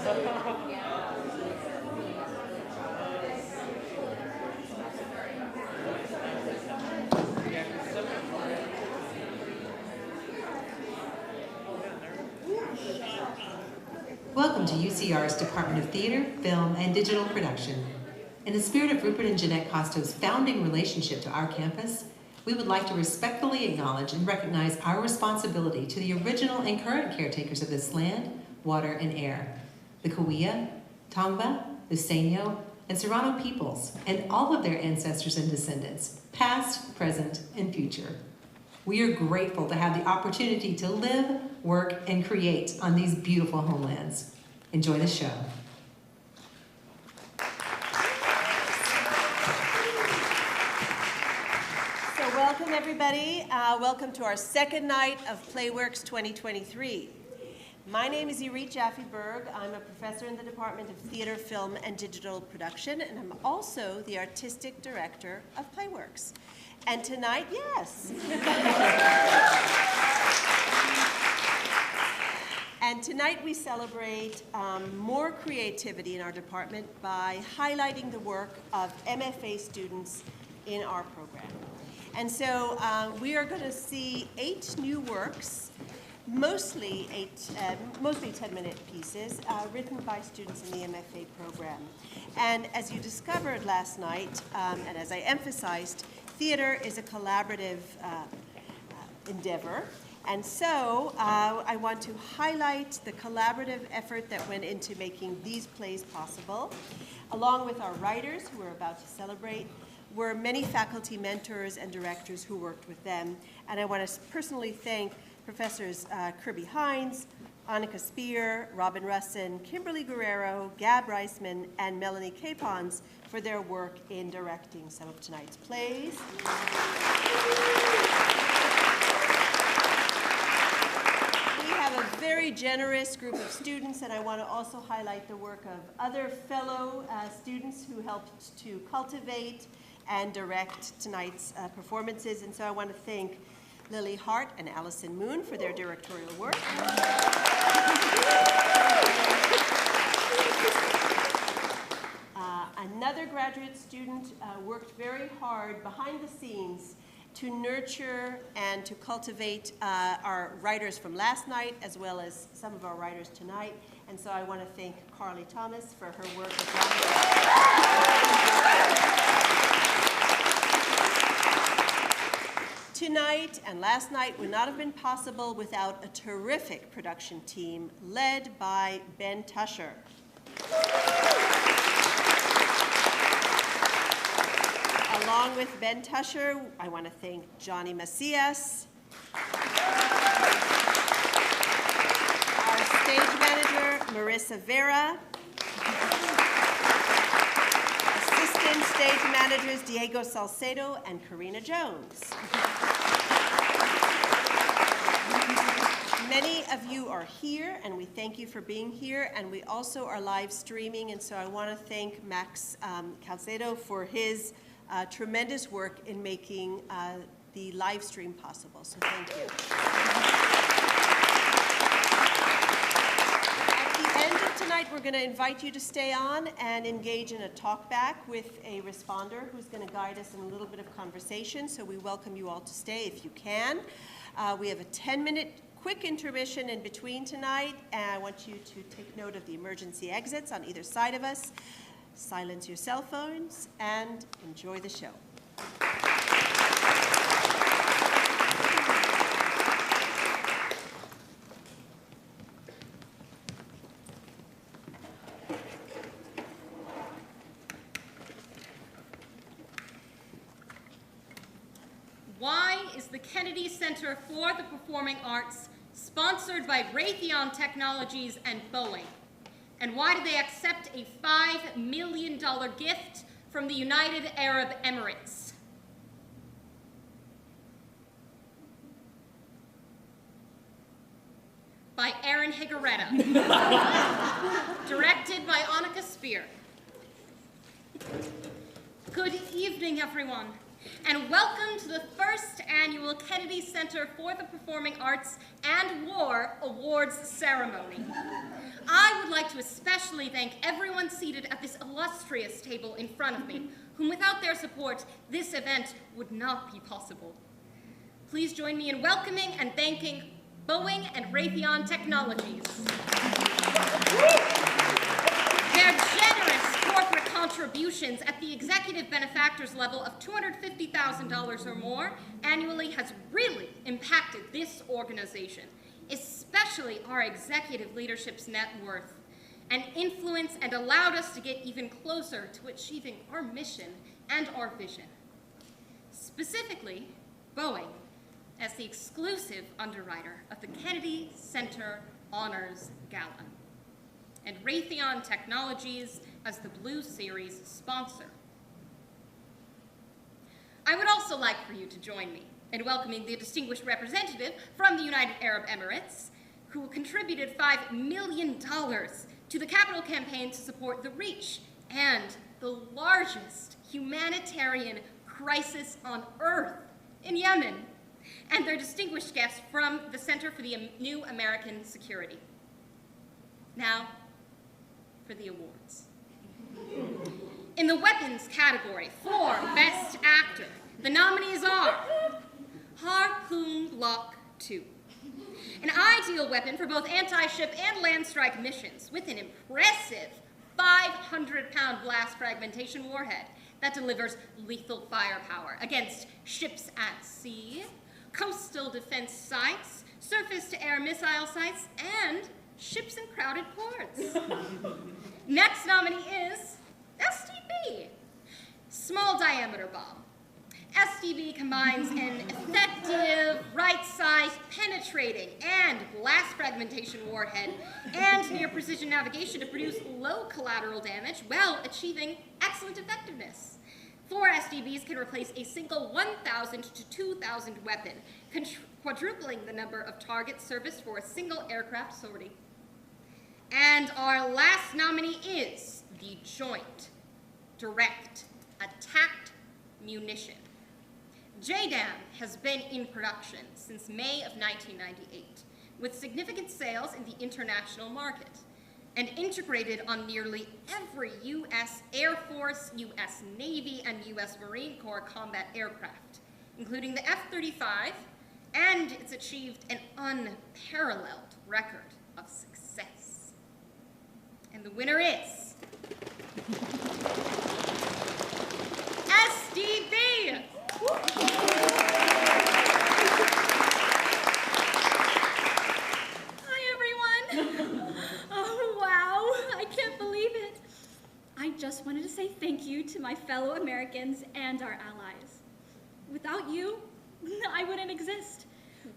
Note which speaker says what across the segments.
Speaker 1: Welcome to UCR's Department of Theater, Film, and Digital Production. In the spirit of Rupert and Jeanette Costo's founding relationship to our campus, we would like to respectfully acknowledge and recognize our responsibility to the original and current caretakers of this land, water, and air, the Cahuilla, Tongva, Luiseño, and Serrano peoples, and all of their ancestors and descendants, past, present, and future. We are grateful to have the opportunity to live, work, and create on these beautiful homelands. Enjoy the show.
Speaker 2: So welcome everybody. Welcome to our second night of Playworks 2023. My name is Erith Jaffe-Berg. I'm a professor in the Department of Theater, Film, and Digital Production, and I'm also the artistic director of Playworks. And tonight, yes. And tonight we celebrate more creativity in our department by highlighting the work of MFA students in our program. And so we are going to see 8 new works, mostly 10-minute pieces written by students in the MFA program. And as you discovered last night, and as I emphasized, theater is a collaborative endeavor. And so I want to highlight the collaborative effort that went into making these plays possible. Along with our writers, who we're about to celebrate, were many faculty mentors and directors who worked with them. And I want to personally thank Professors Hinds, Annika Spear, Robin Russin, Kimberly Guerrero, Gab Reisman, and Melanie Queponds for their work in directing some of tonight's plays. We have a very generous group of students, and I want to also highlight the work of other fellow students who helped to cultivate and direct tonight's performances. And so I want to thank Lily Hart and Allison Moon for their directorial work. Another graduate student worked very hard behind the scenes to nurture and to cultivate our writers from last night, as well as some of our writers tonight. And so I want to thank Carly Thomas for her work as well. Tonight and last night would not have been possible without a terrific production team led by Ben Tusher. Along with Ben Tusher, I want to thank Johnny Macias, our stage manager, Marissa Vera, assistant stage managers, Diego Salcedo and Karina Jones. Many of you are here, and we thank you for being here, and we also are live streaming, and so I want to thank Max Calcedo for his tremendous work in making the live stream possible, so thank you. At the end of tonight, we're going to invite you to stay on and engage in a talk back with a responder who's going to guide us in a little bit of conversation, so we welcome you all to stay if you can. We have a 10-minute quick intermission in between tonight, and I want you to take note of the emergency exits on either side of us. Silence your cell phones and enjoy the show.
Speaker 3: Why is the Kennedy Center for the Performing Arts sponsored by Raytheon Technologies and Boeing? And why do they accept a $5 million gift from the United Arab Emirates? By Aaron Higuereta. Directed by Annika Spear. Good evening, everyone. And welcome to the first annual Kennedy Center for the Performing Arts and War Awards ceremony. I would like to especially thank everyone seated at this illustrious table in front of me, whom without their support, this event would not be possible. Please join me in welcoming and thanking Boeing and Raytheon Technologies. Their generous corporate contributions at the executive benefactors level of $250,000 or more annually has really impacted this organization, especially our executive leadership's net worth and influence, and allowed us to get even closer to achieving our mission and our vision. Specifically, Boeing as the exclusive underwriter of the Kennedy Center Honors Gala, and Raytheon Technologies as the Blue Series sponsor. I would also like for you to join me in welcoming the distinguished representative from the United Arab Emirates, who contributed $5 million to the capital campaign to support the reach and the largest humanitarian crisis on earth in Yemen, and their distinguished guest from the Center for the New American Security. Now, for the awards. In the weapons category for Best Actor, the nominees are Harpoon Block 2, an ideal weapon for both anti-ship and land strike missions with an impressive 500-pound blast fragmentation warhead that delivers lethal firepower against ships at sea, coastal defense sites, surface-to-air missile sites, and ships in crowded ports. Next nominee is SDB, small diameter bomb. SDB combines an effective, right-sized, penetrating, and blast fragmentation warhead and near-precision navigation to produce low collateral damage while achieving excellent effectiveness. 4 SDBs can replace a single 1,000 to 2,000 weapon, quadrupling the number of targets serviced for a single aircraft sortie. And our last nominee is the Joint Direct Attack Munition. JDAM has been in production since May of 1998, with significant sales in the international market, and integrated on nearly every U.S. Air Force, U.S. Navy, and U.S. Marine Corps combat aircraft, including the F-35, and it's achieved an unparalleled record of success. And the winner is SDB!
Speaker 4: Hi, everyone. Oh, wow. I can't believe it. I just wanted to say thank you to my fellow Americans and our allies. Without you, I wouldn't exist.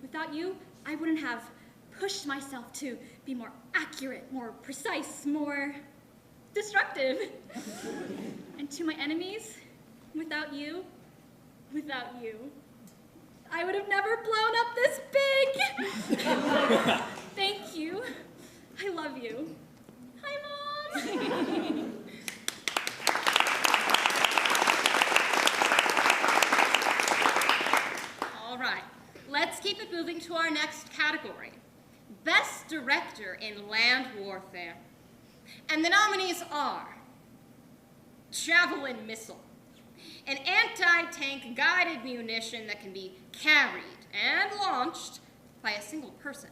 Speaker 4: Without you, I wouldn't have pushed myself to be more accurate, more precise, more destructive. And to my enemies, without you, I would have never blown up this big. Thank you. I love you. Hi, Mom.
Speaker 3: All right, let's keep it moving to our next category, Best Director in Land Warfare. And the nominees are Javelin Missile, an anti-tank guided munition that can be carried and launched by a single person.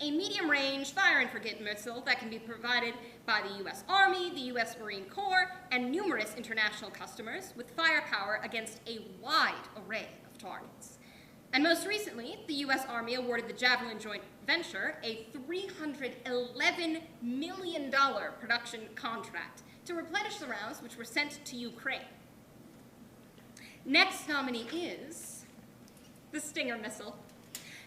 Speaker 3: A medium-range fire-and-forget missile that can be provided by the U.S. Army, the U.S. Marine Corps, and numerous international customers with firepower against a wide array of targets. And most recently, the U.S. Army awarded the Javelin Joint Venture a $311 million production contract to replenish the rounds which were sent to Ukraine. Next nominee is the Stinger missile.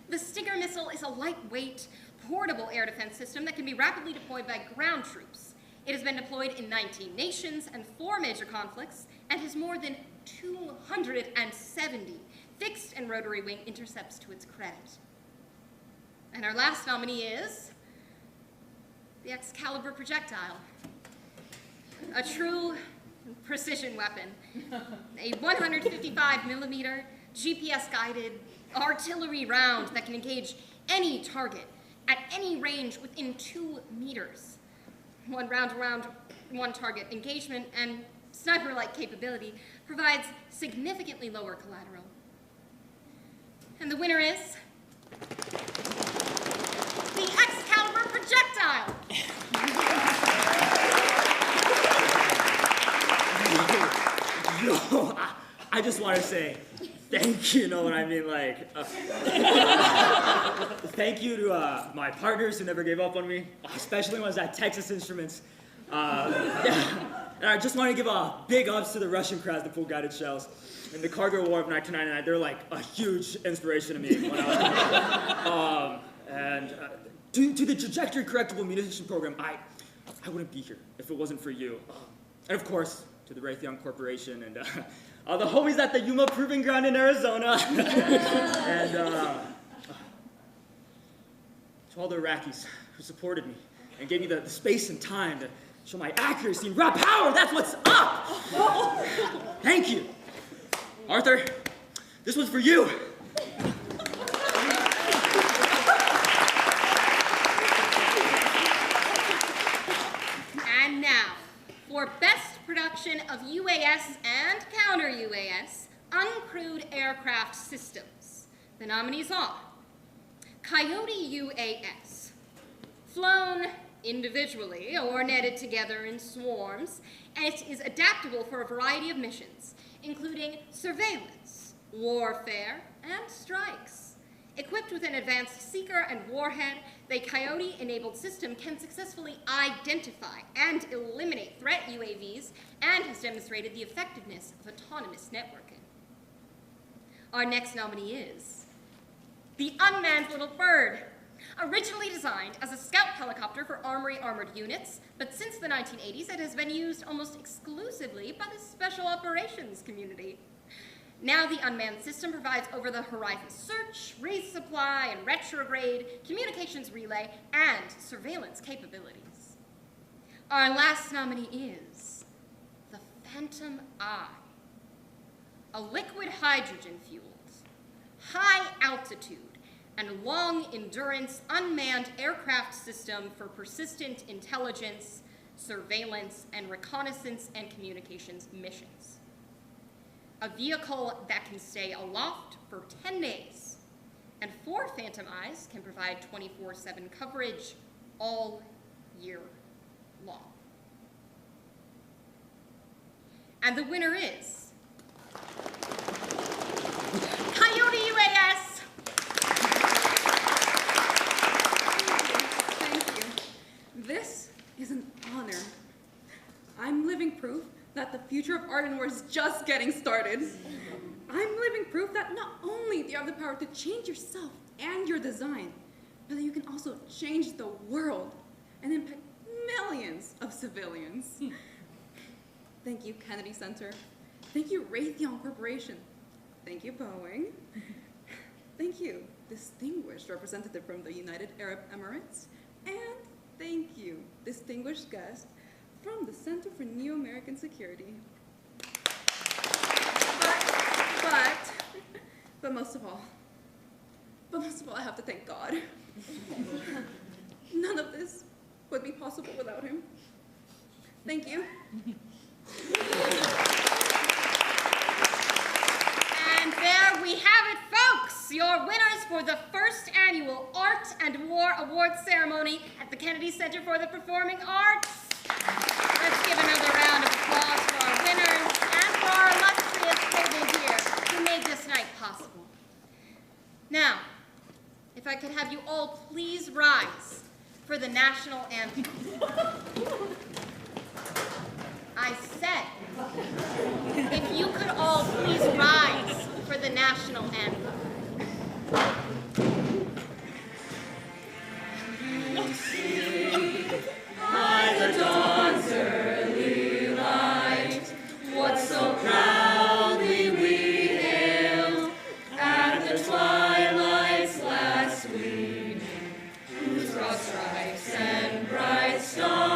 Speaker 3: The Stinger missile is a lightweight, portable air defense system that can be rapidly deployed by ground troops. It has been deployed in 19 nations and 4 major conflicts, and has more than 270 fixed and rotary wing intercepts to its credit. And our last nominee is the Excalibur projectile. A true precision weapon. A 155mm GPS-guided artillery round that can engage any target at any range within 2 meters. One round around one target engagement and sniper-like capability provides significantly lower collateral. And the winner is the Excalibur projectile.
Speaker 5: Yo, I just want to say thank you, you know what I mean? Like, thank you to my partners who never gave up on me, especially ones at Texas Instruments. And I just want to give a big ups to the Russian crowds that pulled guided shells. In the Cargill War of 1999, they're like a huge inspiration to me when I was to the trajectory correctable munition program, I wouldn't be here if it wasn't for you. And of course, to the Raytheon Corporation and all the homies at the Yuma Proving Ground in Arizona. And to all the Iraqis who supported me and gave me the space and time to show my accuracy and raw power. That's what's up. Thank you. Arthur, this one's for you.
Speaker 3: And now, for best production of UAS and counter-UAS uncrewed aircraft systems, the nominees are Coyote UAS, flown individually or netted together in swarms, and it is adaptable for a variety of missions, including surveillance, warfare, and strikes. Equipped with an advanced seeker and warhead, the Coyote-enabled system can successfully identify and eliminate threat UAVs and has demonstrated the effectiveness of autonomous networking. Our next nominee is the Unmanned Little Bird. Originally designed as a scout helicopter for Armory armored units, but since the 1980s it has been used almost exclusively by the special operations community. Now the unmanned system provides over-the-horizon search, resupply, and retrograde, communications relay, and surveillance capabilities. Our last nominee is the Phantom Eye, a liquid hydrogen-fueled, high-altitude, and long-endurance unmanned aircraft system for persistent intelligence, surveillance, and reconnaissance and communications missions. A vehicle that can stay aloft for 10 days, and 4 Phantom Eyes can provide 24/7 coverage all year long. And the winner is Coyote UAS.
Speaker 6: Thank you. This is an honor. I'm living proof that the future of art and war is just getting started. I'm living proof that not only do you have the power to change yourself and your design, but that you can also change the world and impact millions of civilians. Thank you, Kennedy Center. Thank you, Raytheon Corporation. Thank you, Boeing. Thank you, distinguished representative from the United Arab Emirates. And thank you, distinguished guest from the Center for New American Security. But most of all, I have to thank God. None of this would be possible without him. Thank you.
Speaker 3: And there we have it, folks, your winners for the first annual Art and War Awards ceremony at the Kennedy Center for the Performing Arts. Let's give another round of applause for our winners and for our illustrious table here who made this night possible. Now, if I could have you all please rise for the national anthem. I said, if you could all please rise for the national anthem.
Speaker 7: By the dawn's early light, what so proudly we hailed at the twilight's last gleaming, whose broad stripes and bright stars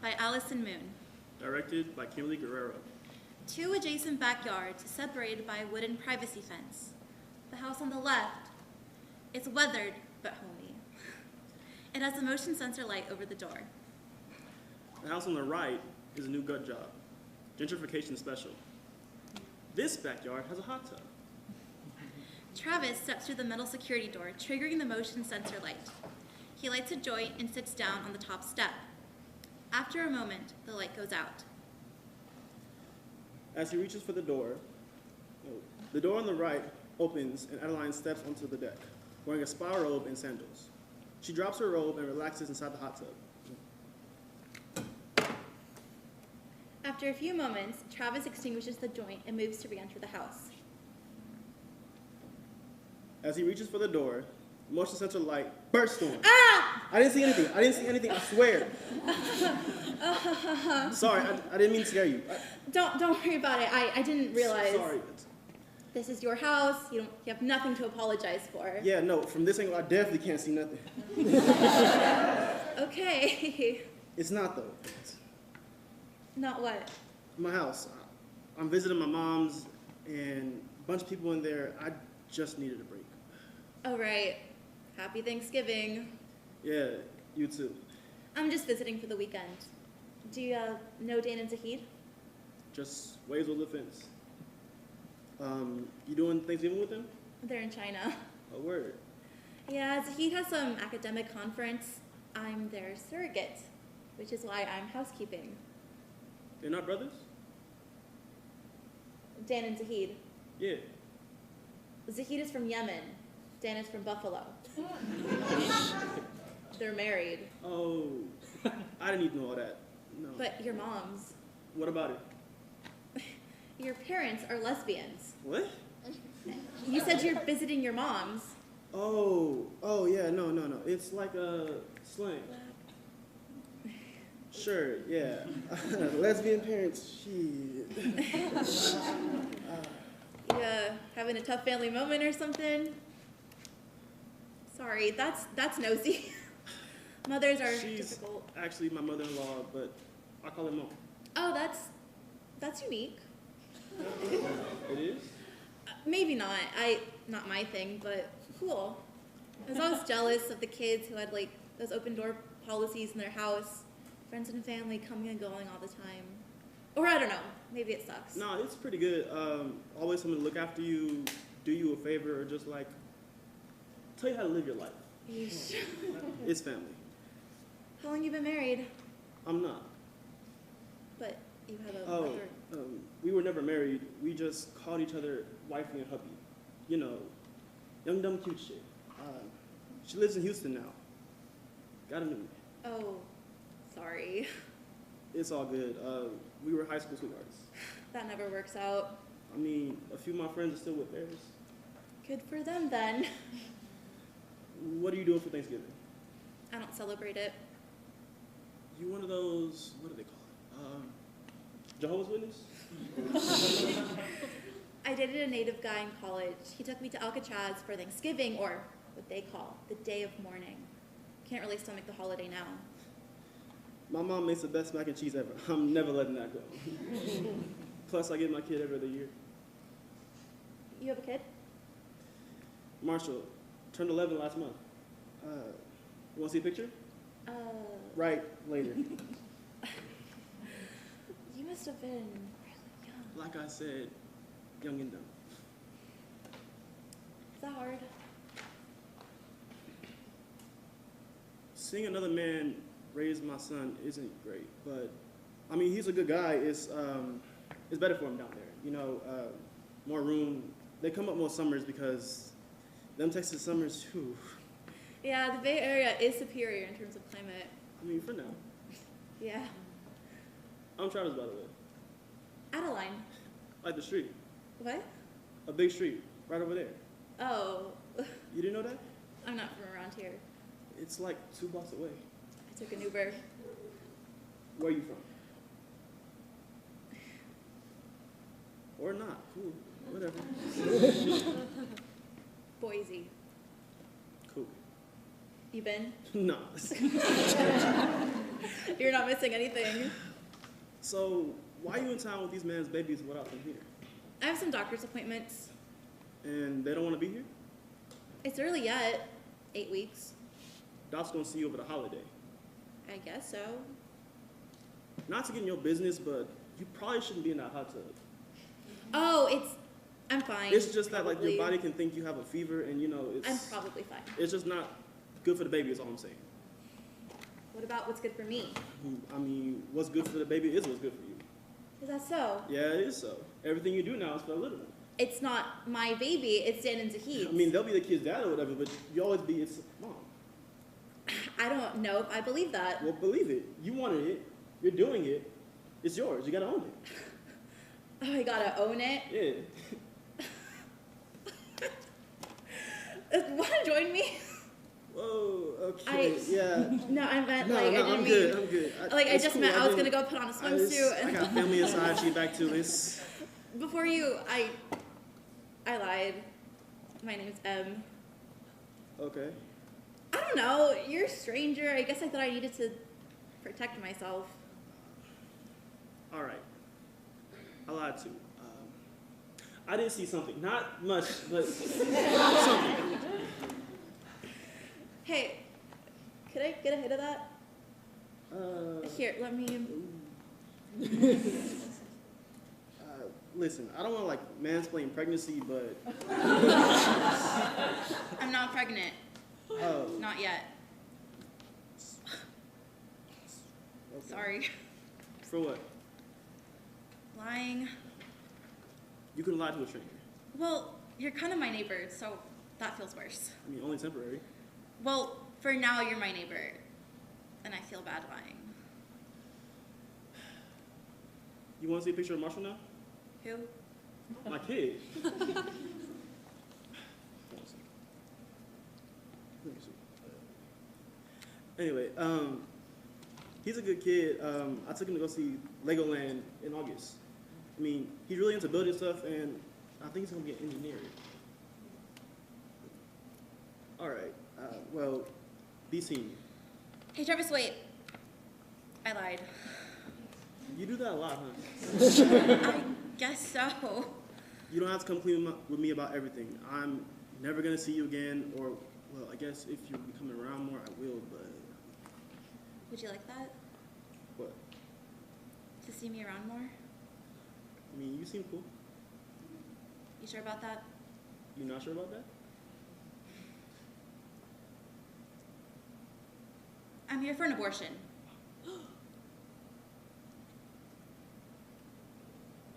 Speaker 8: by Allison Moon.
Speaker 9: Directed by Kimberly Guerrero.
Speaker 8: 2 adjacent backyards separated by a wooden privacy fence. The house on the left, it's weathered but homey. It has a motion sensor light over the door.
Speaker 9: The house on the right is a new gut job. Gentrification special. This backyard has a hot tub.
Speaker 8: Travis steps through the metal security door, triggering the motion sensor light. He lights a joint and sits down on the top step. After a moment, the light goes out.
Speaker 9: As he reaches for the door on the right opens and ADELINE steps onto the deck, wearing a spa robe and sandals. She drops her robe and relaxes inside the hot tub.
Speaker 8: After a few moments, Travis extinguishes the joint and moves to re-enter the house.
Speaker 9: As he reaches for the door, motion sensor light bursts on.
Speaker 8: Ah!
Speaker 9: I didn't see anything, I swear. Sorry, I didn't mean to scare you.
Speaker 8: Don't worry about it. I didn't realize.
Speaker 9: Sorry.
Speaker 8: This is your house. You have nothing to apologize for.
Speaker 9: Yeah, no, from this angle, I definitely can't see nothing.
Speaker 8: Okay.
Speaker 9: It's not, though.
Speaker 8: Not what?
Speaker 9: My house. I'm visiting my mom's, and a bunch of people in there. I just needed a break.
Speaker 8: Oh, right. Happy Thanksgiving.
Speaker 9: Yeah, you too.
Speaker 8: I'm just visiting for the weekend. Do you know Dan and Zahid?
Speaker 9: Just waves over the fence. You doing Thanksgiving with them?
Speaker 8: They're in China.
Speaker 9: A word.
Speaker 8: Yeah, Zahid has some academic conference. I'm their surrogate, which is why I'm housekeeping.
Speaker 9: They're not brothers?
Speaker 8: Dan and Zahid.
Speaker 9: Yeah.
Speaker 8: Zahid is from Yemen. Dan is from Buffalo. They're married.
Speaker 9: Oh, I didn't even know all that. No.
Speaker 8: But your moms.
Speaker 9: What about it?
Speaker 8: Your parents are lesbians.
Speaker 9: What?
Speaker 8: You said you're visiting your moms.
Speaker 9: Oh, yeah, no. It's like a slang. Sure, yeah. Lesbian parents, shit.
Speaker 8: Having a tough family moment or something? Sorry, that's nosy. Mothers are
Speaker 9: She's
Speaker 8: difficult.
Speaker 9: actually my mother-in-law, but I call her mom.
Speaker 8: Oh, that's unique.
Speaker 9: It is?
Speaker 8: Maybe not. Not my thing, but cool. I was always jealous of the kids who had like those open door policies in their house, friends and family coming and going all the time. Or I don't know, maybe it sucks.
Speaker 9: No, it's pretty good. Always someone to look after you, do you a favor, or just like tell you how to live your life.
Speaker 8: Yeesh.
Speaker 9: It's family.
Speaker 8: How long you been married?
Speaker 9: I'm not.
Speaker 8: But you have a
Speaker 9: Oh, we were never married. We just called each other wifey and hubby. You know, young, dumb, cute shit. She lives in Houston now. Got a new one.
Speaker 8: Oh, sorry.
Speaker 9: It's all good. We were high school sweethearts.
Speaker 8: That never works out.
Speaker 9: I mean, a few of my friends are still with theirs.
Speaker 8: Good for them then.
Speaker 9: What are you doing for Thanksgiving?
Speaker 8: I don't celebrate it.
Speaker 9: You one of those, what do they call it? Jehovah's Witness?
Speaker 8: I dated a native guy in college. He took me to Alcatraz for Thanksgiving, or what they call the day of mourning. Can't really stomach the holiday now.
Speaker 9: My mom makes the best mac and cheese ever. I'm never letting that go. Plus, I get my kid every other year.
Speaker 8: You have a kid?
Speaker 9: Marshall turned 11 last month. You want to see a picture? Right, later.
Speaker 8: You must have been really young.
Speaker 9: Like I said, young and dumb.
Speaker 8: Is that hard?
Speaker 9: Seeing another man raise my son isn't great, but I mean, he's a good guy. It's better for him down there. You know, more room. They come up more summers because them Texas summers, whew.
Speaker 8: Yeah, the Bay Area is superior in terms of climate.
Speaker 9: I mean, for now.
Speaker 8: Yeah.
Speaker 9: I'm Travis, by the way.
Speaker 8: ADELINE.
Speaker 9: Like the street.
Speaker 8: What?
Speaker 9: A big street, right over there.
Speaker 8: Oh.
Speaker 9: You didn't know that?
Speaker 8: I'm not from around here.
Speaker 9: It's like 2 blocks away.
Speaker 8: I took an Uber.
Speaker 9: Where are you from? Or not. Cool. Whatever.
Speaker 8: Boise.
Speaker 9: Cool.
Speaker 8: You been?
Speaker 9: No.
Speaker 8: You're not missing anything.
Speaker 9: So, why are you in town with these man's babies without them here?
Speaker 8: I have some doctor's appointments.
Speaker 9: And they don't want to be here?
Speaker 8: It's early yet. 8 weeks.
Speaker 9: Doc's gonna see you over the holiday.
Speaker 8: I guess so.
Speaker 9: Not to get in your business, but you probably shouldn't be in that hot tub.
Speaker 8: Oh, I'm fine.
Speaker 9: It's just that like your
Speaker 8: probably.
Speaker 9: body can think you have a fever, and you know
Speaker 8: I'm
Speaker 9: it's
Speaker 8: probably fine.
Speaker 9: it's just not good for the baby. Is all I'm saying.
Speaker 8: What about what's good for me?
Speaker 9: I mean, what's good for the baby is what's good for you.
Speaker 8: Is that so?
Speaker 9: Yeah, it is so. Everything you do now is for the little one.
Speaker 8: It's not my baby, it's Dan and Zahid's.
Speaker 9: I mean, they'll be the kid's dad or whatever, but you always be its mom.
Speaker 8: I don't know if I believe that.
Speaker 9: Well, believe it. You wanted it. You're doing it. It's yours. You gotta own it.
Speaker 8: Oh, I gotta own it?
Speaker 9: Yeah.
Speaker 8: Wanna join me?
Speaker 9: Whoa, okay, yeah.
Speaker 8: No, I meant
Speaker 9: No,
Speaker 8: like,
Speaker 9: no,
Speaker 8: I didn't
Speaker 9: I'm
Speaker 8: mean.
Speaker 9: good, I'm good.
Speaker 8: Like, I
Speaker 9: It's
Speaker 8: just
Speaker 9: cool.
Speaker 8: meant I was
Speaker 9: didn't-
Speaker 8: gonna go put on a swimsuit.
Speaker 9: I got family inside, she back to this.
Speaker 8: Before you, I lied. My name's M.
Speaker 9: Okay.
Speaker 8: I don't know, you're a stranger. I guess I thought I needed to protect myself.
Speaker 9: All right. I lied too. I did see something. Not much, but something.
Speaker 8: Hey, could I get a hit of that? Here, let me.
Speaker 9: Listen, I don't want to like mansplain pregnancy, but
Speaker 8: I'm not pregnant.
Speaker 9: oh,
Speaker 8: Not yet.
Speaker 9: okay.
Speaker 8: Sorry.
Speaker 9: For what?
Speaker 8: Lying.
Speaker 9: You can lie to a stranger.
Speaker 8: Well, you're kind of my neighbor, so that feels worse.
Speaker 9: I mean, only temporary.
Speaker 8: Well, for now, you're my neighbor, and I feel bad lying.
Speaker 9: You want to see a picture of Marshall now?
Speaker 8: Who?
Speaker 9: My kid. Let me see. Anyway, he's a good kid. I took him to go see Legoland in August. I mean, he's really into building stuff, and I think he's gonna be an engineer. All right. Well, be seen.
Speaker 8: Hey, Travis, wait. I lied.
Speaker 9: You do that a lot, huh?
Speaker 8: I guess so.
Speaker 9: You don't have to come clean with me about everything. I'm never gonna see you again, or, well, I guess if you're coming around more, I will, but
Speaker 8: Would you like that?
Speaker 9: what?
Speaker 8: To see me around more?
Speaker 9: I mean, you seem cool.
Speaker 8: You sure about that?
Speaker 9: You not sure about that?
Speaker 8: I'm here for an abortion.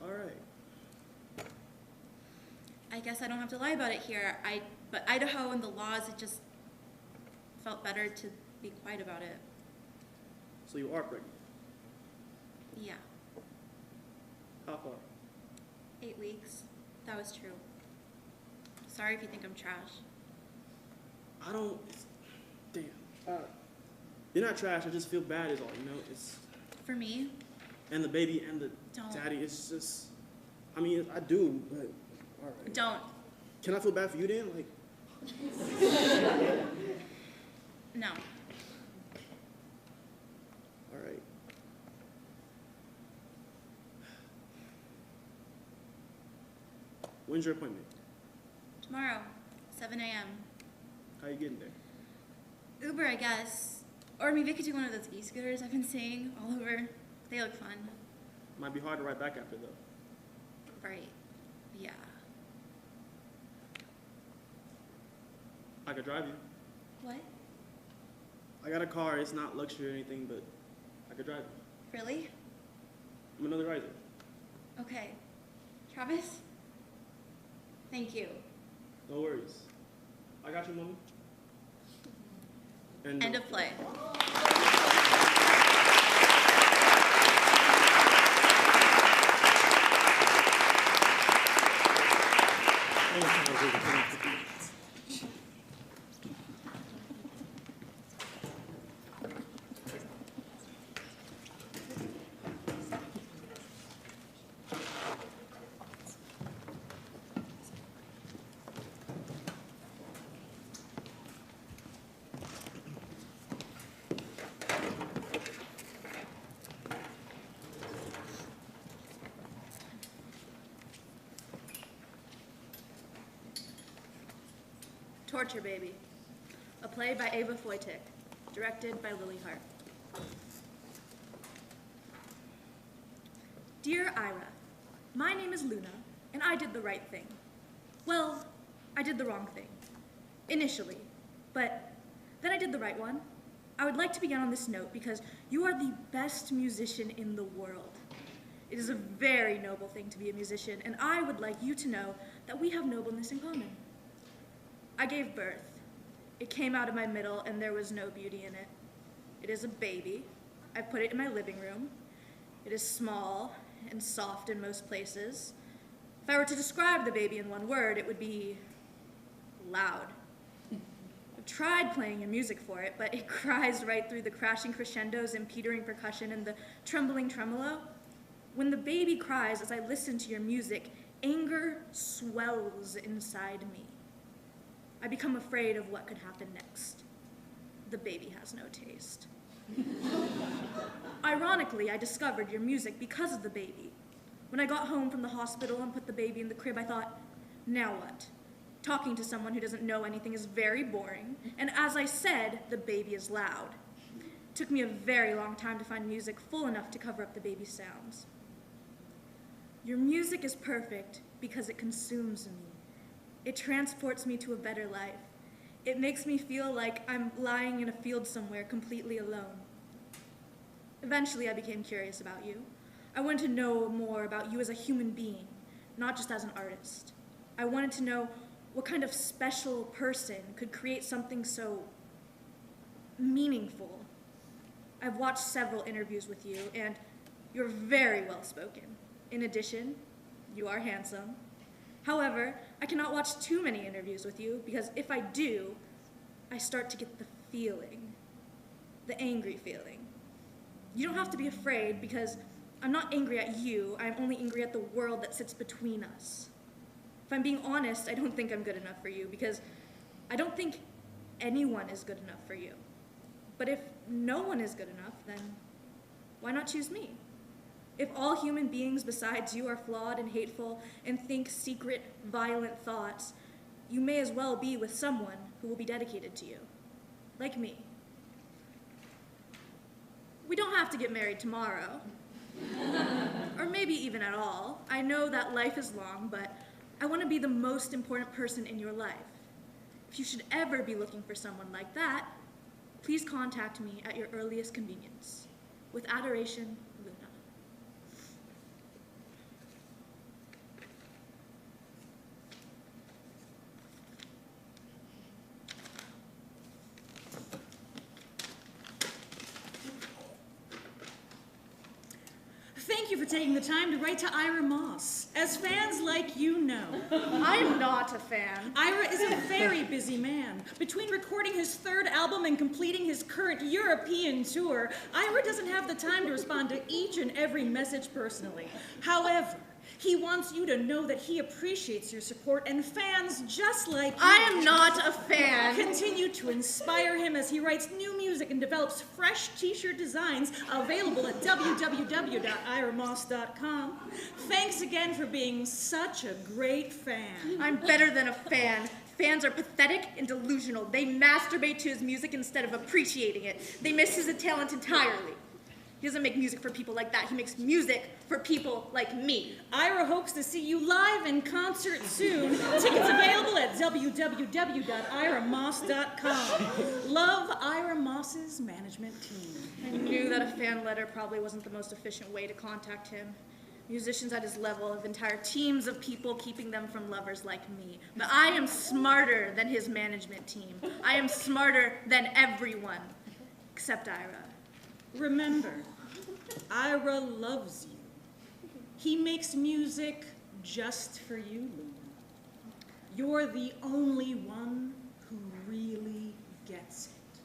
Speaker 9: All right.
Speaker 8: I guess I don't have to lie about it here. But Idaho and the laws, it just felt better to be quiet about it.
Speaker 9: So you are pregnant.
Speaker 8: Yeah,
Speaker 9: How far?
Speaker 8: 8 weeks. That was true. Sorry if you think I'm trash.
Speaker 9: I don't. Damn. You're not trash. I just feel bad. Is all. You know. It's
Speaker 8: For me?
Speaker 9: and the baby and the
Speaker 8: Don't.
Speaker 9: daddy. It's just. I mean, I do, but all right.
Speaker 8: Don't.
Speaker 9: Can I feel bad for you then? Like.
Speaker 8: No.
Speaker 9: All right. When's your appointment?
Speaker 8: Tomorrow, 7 a.m.
Speaker 9: How you getting there?
Speaker 8: Uber, I guess. Or maybe I could do one of those e-scooters I've been seeing all over. They look fun.
Speaker 9: Might be hard to ride back after though.
Speaker 8: Right. Yeah.
Speaker 9: I could drive you.
Speaker 8: What?
Speaker 9: I got a car. It's not luxury or anything, but I could drive you.
Speaker 8: Really?
Speaker 9: I'm another rider.
Speaker 8: Okay. Travis? Thank you.
Speaker 9: No worries. I got you, mommy.
Speaker 8: End of play.
Speaker 4: Torture Baby, a play by Ava Fojtik, directed by Lily Hart. Dear Ira, my name is Luna, and I did the right thing. Well, I did the wrong thing, initially, but then I did the right one. I would like to begin on this note because you are the best musician in the world. It is a very noble thing to be a musician, and I would like you to know that we have nobleness in common. I gave birth. It came out of my middle, and there was no beauty in it. It is a baby. I put it in my living room. It is small and soft in most places. If I were to describe the baby in one word, it would be loud. I've tried playing your music for it, but it cries right through the crashing crescendos and petering percussion and the trembling tremolo. When the baby cries as I listen to your music, anger swells inside me. I become afraid of what could happen next. The baby has no taste. Ironically, I discovered your music because of the baby. When I got home from the hospital and put the baby in the crib, I thought, now what? Talking to someone who doesn't know anything is very boring, and as I said, the baby is loud. It took me a very long time to find music full enough to cover up the baby's sounds. Your music is perfect because it consumes me. It transports me to a better life. It makes me feel like I'm lying in a field somewhere completely alone. Eventually, I became curious about you. I wanted to know more about you as a human being, not just as an artist. I wanted to know what kind of special person could create something so meaningful. I've watched several interviews with you, and you're very well spoken. In addition, you are handsome. However, I cannot watch too many interviews with you because if I do, I start to get the feeling, the angry feeling. You don't have to be afraid because I'm not angry at you, I'm only angry at the world that sits between us. If I'm being honest, I don't think I'm good enough for you because I don't think anyone is good enough for you. But if no one is good enough, then why not choose me? If all human beings besides you are flawed and hateful and think secret, violent thoughts, you may as well be with someone who will be dedicated to you, like me. We don't have to get married tomorrow, or maybe even at all. I know that life is long, but I want to be the most important person in your life. If you should ever be looking for someone like that, please contact me at your earliest convenience. With adoration, Luna.
Speaker 10: Thank you for taking the time to write to Ira Moss. As fans like you know,
Speaker 4: I'm not a fan.
Speaker 10: Ira is a very busy man. Between recording his third album and completing his current European tour, Ira doesn't have the time to respond to each and every message personally. However, he wants you to know that he appreciates your support, and fans just like you
Speaker 4: I am not a fan.
Speaker 10: continue to inspire him as he writes new music and develops fresh t-shirt designs available at www.iramoss.com. Thanks again for being such a great fan.
Speaker 4: I'm better than a fan. Fans are pathetic and delusional. They masturbate to his music instead of appreciating it. They miss his talent entirely. He doesn't make music for people like that. He makes music for people like me.
Speaker 10: Ira hopes to see you live in concert soon. Tickets available at www.iramoss.com. Love, Ira Moss's management team.
Speaker 4: I knew that a fan letter probably wasn't the most efficient way to contact him. Musicians at his level have entire teams of people keeping them from lovers like me. But I am smarter than his management team. I am smarter than everyone, except Ira.
Speaker 10: Remember, Ira loves you. He makes music just for you, Luna. You're the only one who really gets it.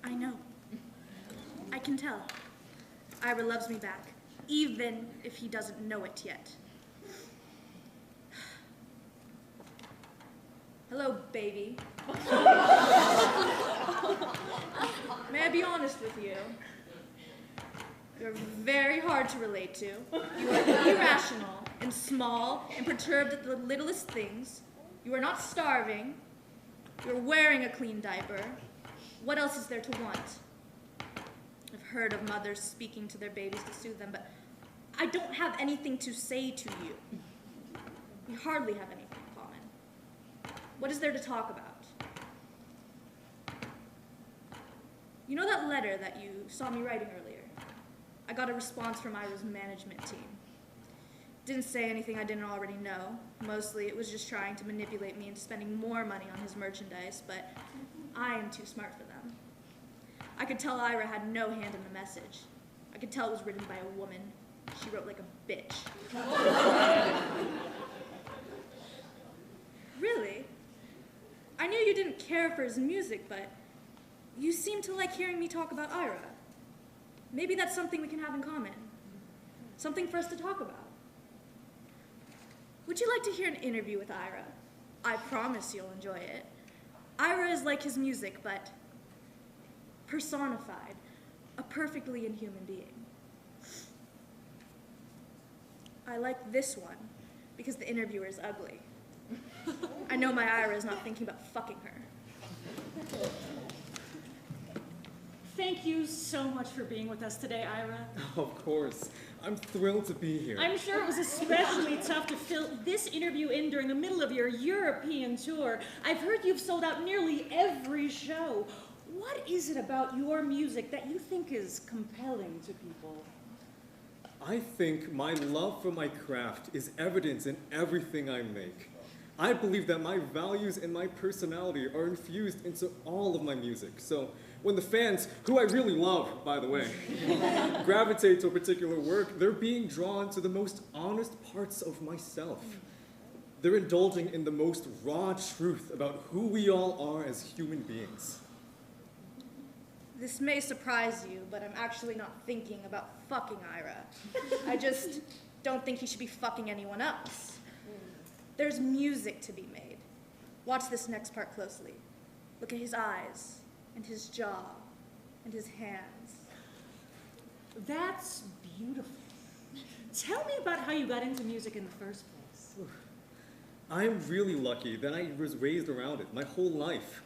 Speaker 4: I know. I can tell. Ira loves me back, even if he doesn't know it yet. Hello, baby. May I be honest with you? You're very hard to relate to. You are irrational and small and perturbed at the littlest things. You are not starving. You're wearing a clean diaper. What else is there to want? I've heard of mothers speaking to their babies to soothe them, but I don't have anything to say to you. We hardly have anything in common. What is there to talk about? You know that letter that you saw me writing earlier? I got a response from Ira's management team. Didn't say anything I didn't already know. Mostly it was just trying to manipulate me into spending more money on his merchandise, but I am too smart for them. I could tell Ira had no hand in the message. I could tell it was written by a woman. She wrote like a bitch. Really? I knew you didn't care for his music, but you seem to like hearing me talk about Ira. Maybe that's something we can have in common. Something for us to talk about. Would you like to hear an interview with Ira? I promise you'll enjoy it. Ira is like his music, but personified, a perfectly inhuman being. I like this one because the interviewer is ugly. I know my Ira is not thinking about fucking her.
Speaker 10: Thank you so much for being with us today, Ira.
Speaker 11: Of course. I'm thrilled to be here.
Speaker 10: I'm sure it was especially tough to fill this interview in during the middle of your European tour. I've heard you've sold out nearly every show. What is it about your music that you think is compelling to people?
Speaker 11: I think my love for my craft is evident in everything I make. I believe that my values and my personality are infused into all of my music. So when the fans, who I really love, by the way, gravitate to a particular work, they're being drawn to the most honest parts of myself. They're indulging in the most raw truth about who we all are as human beings.
Speaker 4: This may surprise you, but I'm actually not thinking about fucking Ira. I just don't think he should be fucking anyone else. There's music to be made. Watch this next part closely. Look at his eyes, and his jaw, and his hands.
Speaker 10: That's beautiful. Tell me about how you got into music in the first place.
Speaker 11: I'm really lucky that I was raised around it my whole life.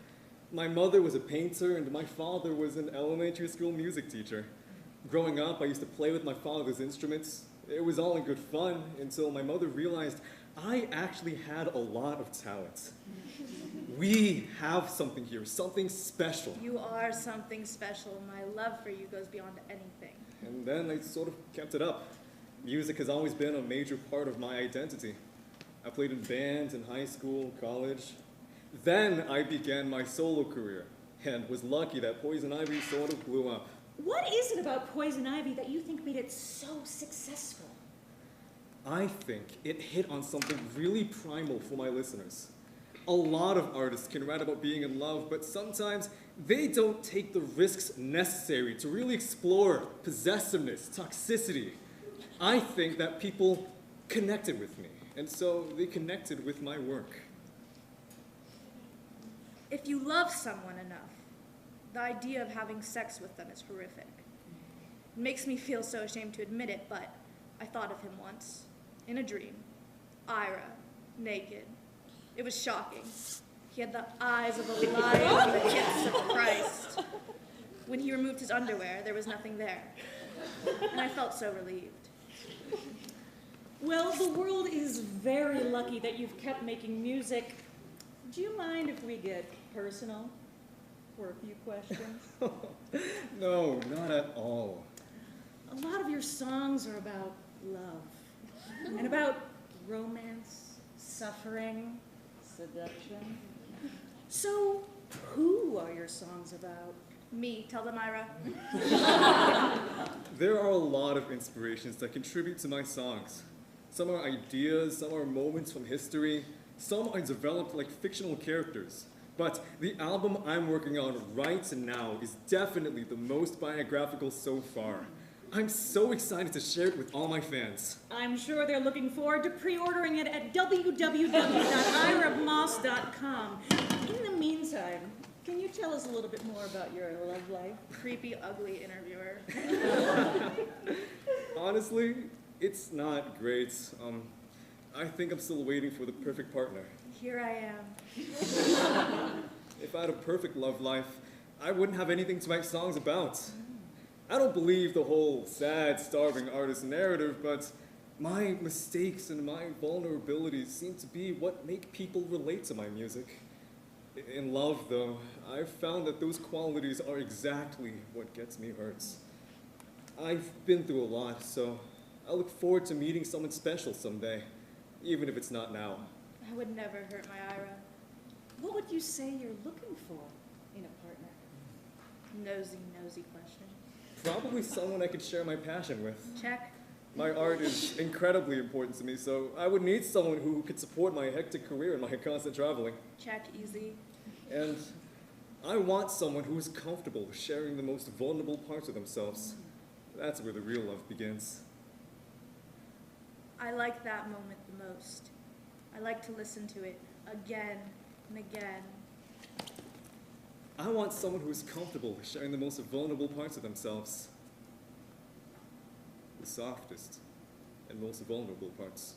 Speaker 11: My mother was a painter, and my father was an elementary school music teacher. Growing up, I used to play with my father's instruments. It was all in good fun until my mother realized I actually had a lot of talent. We have something here, something special.
Speaker 4: You are something special. My love for you goes beyond anything.
Speaker 11: And then I sort of kept it up. Music has always been a major part of my identity. I played in bands in high school, college. Then I began my solo career and was lucky that Poison Ivy sort of blew up.
Speaker 10: What is it about Poison Ivy that you think made it so successful?
Speaker 11: I think it hit on something really primal for my listeners. A lot of artists can write about being in love, but sometimes they don't take the risks necessary to really explore possessiveness, toxicity. I think that people connected with me, and so they connected with my work.
Speaker 4: If you love someone enough, the idea of having sex with them is horrific. It makes me feel so ashamed to admit it, but I thought of him once, in a dream. Ira, naked. It was shocking. He had the eyes of a lion and the hips of Christ. When he removed his underwear, there was nothing there. And I felt so relieved.
Speaker 10: Well, the world is very lucky that you've kept making music. Do you mind if we get personal for a few questions?
Speaker 11: No, not at all.
Speaker 10: A lot of your songs are about love and about romance, suffering, seduction. So, who are your songs about?
Speaker 4: Me, tell them, Ira.
Speaker 11: There are a lot of inspirations that contribute to my songs. Some are ideas, some are moments from history, some are developed like fictional characters. But the album I'm working on right now is definitely the most biographical so far. I'm so excited to share it with all my fans.
Speaker 10: I'm sure they're looking forward to pre-ordering it at www.iramoss.com. In the meantime, can you tell us a little bit more about your love life?
Speaker 4: Creepy, ugly interviewer.
Speaker 11: Honestly, it's not great. I think I'm still waiting for the perfect partner.
Speaker 4: Here I am.
Speaker 11: If I had a perfect love life, I wouldn't have anything to write songs about. I don't believe the whole sad, starving artist narrative, but my mistakes and my vulnerabilities seem to be what make people relate to my music. In love, though, I've found that those qualities are exactly what gets me hurt. I've been through a lot, so I look forward to meeting someone special someday, even if it's not now.
Speaker 8: I would never hurt my Ira.
Speaker 10: What would you say you're looking for in a partner?
Speaker 8: Nosy question.
Speaker 11: Probably someone I could share my passion with.
Speaker 8: Check.
Speaker 11: My art is incredibly important to me, so I would need someone who could support my hectic career and my constant traveling.
Speaker 8: Check, easy.
Speaker 11: And I want someone who is comfortable sharing the most vulnerable parts of themselves. That's where the real love begins.
Speaker 8: I like that moment the most. I like to listen to it again and again.
Speaker 11: I want someone who is comfortable sharing the most vulnerable parts of themselves. The softest and most vulnerable parts.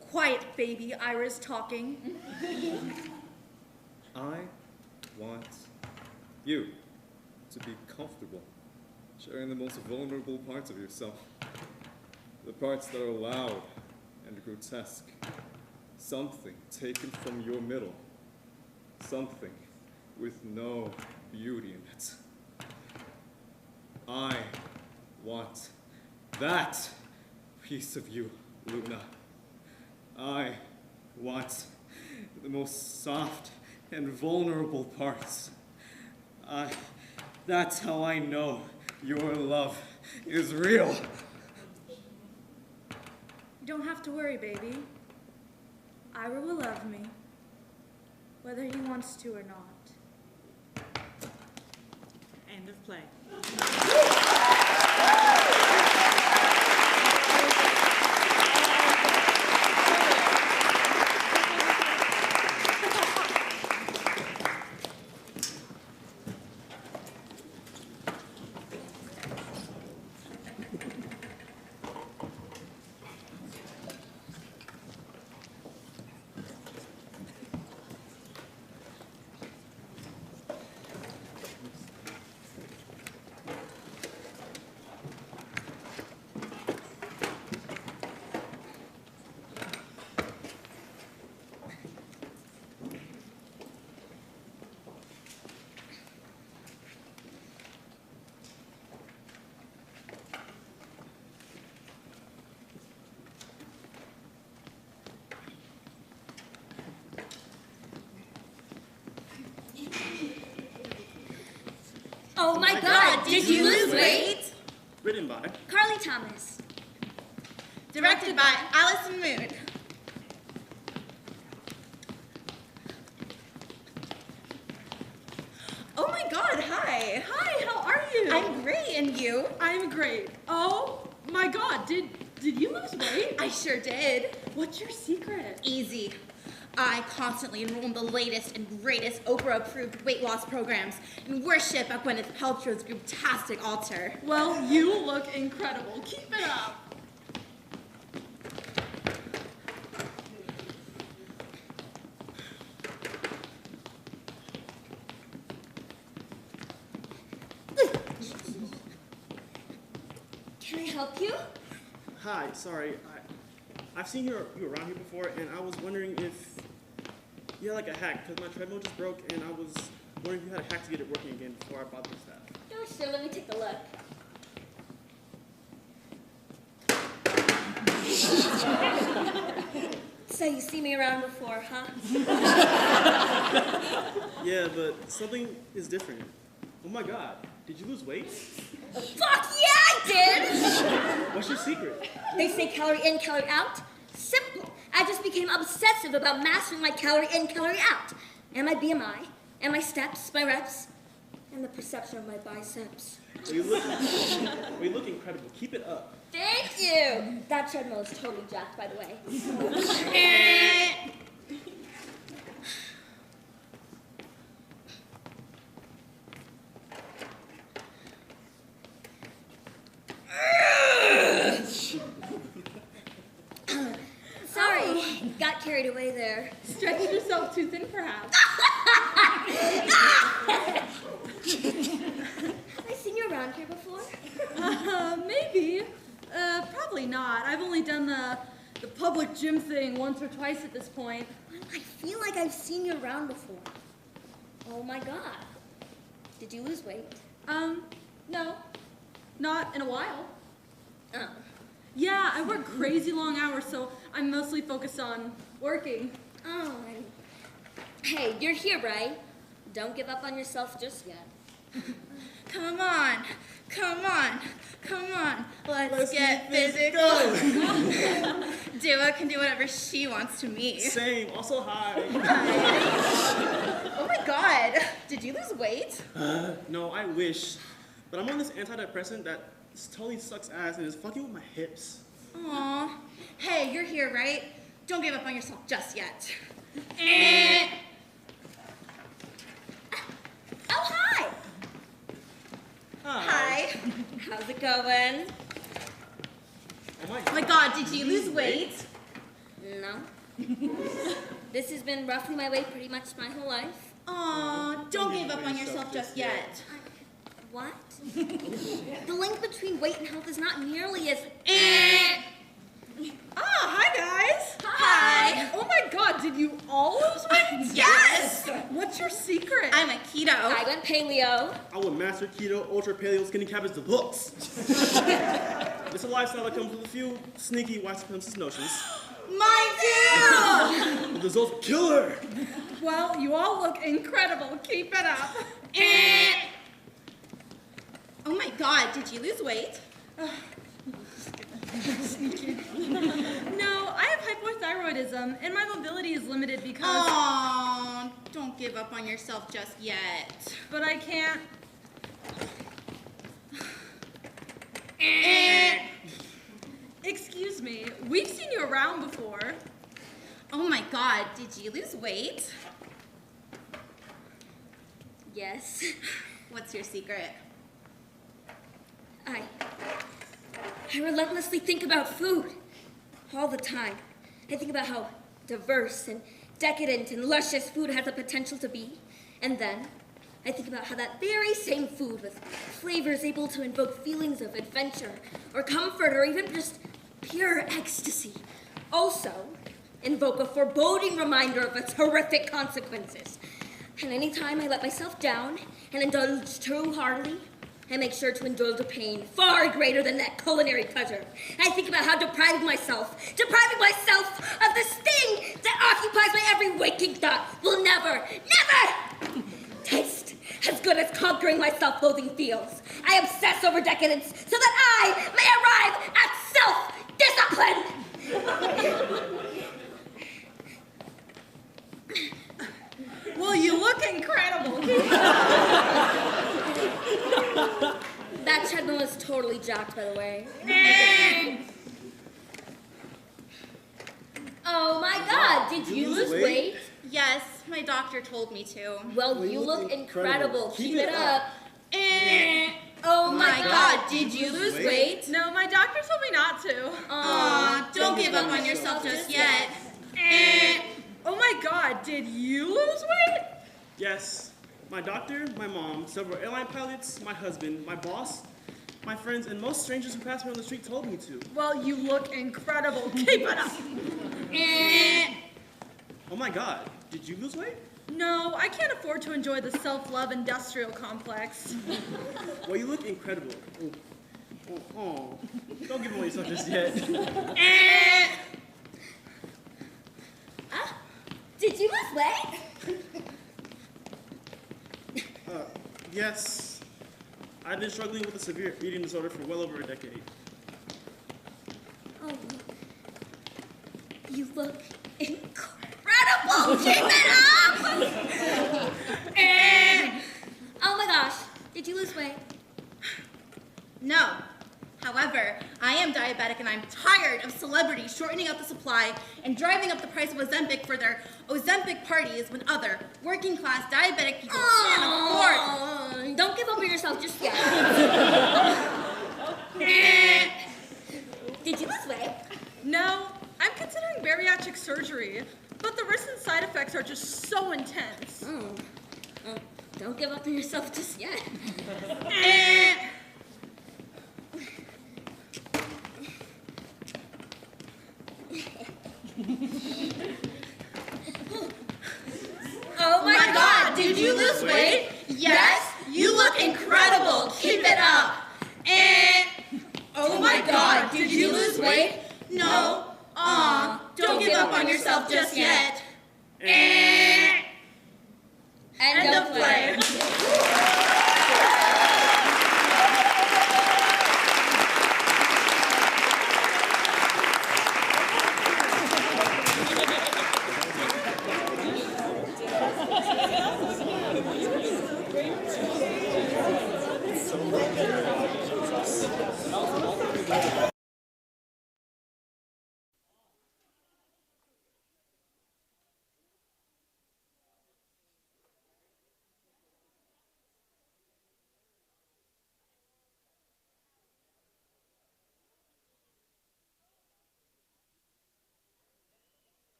Speaker 8: Quiet, baby. Ira's talking.
Speaker 11: I want you to be comfortable sharing the most vulnerable parts of yourself. The parts that are loud and grotesque. Something taken from your middle. Something with no beauty in it. I want that piece of you, Luna. I want the most soft and vulnerable parts. That's how I know your love is real.
Speaker 8: You don't have to worry, baby. Ira will love me, whether he wants to or not.
Speaker 10: End of play.
Speaker 4: Oh my God, did you lose weight?
Speaker 9: Written by
Speaker 4: Carly Thomas.
Speaker 8: Directed by Allison Moon. Oh my God, hi.
Speaker 10: Hi, how are you?
Speaker 8: I'm great, and you?
Speaker 10: I'm great. Oh my God, did you lose weight?
Speaker 8: I sure did.
Speaker 10: What's your secret?
Speaker 8: Easy. I constantly enroll in the latest and greatest Oprah-approved weight loss programs and worship at Gwyneth Paltrow's group-tastic altar.
Speaker 10: Well, you look incredible. Keep it up.
Speaker 4: Can I help you?
Speaker 9: Hi, sorry. I've seen you around here before, and I was wondering if you had like a hack, because my treadmill just broke, and I was wondering if you had a hack to get it working again before I bought this stuff.
Speaker 4: Oh, sure, let me take a look. So you see me around before, huh?
Speaker 9: Yeah, but something is different. Oh my God, did you lose weight?
Speaker 4: Fuck yeah, I did!
Speaker 9: What's your secret?
Speaker 4: They say calorie in, calorie out. Simple. I just became obsessive about mastering my calorie in, calorie out. And my BMI, and my steps, my reps, and the perception of my biceps.
Speaker 9: Well, you look incredible. Keep it up.
Speaker 4: Thank you! That treadmill is totally jacked, by the way. Sorry, got carried away there.
Speaker 8: Stretched yourself too thin, perhaps.
Speaker 12: gym thing once or twice at this point.
Speaker 13: I feel like I've seen you around before. Oh my god. Did you lose weight?
Speaker 12: No. Not in a while.
Speaker 13: Oh.
Speaker 12: Yeah, I work crazy long hours, so I'm mostly focused on working.
Speaker 13: Oh, hey, you're here, right? Don't give up on yourself just yet.
Speaker 8: Come on, come on, come on. Let's get physical. Dua can do whatever she wants to me.
Speaker 9: Same. Also, hi.
Speaker 8: Oh my god, did you lose weight?
Speaker 9: No, I wish. But I'm on this antidepressant that totally sucks ass and is fucking with my hips.
Speaker 8: Aw. Hey, you're here, right? Don't give up on yourself just yet.
Speaker 13: Oh, hi!
Speaker 8: Hi.
Speaker 13: How's it going?
Speaker 9: Oh
Speaker 8: my god, did you lose weight?
Speaker 13: No. This has been roughly my weight pretty much my whole life.
Speaker 8: Aw, don't give up on yourself just yet.
Speaker 13: What? The link between weight and health is not nearly as...
Speaker 12: Hi guys!
Speaker 8: Hi.
Speaker 12: Oh my god, did you all lose weight?
Speaker 8: Yes!
Speaker 12: What's your secret?
Speaker 8: I'm a keto.
Speaker 13: I went paleo.
Speaker 9: I would master keto, ultra paleo, skinny cabbage deluxe. It's a lifestyle that comes with a few sneaky white supremacist notions.
Speaker 8: Mine too!
Speaker 9: The results are killer.
Speaker 12: Well, you all look incredible. Keep it up.
Speaker 8: Oh my god, did you lose weight?
Speaker 12: No, I have hypothyroidism, and my mobility is limited because...
Speaker 8: Aw, don't give up on yourself just yet.
Speaker 12: But I can't... Excuse me, we've seen you around before.
Speaker 8: Oh my god, did you lose weight?
Speaker 13: Yes.
Speaker 8: What's your secret?
Speaker 13: I relentlessly think about food. All the time. I think about how diverse and decadent and luscious food has the potential to be. And then I think about how that very same food with flavors able to invoke feelings of adventure or comfort or even just pure ecstasy also invoke a foreboding reminder of its horrific consequences. And anytime I let myself down and indulge too heartily, I make sure to indulge a pain far greater than that culinary pleasure. I think about how depriving myself of this thing that occupies my every waking thought will never taste as good as conquering my self-loathing feels. I obsess over decadence so that I may arrive at self-discipline.
Speaker 12: Well, you look incredible.
Speaker 13: That treadmill is totally jacked, by the way. Oh my god, did you lose weight?
Speaker 8: Yes, my doctor told me to.
Speaker 13: Well, you look incredible. Keep it up.
Speaker 8: Oh my god, did you lose weight?
Speaker 12: No, my doctor told me not to.
Speaker 8: Aw, don't give up on yourself just yet.
Speaker 12: Oh my god, did you lose weight?
Speaker 9: Yes. My doctor, my mom, several airline pilots, my husband, my boss, my friends, and most strangers who pass me on the street told me to.
Speaker 12: Well, you look incredible. Keep it up.
Speaker 9: Oh my god, did you lose weight?
Speaker 12: No, I can't afford to enjoy the self-love industrial complex.
Speaker 9: Well, you look incredible. Oh, don't give away yourself just yet.
Speaker 13: Did you lose weight?
Speaker 9: Yes. I've been struggling with a severe eating disorder for well over a decade.
Speaker 13: Oh, you look incredible! Keep it up! Oh my gosh, did you lose weight?
Speaker 8: No. However, I am diabetic and I'm tired of celebrities shortening up the supply and driving up the price of Ozempic for their Ozempic parties when other working class diabetic people can't afford.
Speaker 13: Don't give up on yourself just yet. Did you lose weight?
Speaker 12: No, I'm considering bariatric surgery, but the risks and side effects are just so intense.
Speaker 13: Don't give up on yourself just yet.
Speaker 7: did you lose weight? Yes, you look incredible. Keep it up. And, oh my God, did you lose weight? No. Aw, don't give up on yourself just yet. And, end of play.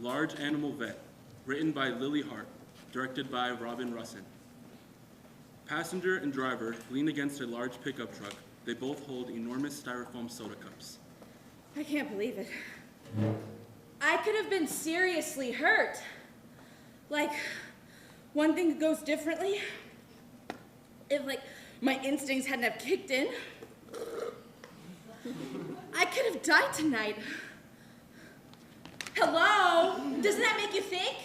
Speaker 14: Large Animal Vet, written by Lily Hart, directed by Russin. Passenger and driver lean against a large pickup truck. They both hold enormous styrofoam soda cups.
Speaker 7: I can't believe it. I could have been seriously hurt. Like, one thing goes differently. If, like, my instincts hadn't have kicked in, I could have died tonight. Hello? Doesn't that make you think?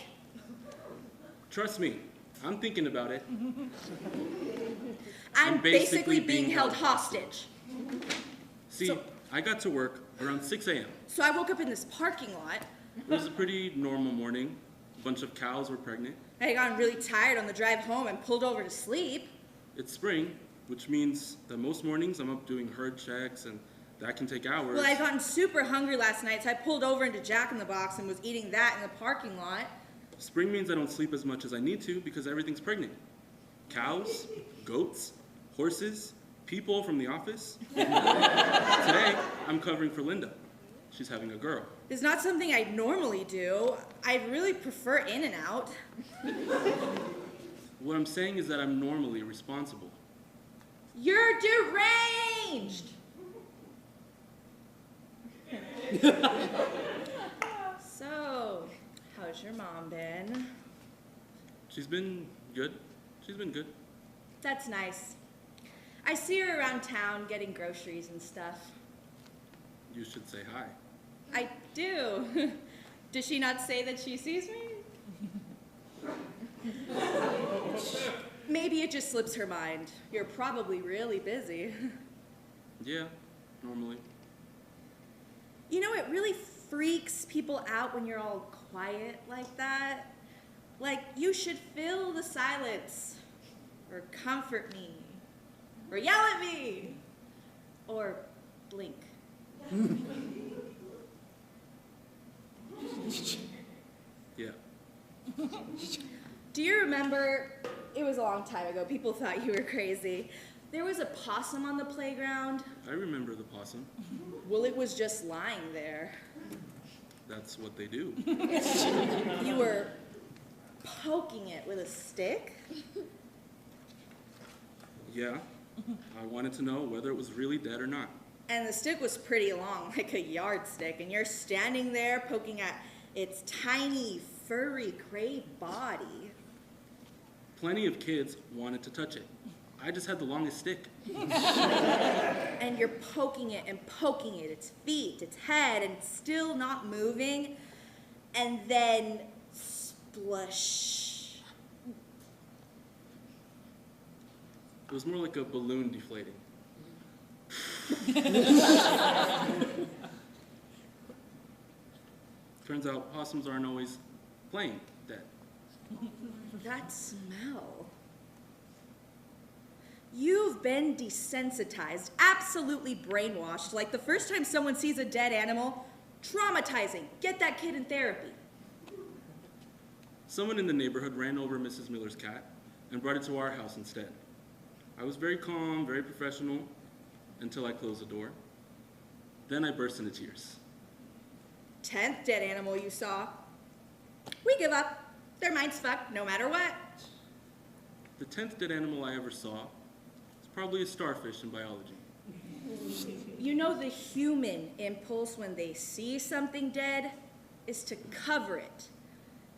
Speaker 14: Trust me, I'm thinking about it.
Speaker 7: I'm basically being held hostage.
Speaker 14: See, I got to work around 6 a.m.
Speaker 7: So I woke up in this parking lot.
Speaker 14: It was a pretty normal morning. A bunch of cows were pregnant.
Speaker 7: I had gotten really tired on the drive home and pulled over to sleep.
Speaker 14: It's spring, which means that most mornings I'm up doing herd checks, and that can take hours.
Speaker 7: Well, I gotten super hungry last night, so I pulled over into Jack in the Box and was eating that in the parking lot.
Speaker 14: Spring means I don't sleep as much as I need to because everything's pregnant. Cows, goats, horses, people from the office. Today, I'm covering for Linda. She's having a girl.
Speaker 7: It's not something I normally do. I really prefer in and out.
Speaker 14: What I'm saying is that I'm normally responsible.
Speaker 7: You're deranged! So, how's your mom been?
Speaker 14: She's been good. She's been good.
Speaker 7: That's nice. I see her around town getting groceries and stuff.
Speaker 14: You should say hi.
Speaker 7: I do. Does she not say that she sees me? Maybe it just slips her mind. You're probably really busy.
Speaker 14: Yeah, normally.
Speaker 7: You know, it really freaks people out when you're all quiet like that. Like, you should fill the silence, or comfort me, or yell at me, or blink.
Speaker 14: Yeah.
Speaker 7: Do you remember, it was a long time ago, people thought you were crazy. There was a possum on the playground.
Speaker 14: I remember the possum.
Speaker 7: Well, it was just lying there.
Speaker 14: That's what they do.
Speaker 7: You were poking it with a stick?
Speaker 14: Yeah. I wanted to know whether it was really dead or not.
Speaker 7: And the stick was pretty long, like a yardstick, and you're standing there poking at its tiny, furry, gray body.
Speaker 14: Plenty of kids wanted to touch it. I just had the longest stick.
Speaker 7: And you're poking it and poking it, its feet, its head, and it's still not moving. And then, splush.
Speaker 14: It was more like a balloon deflating. Turns out possums aren't always plain dead.
Speaker 7: That smell. You've been desensitized, absolutely brainwashed, like the first time someone sees a dead animal, traumatizing. Get that kid in therapy.
Speaker 14: Someone in the neighborhood ran over Mrs. Miller's cat and brought it to our house instead. I was very calm, very professional, until I closed the door. Then I burst into tears.
Speaker 7: 10th dead animal you saw. We give up. Their mind's fucked no matter what.
Speaker 14: The 10th dead animal I ever saw is probably a starfish in biology.
Speaker 7: You know, the human impulse when they see something dead is to cover it.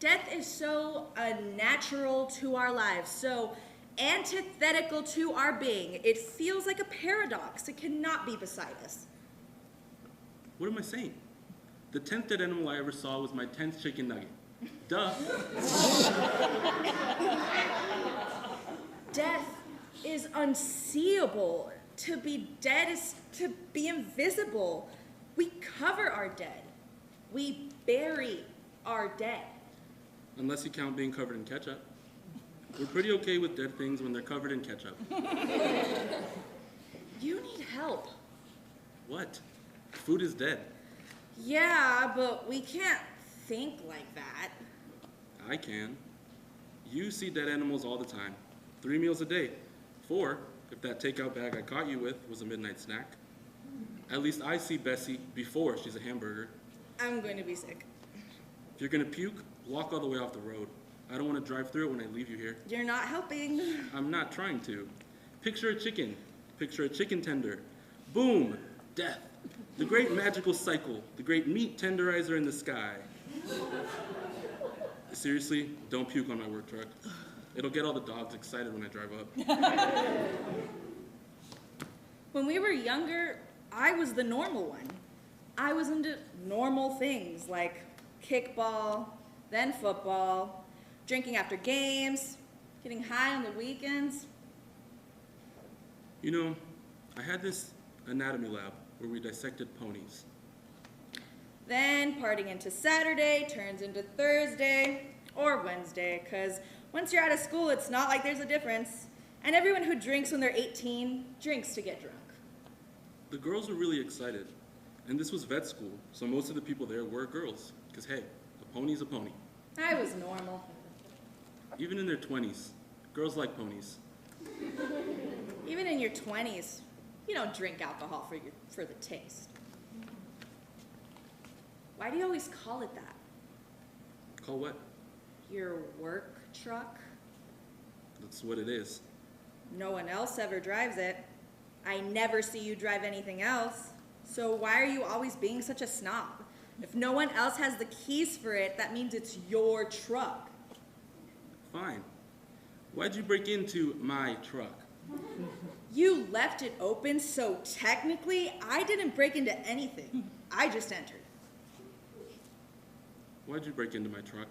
Speaker 7: Death is so unnatural to our lives, so antithetical to our being. It feels like a paradox. It cannot be beside us.
Speaker 14: What am I saying? The 10th dead animal I ever saw was my 10th chicken nugget. Duh.
Speaker 7: Death is unseeable. To be dead is to be invisible. We cover our dead.
Speaker 6: We bury our dead.
Speaker 14: Unless you count being covered in ketchup. We're pretty okay with dead things when they're covered in ketchup.
Speaker 6: You need help.
Speaker 14: What? Food is dead.
Speaker 6: Yeah, but we can't think like that.
Speaker 14: I can. You see dead animals all the time. 3 meals a day. 4, if that takeout bag I caught you with was a midnight snack. At least I see Bessie before she's a hamburger.
Speaker 6: I'm going to be sick.
Speaker 14: If you're gonna puke, walk all the way off the road. I don't want to drive through it when I leave you here.
Speaker 6: You're not helping.
Speaker 14: I'm not trying to. Picture a chicken. Picture a chicken tender. Boom! Death. The great magical cycle. The great meat tenderizer in the sky. Seriously, don't puke on my work truck. It'll get all the dogs excited when I drive up.
Speaker 6: When we were younger, I was the normal one. I was into normal things like kickball, then football, drinking after games, getting high on the weekends.
Speaker 14: You know, I had this anatomy lab where we dissected ponies.
Speaker 6: Then partying into Saturday turns into Thursday or Wednesday, because once you're out of school, it's not like there's a difference. And everyone who drinks when they're 18 drinks to get drunk.
Speaker 14: The girls were really excited. And this was vet school, so most of the people there were girls. Because hey, a pony's a pony.
Speaker 6: I was normal.
Speaker 14: Even in their 20s, girls like ponies.
Speaker 6: Even in your 20s, you don't drink alcohol for the taste. Why do you always call it that?
Speaker 14: Call what?
Speaker 6: Your work truck?
Speaker 14: That's what it is.
Speaker 6: No one else ever drives it. I never see you drive anything else. So why are you always being such a snob? If no one else has the keys for it, that means it's your truck.
Speaker 14: Fine. Why'd you break into my truck?
Speaker 6: You left it open, so technically, I didn't break into anything. I just entered.
Speaker 14: Why'd you break into my truck?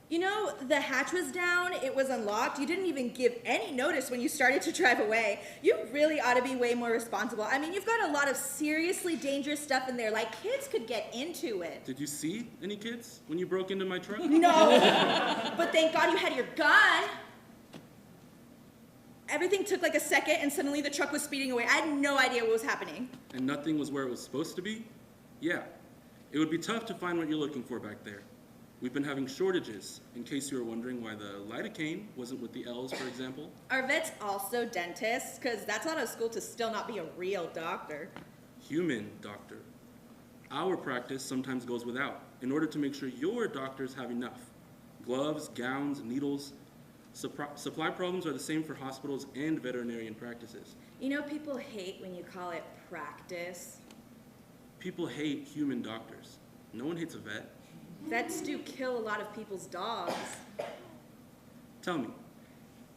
Speaker 6: You know, the hatch was down, it was unlocked. You didn't even give any notice when you started to drive away. You really ought to be way more responsible. I mean, you've got a lot of seriously dangerous stuff in there, like kids could get into it.
Speaker 14: Did you see any kids when you broke into my truck?
Speaker 6: No, but thank God you had your gun. Everything took like a second and suddenly the truck was speeding away. I had no idea what was happening.
Speaker 14: And nothing was where it was supposed to be? Yeah. It would be tough to find what you're looking for back there. We've been having shortages, in case you were wondering why the lidocaine wasn't with the L's, for example.
Speaker 6: Are vets also dentists? Because that's out of school to still not be a real doctor.
Speaker 14: Human doctor. Our practice sometimes goes without, in order to make sure your doctors have enough. Gloves, gowns, needles. Supply problems are the same for hospitals and veterinarian practices.
Speaker 6: You know, people hate when you call it practice.
Speaker 14: People hate human doctors. No one hates a vet.
Speaker 6: Vets do kill a lot of people's dogs.
Speaker 14: Tell me,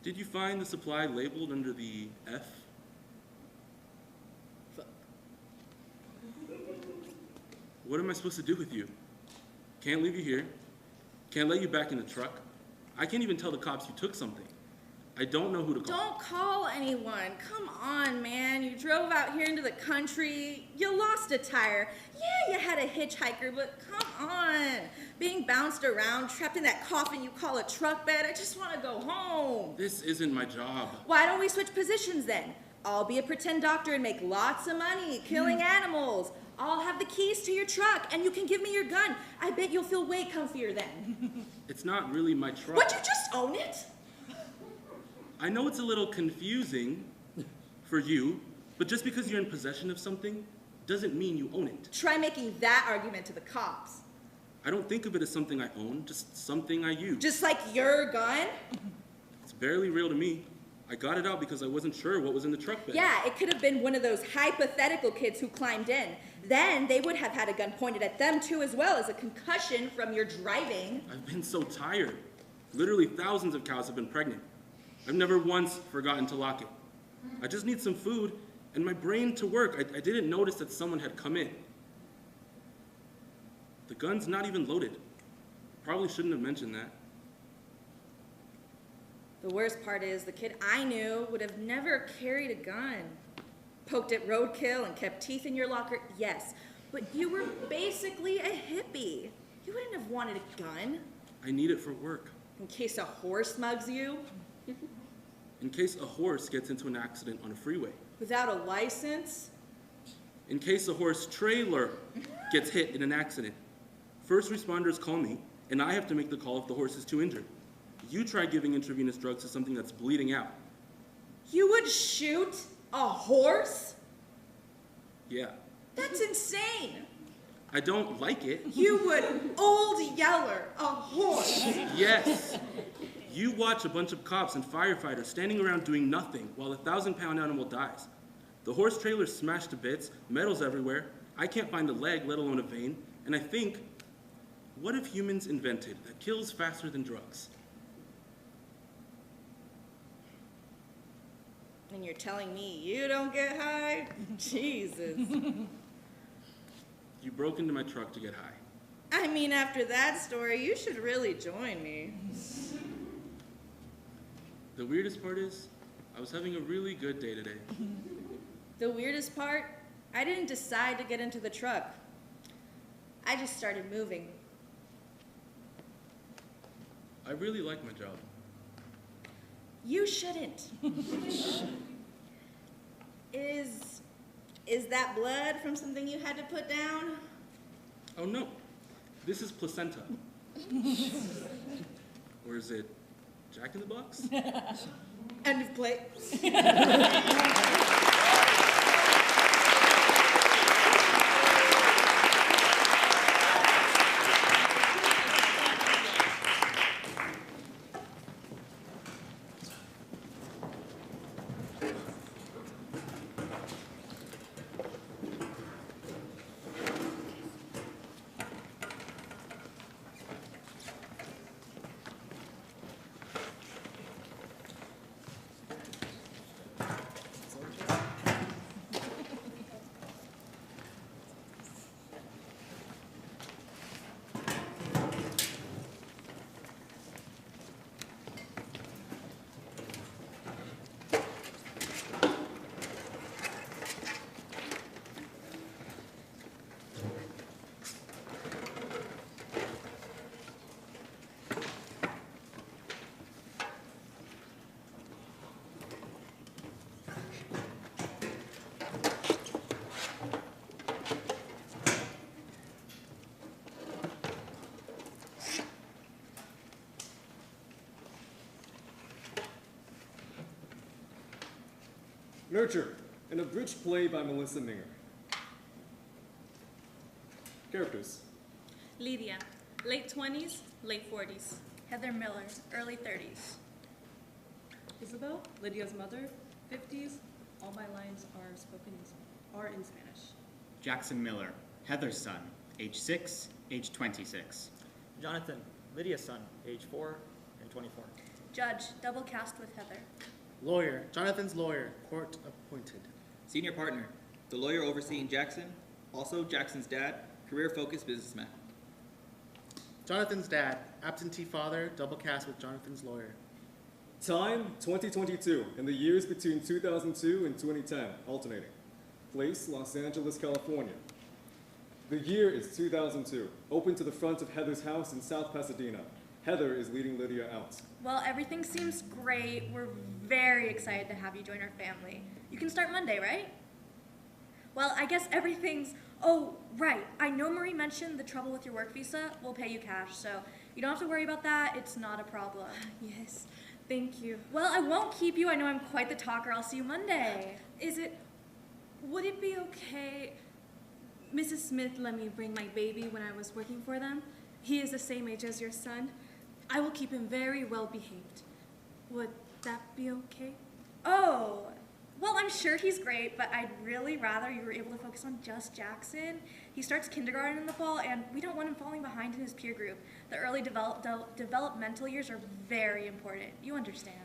Speaker 14: did you find the supply labeled under the F?
Speaker 6: Fuck.
Speaker 14: What am I supposed to do with you? Can't leave you here. Can't let you back in the truck. I can't even tell the cops you took something. I don't know who to call.
Speaker 6: Don't call anyone. Come on, man. You drove out here into the country. You lost a tire. Yeah, you had a hitchhiker, but come on. Being bounced around, trapped in that coffin you call a truck bed, I just want to go home.
Speaker 14: This isn't my job.
Speaker 6: Why don't we switch positions then? I'll be a pretend doctor and make lots of money killing animals. I'll have the keys to your truck, and you can give me your gun. I bet you'll feel way comfier then.
Speaker 14: It's not really my truck.
Speaker 6: Would you just own it?
Speaker 14: I know it's a little confusing for you, but just because you're in possession of something doesn't mean you own it.
Speaker 6: Try making that argument to the cops.
Speaker 14: I don't think of it as something I own, just something I use.
Speaker 6: Just like your gun?
Speaker 14: It's barely real to me. I got it out because I wasn't sure what was in the truck bed.
Speaker 6: Yeah, it could have been one of those hypothetical kids who climbed in. Then they would have had a gun pointed at them too, as well as a concussion from your driving.
Speaker 14: I've been so tired. Literally thousands of cows have been pregnant. I've never once forgotten to lock it. I just need some food and my brain to work. I didn't notice that someone had come in. The gun's not even loaded. Probably shouldn't have mentioned that.
Speaker 6: The worst part is the kid I knew would have never carried a gun. Poked at roadkill and kept teeth in your locker, yes.
Speaker 15: But you were basically a hippie. You wouldn't have wanted a gun.
Speaker 14: I need it for work.
Speaker 15: In case a horse mugs you.
Speaker 14: In case a horse gets into an accident on a freeway.
Speaker 15: Without a license.
Speaker 14: In case a horse trailer gets hit in an accident. First responders call me, and I have to make the call if the horse is too injured. You try giving intravenous drugs to something that's bleeding out.
Speaker 15: You would shoot a horse?
Speaker 14: Yeah.
Speaker 15: That's insane.
Speaker 14: I don't like it.
Speaker 15: You would Old Yeller a horse.
Speaker 14: Yes. You watch a bunch of cops and firefighters standing around doing nothing while a 1,000-pound animal dies. The horse trailer's smashed to bits, metal's everywhere. I can't find a leg, let alone a vein. And I think, what if humans invented that kills faster than drugs?
Speaker 15: And you're telling me you don't get high? Jesus.
Speaker 14: You broke into my truck to get high.
Speaker 15: I mean, after that story, you should really join me.
Speaker 14: The weirdest part is, I was having a really good day today.
Speaker 15: The weirdest part, I didn't decide to get into the truck. I just started moving.
Speaker 14: I really like my job.
Speaker 15: You shouldn't. Is that blood from something you had to put down?
Speaker 14: Oh no, this is placenta. Or is it Jack in the Box?
Speaker 15: End of play.
Speaker 11: Nurture, an abridged play by Melissa Minger. Characters.
Speaker 12: Lydia, late 20s, late 40s.
Speaker 8: Heather Miller, early 30s.
Speaker 16: Isabel, Lydia's mother, 50s. All my lines are in Spanish.
Speaker 17: Jackson Miller, Heather's son, age 6, age 26.
Speaker 5: Jonathan, Lydia's son, age 4 and 24.
Speaker 8: Judge, double cast with Heather.
Speaker 9: Lawyer, Jonathan's lawyer, court appointed.
Speaker 18: Senior partner, the lawyer overseeing Jackson, also Jackson's dad, career-focused businessman.
Speaker 9: Jonathan's dad, absentee father, double cast with Jonathan's lawyer.
Speaker 11: Time, 2022, and the years between 2002 and 2010, alternating. Place, Los Angeles, California. The year is 2002, open to the front of Heather's house in South Pasadena. Heather is leading Lydia out.
Speaker 8: Well, everything seems great. We're very excited to have you join our family. You can start Monday, right? Well, I guess everything's... Oh, right. I know Marie mentioned the trouble with your work visa. We'll pay you cash, so you don't have to worry about that. It's not a problem.
Speaker 12: Yes, thank you.
Speaker 8: Well, I won't keep you. I know I'm quite the talker. I'll see you Monday.
Speaker 12: Would it be okay? Mrs. Smith let me bring my baby when I was working for them. He is the same age as your son. I will keep him very well behaved. Would that be okay?
Speaker 8: Oh, well, I'm sure he's great, but I'd really rather you were able to focus on just Jackson. He starts kindergarten in the fall, and we don't want him falling behind in his peer group. The early developmental years are very important. You understand?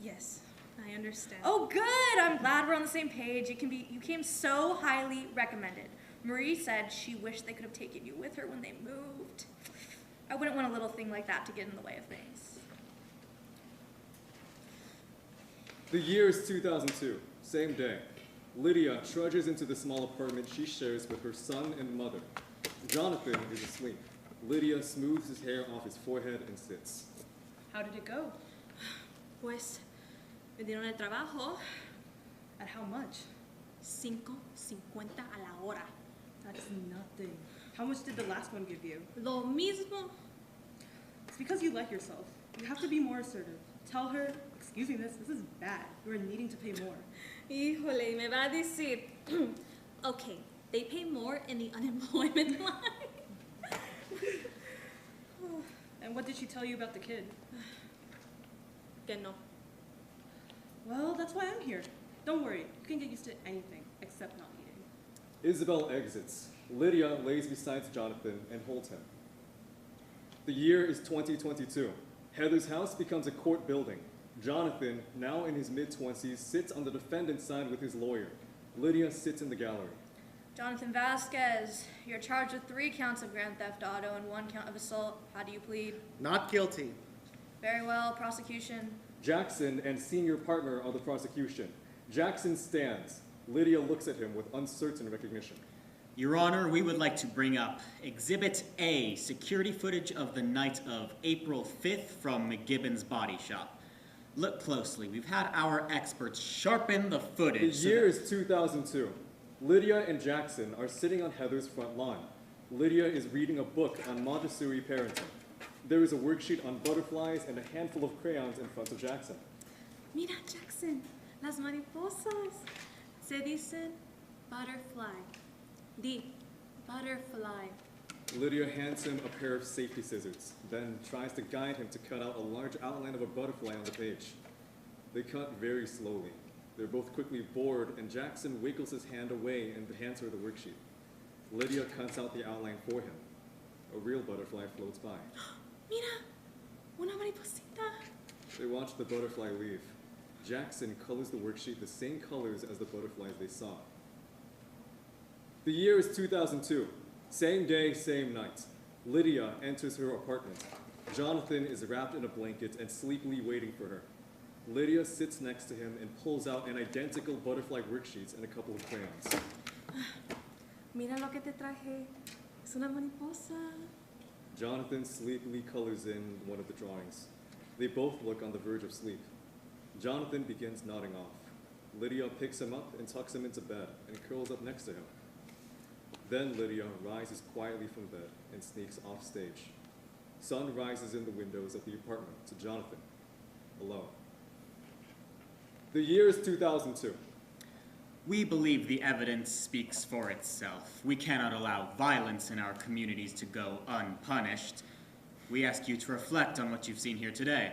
Speaker 12: Yes, I understand.
Speaker 8: Oh, good! I'm glad we're on the same page. You came so highly recommended. Marie said she wished they could have taken you with her when they moved. I wouldn't want a little thing like that to get in the way of things.
Speaker 11: The year is 2002, same day. Lydia trudges into the small apartment she shares with her son and mother. Jonathan is asleep. Lydia smooths his hair off his forehead and sits.
Speaker 12: How did it go?
Speaker 6: Pues, me dieron el trabajo.
Speaker 12: At how much?
Speaker 6: 5.50 a la hora.
Speaker 12: That's nothing. How much did the last one give you?
Speaker 6: Lo mismo.
Speaker 12: It's because you like yourself. You have to be more assertive. Tell her, excuse me, this is bad. You are needing to pay more.
Speaker 6: Híjole, me va a decir. Okay, they pay more in the unemployment line.
Speaker 12: And what did she tell you about the kid?
Speaker 6: Que no.
Speaker 12: Well, that's why I'm here. Don't worry, you can get used to anything except not eating.
Speaker 11: Isabel exits. Lydia lays beside Jonathan and holds him. The year is 2022. Heather's house becomes a court building. Jonathan, now in his mid-20s, sits on the defendant's side with his lawyer. Lydia sits in the gallery.
Speaker 8: Jonathan Vasquez, you're charged with 3 counts of grand theft auto and 1 count of assault. How do you plead?
Speaker 9: Not guilty.
Speaker 8: Very well, prosecution.
Speaker 11: Jackson and senior partner of the prosecution. Jackson stands. Lydia looks at him with uncertain recognition.
Speaker 17: Your Honor, we would like to bring up Exhibit A, security footage of the night of April 5th from McGibbon's body shop. Look closely. We've had our experts sharpen the footage.
Speaker 11: The year is 2002. Lydia and Jackson are sitting on Heather's front lawn. Lydia is reading a book on Montessori parenting. There is a worksheet on butterflies and a handful of crayons in front of Jackson.
Speaker 6: Mira, Jackson, las mariposas. Se dicen butterfly. Di, butterfly.
Speaker 11: Lydia hands him a pair of safety scissors, then tries to guide him to cut out a large outline of a butterfly on the page. They cut very slowly. They're both quickly bored, and Jackson wiggles his hand away and hands her the worksheet. Lydia cuts out the outline for him. A real butterfly floats by.
Speaker 6: Mira, una mariposita.
Speaker 11: They watch the butterfly leave. Jackson colors the worksheet the same colors as the butterflies they saw. The year is 2002. Same day, same night. Lydia enters her apartment. Jonathan is wrapped in a blanket and sleepily waiting for her. Lydia sits next to him and pulls out an identical butterfly worksheet and a couple of crayons.
Speaker 6: Mira lo que te traje. Es una mariposa.
Speaker 11: Jonathan sleepily colors in one of the drawings. They both look on the verge of sleep. Jonathan begins nodding off. Lydia picks him up and tucks him into bed and curls up next to him. Then Lydia rises quietly from bed and sneaks off stage. Sun rises in the windows of the apartment to Jonathan, alone. The year is 2002.
Speaker 17: We believe the evidence speaks for itself. We cannot allow violence in our communities to go unpunished. We ask you to reflect on what you've seen here today.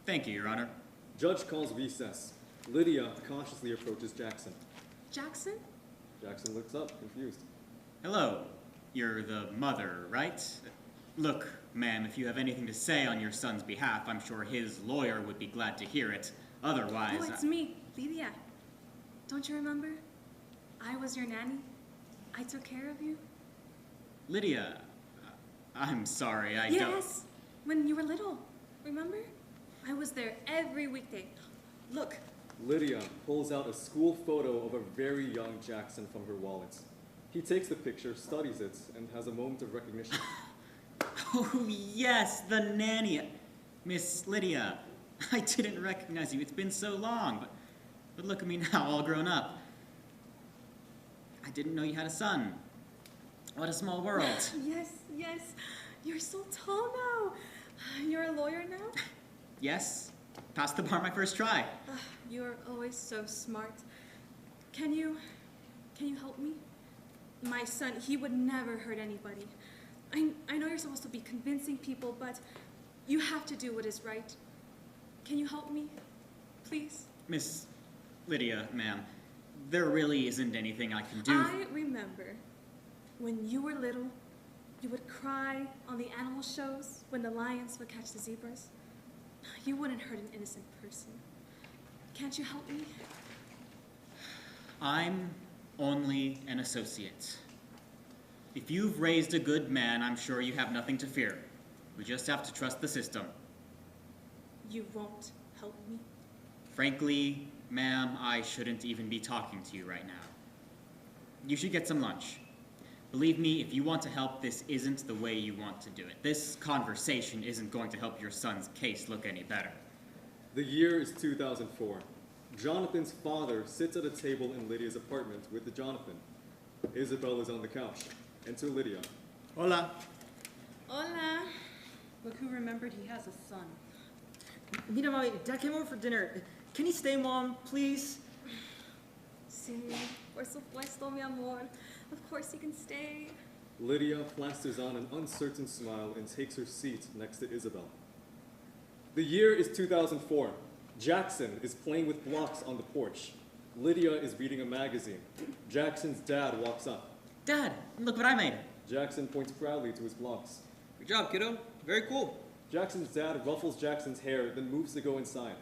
Speaker 17: Thank you, Your Honor.
Speaker 11: Judge calls recess. Lydia cautiously approaches Jackson.
Speaker 6: Jackson?
Speaker 11: Jackson looks up, confused.
Speaker 17: Hello. You're the mother, right? Look, ma'am, if you have anything to say on your son's behalf, I'm sure his lawyer would be glad to hear it. Otherwise,
Speaker 6: Oh, it's me, Lydia. Don't you remember? I was your nanny. I took care of you.
Speaker 17: Lydia, I'm sorry, I don't...
Speaker 6: Yes, when you were little. Remember? I was there every weekday. Look.
Speaker 11: Lydia pulls out a school photo of a very young Jackson from her wallet. He takes the picture, studies it, and has a moment of recognition.
Speaker 17: Oh, yes, the nanny. Miss Lydia, I didn't recognize you. It's been so long. But look at me now, all grown up. I didn't know you had a son. What a small world.
Speaker 6: Yes, yes. You're so tall now. You're a lawyer now?
Speaker 17: Yes, passed the bar my first try.
Speaker 6: You're always so smart. Can you help me? My son, he would never hurt anybody. I know you're supposed to be convincing people, but you have to do what is right. Can you help me? Please?
Speaker 17: Miss Lydia, ma'am, there really isn't anything I can do.
Speaker 6: I remember when you were little, you would cry on the animal shows when the lions would catch the zebras. You wouldn't hurt an innocent person. Can't you help me?
Speaker 17: I'm only an associate. If you've raised a good man, I'm sure you have nothing to fear. We just have to trust the system.
Speaker 6: You won't help me?
Speaker 17: Frankly, Ma'am, I shouldn't even be talking to you right now. You should get some lunch. Believe me, if you want to help, this isn't the way you want to do it. This conversation isn't going to help your son's case look any better.
Speaker 11: The year is 2004. Jonathan's father sits at a table in Lydia's apartment with Jonathan. Isabel is on the couch. Enter Lydia.
Speaker 16: Hola.
Speaker 12: Hola.
Speaker 16: Look who remembered he has a son.
Speaker 5: Mira, Mommy, Dad came over for dinner. Can he stay, Mom, please?
Speaker 4: Sí, por supuesto, mi amor. Of course you can stay.
Speaker 11: Lydia plasters on an uncertain smile and takes her seat next to Isabel. The year is 2004. Jackson is playing with blocks on the porch. Lydia is reading a magazine. Jackson's dad walks up.
Speaker 17: Dad, look what I made.
Speaker 11: Jackson points proudly to his blocks.
Speaker 18: Good job, kiddo. Very cool.
Speaker 11: Jackson's dad ruffles Jackson's hair, then moves to go inside.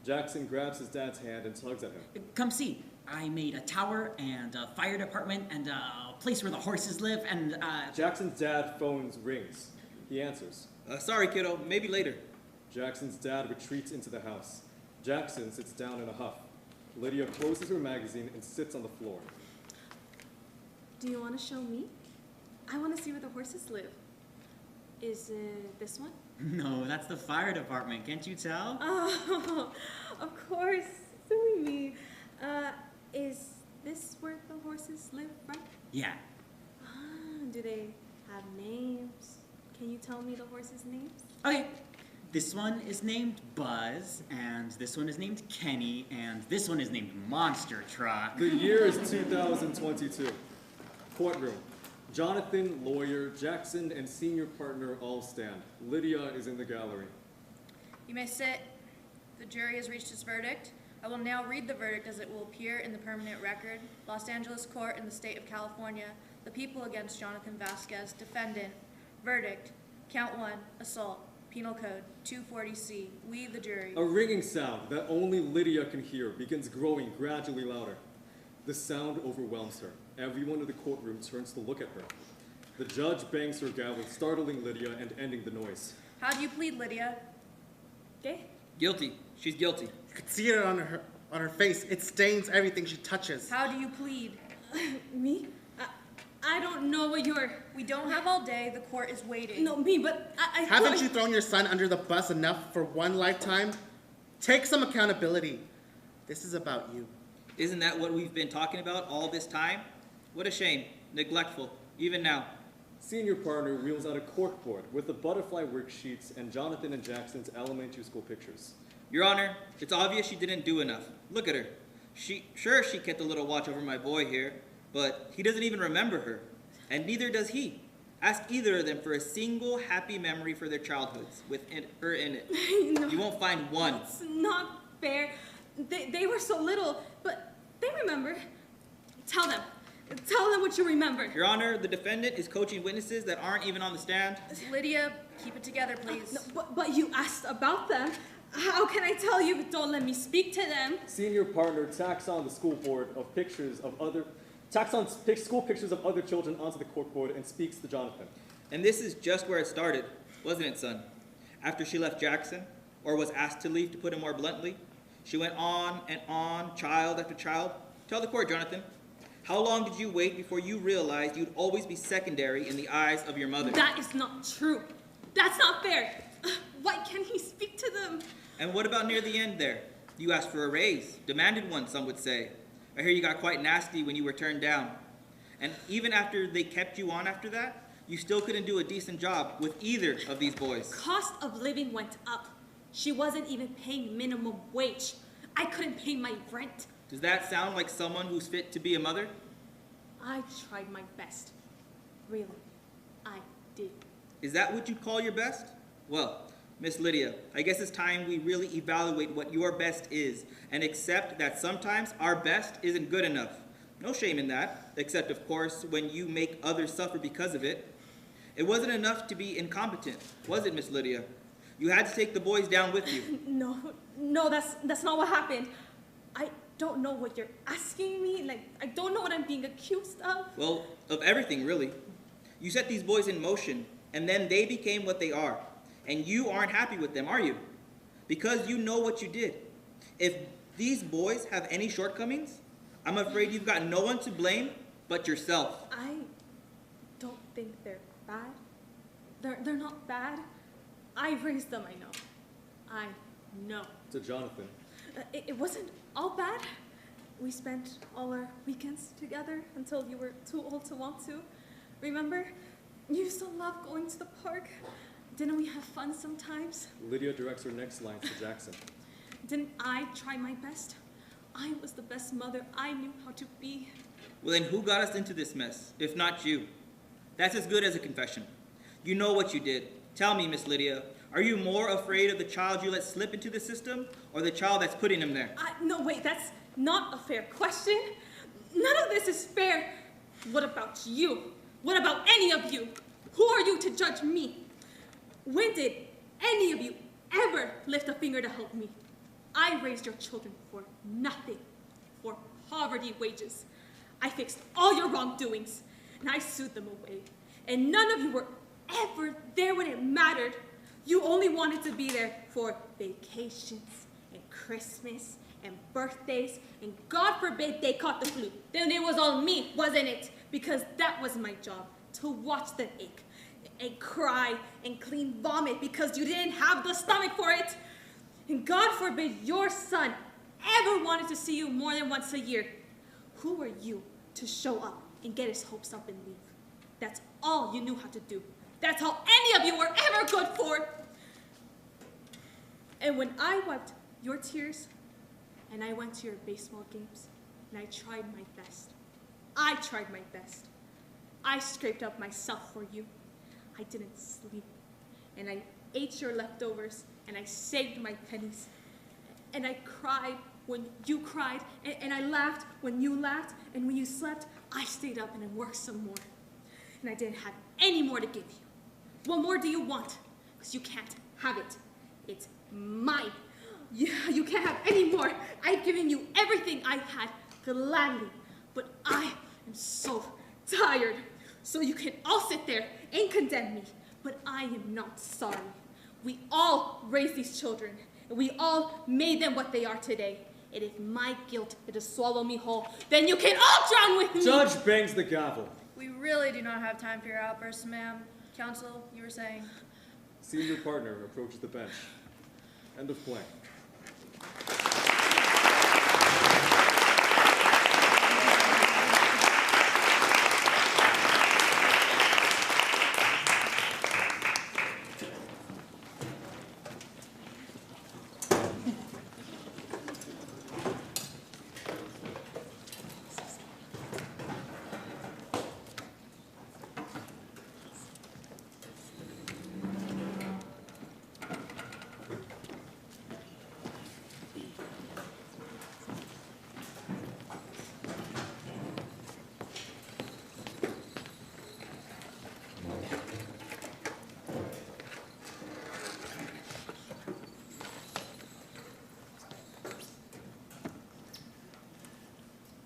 Speaker 11: Jackson grabs his dad's hand and tugs at him.
Speaker 17: Come see. I made a tower and a fire department and a place where the horses live and
Speaker 11: Jackson's dad phones rings. He answers.
Speaker 18: Sorry, kiddo. Maybe later.
Speaker 11: Jackson's dad retreats into the house. Jackson sits down in a huff. Lydia closes her magazine and sits on the floor.
Speaker 12: Do you want to show me? I want to see where the horses live. Is it this one?
Speaker 17: No, that's the fire department. Can't you tell?
Speaker 12: Oh, of course. Silly me. Is this where the horses live, right?
Speaker 17: Yeah.
Speaker 12: Do they have names? Can you tell me the horses' names?
Speaker 17: Okay. This one is named Buzz, and this one is named Kenny, and this one is named Monster Truck.
Speaker 11: The year is 2022. Courtroom. Jonathan, lawyer, Jackson, and senior partner all stand. Lydia is in the gallery.
Speaker 15: You may sit. The jury has reached its verdict. I will now read the verdict as it will appear in the permanent record. Los Angeles Court in the state of California. The people against Jonathan Vasquez, defendant. Verdict. Count 1, assault. Penal Code 240C. We, the jury.
Speaker 11: A ringing sound that only Lydia can hear begins growing gradually louder. The sound overwhelms her. Everyone in the courtroom turns to look at her. The judge bangs her gavel, startling Lydia and ending the noise.
Speaker 15: How do you plead, Lydia?
Speaker 12: Okay.
Speaker 18: Guilty. She's guilty.
Speaker 19: You could see it on her face. It stains everything she touches.
Speaker 15: How do you plead?
Speaker 12: Me? I don't know what you're...
Speaker 15: We don't have all day. The court is waiting.
Speaker 12: No, me, but I
Speaker 19: Haven't you thrown your son under the bus enough for one lifetime? Take some accountability. This is about you.
Speaker 18: Isn't that what we've been talking about all this time? What a shame. Neglectful. Even now.
Speaker 11: Senior partner wheels out a corkboard with the butterfly worksheets and Jonathan and Jackson's elementary school pictures.
Speaker 18: Your Honor, it's obvious she didn't do enough. Look at her. She kept a little watch over my boy here, but he doesn't even remember her. And neither does he. Ask either of them for a single happy memory for their childhoods with her in it.
Speaker 12: No,
Speaker 18: you won't find one.
Speaker 12: It's not fair. They were so little, but they remember. Tell them what you remember.
Speaker 18: Your Honor, the defendant is coaching witnesses that aren't even on the stand.
Speaker 15: Lydia, keep it together, please.
Speaker 12: No, but you asked about them. How can I tell you? Don't let me speak to them.
Speaker 11: Senior partner tacks on the school board of school pictures of other children onto the corkboard and speaks to Jonathan.
Speaker 18: And this is just where it started, wasn't it, son? After she left Jackson, or was asked to leave, to put it more bluntly, she went on and on, child after child. Tell the court, Jonathan. How long did you wait before you realized you'd always be secondary in the eyes of your mother?
Speaker 12: That is not true. That's not fair. Why can't he speak to them?
Speaker 18: And what about near the end there? You asked for a raise, demanded one, some would say. I hear you got quite nasty when you were turned down. And even after they kept you on after that, you still couldn't do a decent job with either of these boys.
Speaker 12: Cost of living went up. She wasn't even paying minimum wage. I couldn't pay my rent.
Speaker 18: Does that sound like someone who's fit to be a mother?
Speaker 12: I tried my best. Really, I did.
Speaker 18: Is that what you call your best? Well, Miss Lydia, I guess it's time we really evaluate what your best is and accept that sometimes our best isn't good enough. No shame in that, except of course when you make others suffer because of it. It wasn't enough to be incompetent, was it, Miss Lydia? You had to take the boys down with you.
Speaker 12: No, that's not what happened. I don't know what you're asking me. Like, I don't know what I'm being accused of.
Speaker 18: Well, of everything, really. You set these boys in motion, and then they became what they are. And you aren't happy with them, are you? Because you know what you did. If these boys have any shortcomings? I'm afraid you've got no one to blame but yourself.
Speaker 12: I don't think they're bad. They're not bad. I raised them, I know. I know.
Speaker 11: To Jonathan.
Speaker 12: It wasn't all bad. We spent all our weekends together until you were too old to want to. Remember? You used to love going to the park. Didn't we have fun sometimes?
Speaker 11: Lydia directs her next lines to Jackson.
Speaker 12: Didn't I try my best? I was the best mother I knew how to be.
Speaker 18: Well, then who got us into this mess, if not you? That's as good as a confession. You know what you did. Tell me, Miss Lydia, are you more afraid of the child you let slip into the system or the child that's putting him there?
Speaker 12: No, wait, that's not a fair question. None of this is fair. What about you? What about any of you? Who are you to judge me? When did any of you ever lift a finger to help me? I raised your children for nothing, for poverty wages. I fixed all your wrongdoings, and I sued them away. And none of you were ever there when it mattered. You only wanted to be there for vacations, and Christmas, and birthdays, and God forbid they caught the flu. Then it was all me, wasn't it? Because that was my job, to watch them ache, and cry, and clean vomit because you didn't have the stomach for it. And God forbid your son ever wanted to see you more than once a year. Who were you to show up and get his hopes up and leave? That's all you knew how to do. That's all any of you were ever good for. And when I wiped your tears, and I went to your baseball games, and I tried my best. I tried my best. I scraped up myself for you. I didn't sleep, and I ate your leftovers, and I saved my pennies. And I cried when you cried, and I laughed when you laughed, and when you slept, I stayed up and I worked some more. And I didn't have any more to give you. What more do you want? Because you can't have it. It's mine. You can't have any more. I've given you everything I had gladly, but I am so tired. So you can all sit there and condemn me, but I am not sorry. We all raised these children, and we all made them what they are today. And if my guilt is to swallow me whole, then you can all drown with me.
Speaker 11: Judge bangs the gavel.
Speaker 15: We really do not have time for your outbursts, ma'am. Counsel, you were saying?
Speaker 11: Senior partner approaches the bench. End of play.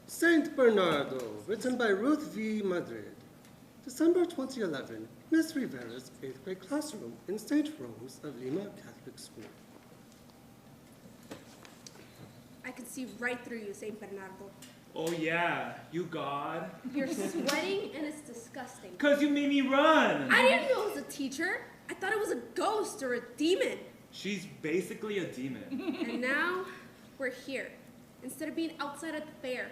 Speaker 20: Saint Bernardo, written by Ruth v. Madrid. December 2011, Miss Rivera's 8th grade classroom in St. Rose of Lima Catholic School.
Speaker 21: I can see right through you, Saint Bernardo.
Speaker 22: Oh yeah, you God.
Speaker 21: You're sweating and it's disgusting.
Speaker 22: 'Cause you made me run.
Speaker 21: I didn't know it was a teacher. I thought it was a ghost or a demon.
Speaker 22: She's basically a demon.
Speaker 21: And now we're here, instead of being outside at the fair.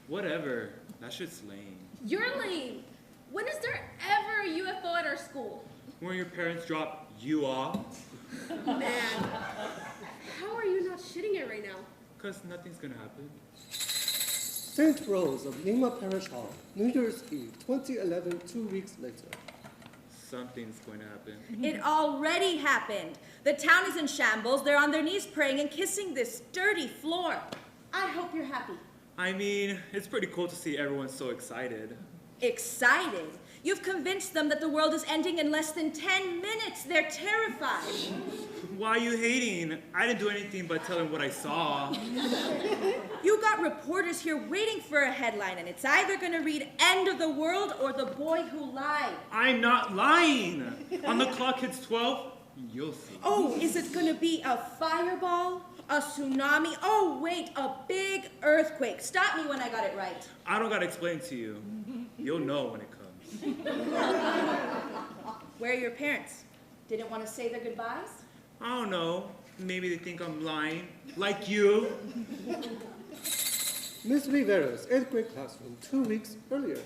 Speaker 22: Whatever, that shit's lame.
Speaker 21: You're lame. When is there ever a UFO at our school?
Speaker 22: When your parents drop you off?
Speaker 21: Man, how are you not shitting it right now?
Speaker 22: 'Cause nothing's gonna happen.
Speaker 20: St. Rose of Lima Parish Hall, New Year's Eve, 2011, 2 weeks later.
Speaker 22: Something's going to happen.
Speaker 23: It already happened. The town is in shambles. They're on their knees praying and kissing this dirty floor.
Speaker 21: I hope you're happy.
Speaker 22: I mean, it's pretty cool to see everyone so excited.
Speaker 23: Excited? You've convinced them that the world is ending in less than 10 minutes. They're terrified.
Speaker 22: Why are you hating? I didn't do anything but tell them what I saw.
Speaker 23: You got reporters here waiting for a headline, and it's either going to read End of the World or The Boy Who Lied.
Speaker 22: I'm not lying. On the clock hits 12, You'll see.
Speaker 23: Oh, is it gonna be a fireball? A tsunami? Oh, wait, a big earthquake. Stop me when I got it right.
Speaker 22: I don't gotta explain to you. You'll know when it comes.
Speaker 23: Where are your parents? Didn't want to say their goodbyes?
Speaker 22: I don't know. Maybe they think I'm lying. Like you.
Speaker 20: Miss Rivera's 8th grade classroom 2 weeks earlier.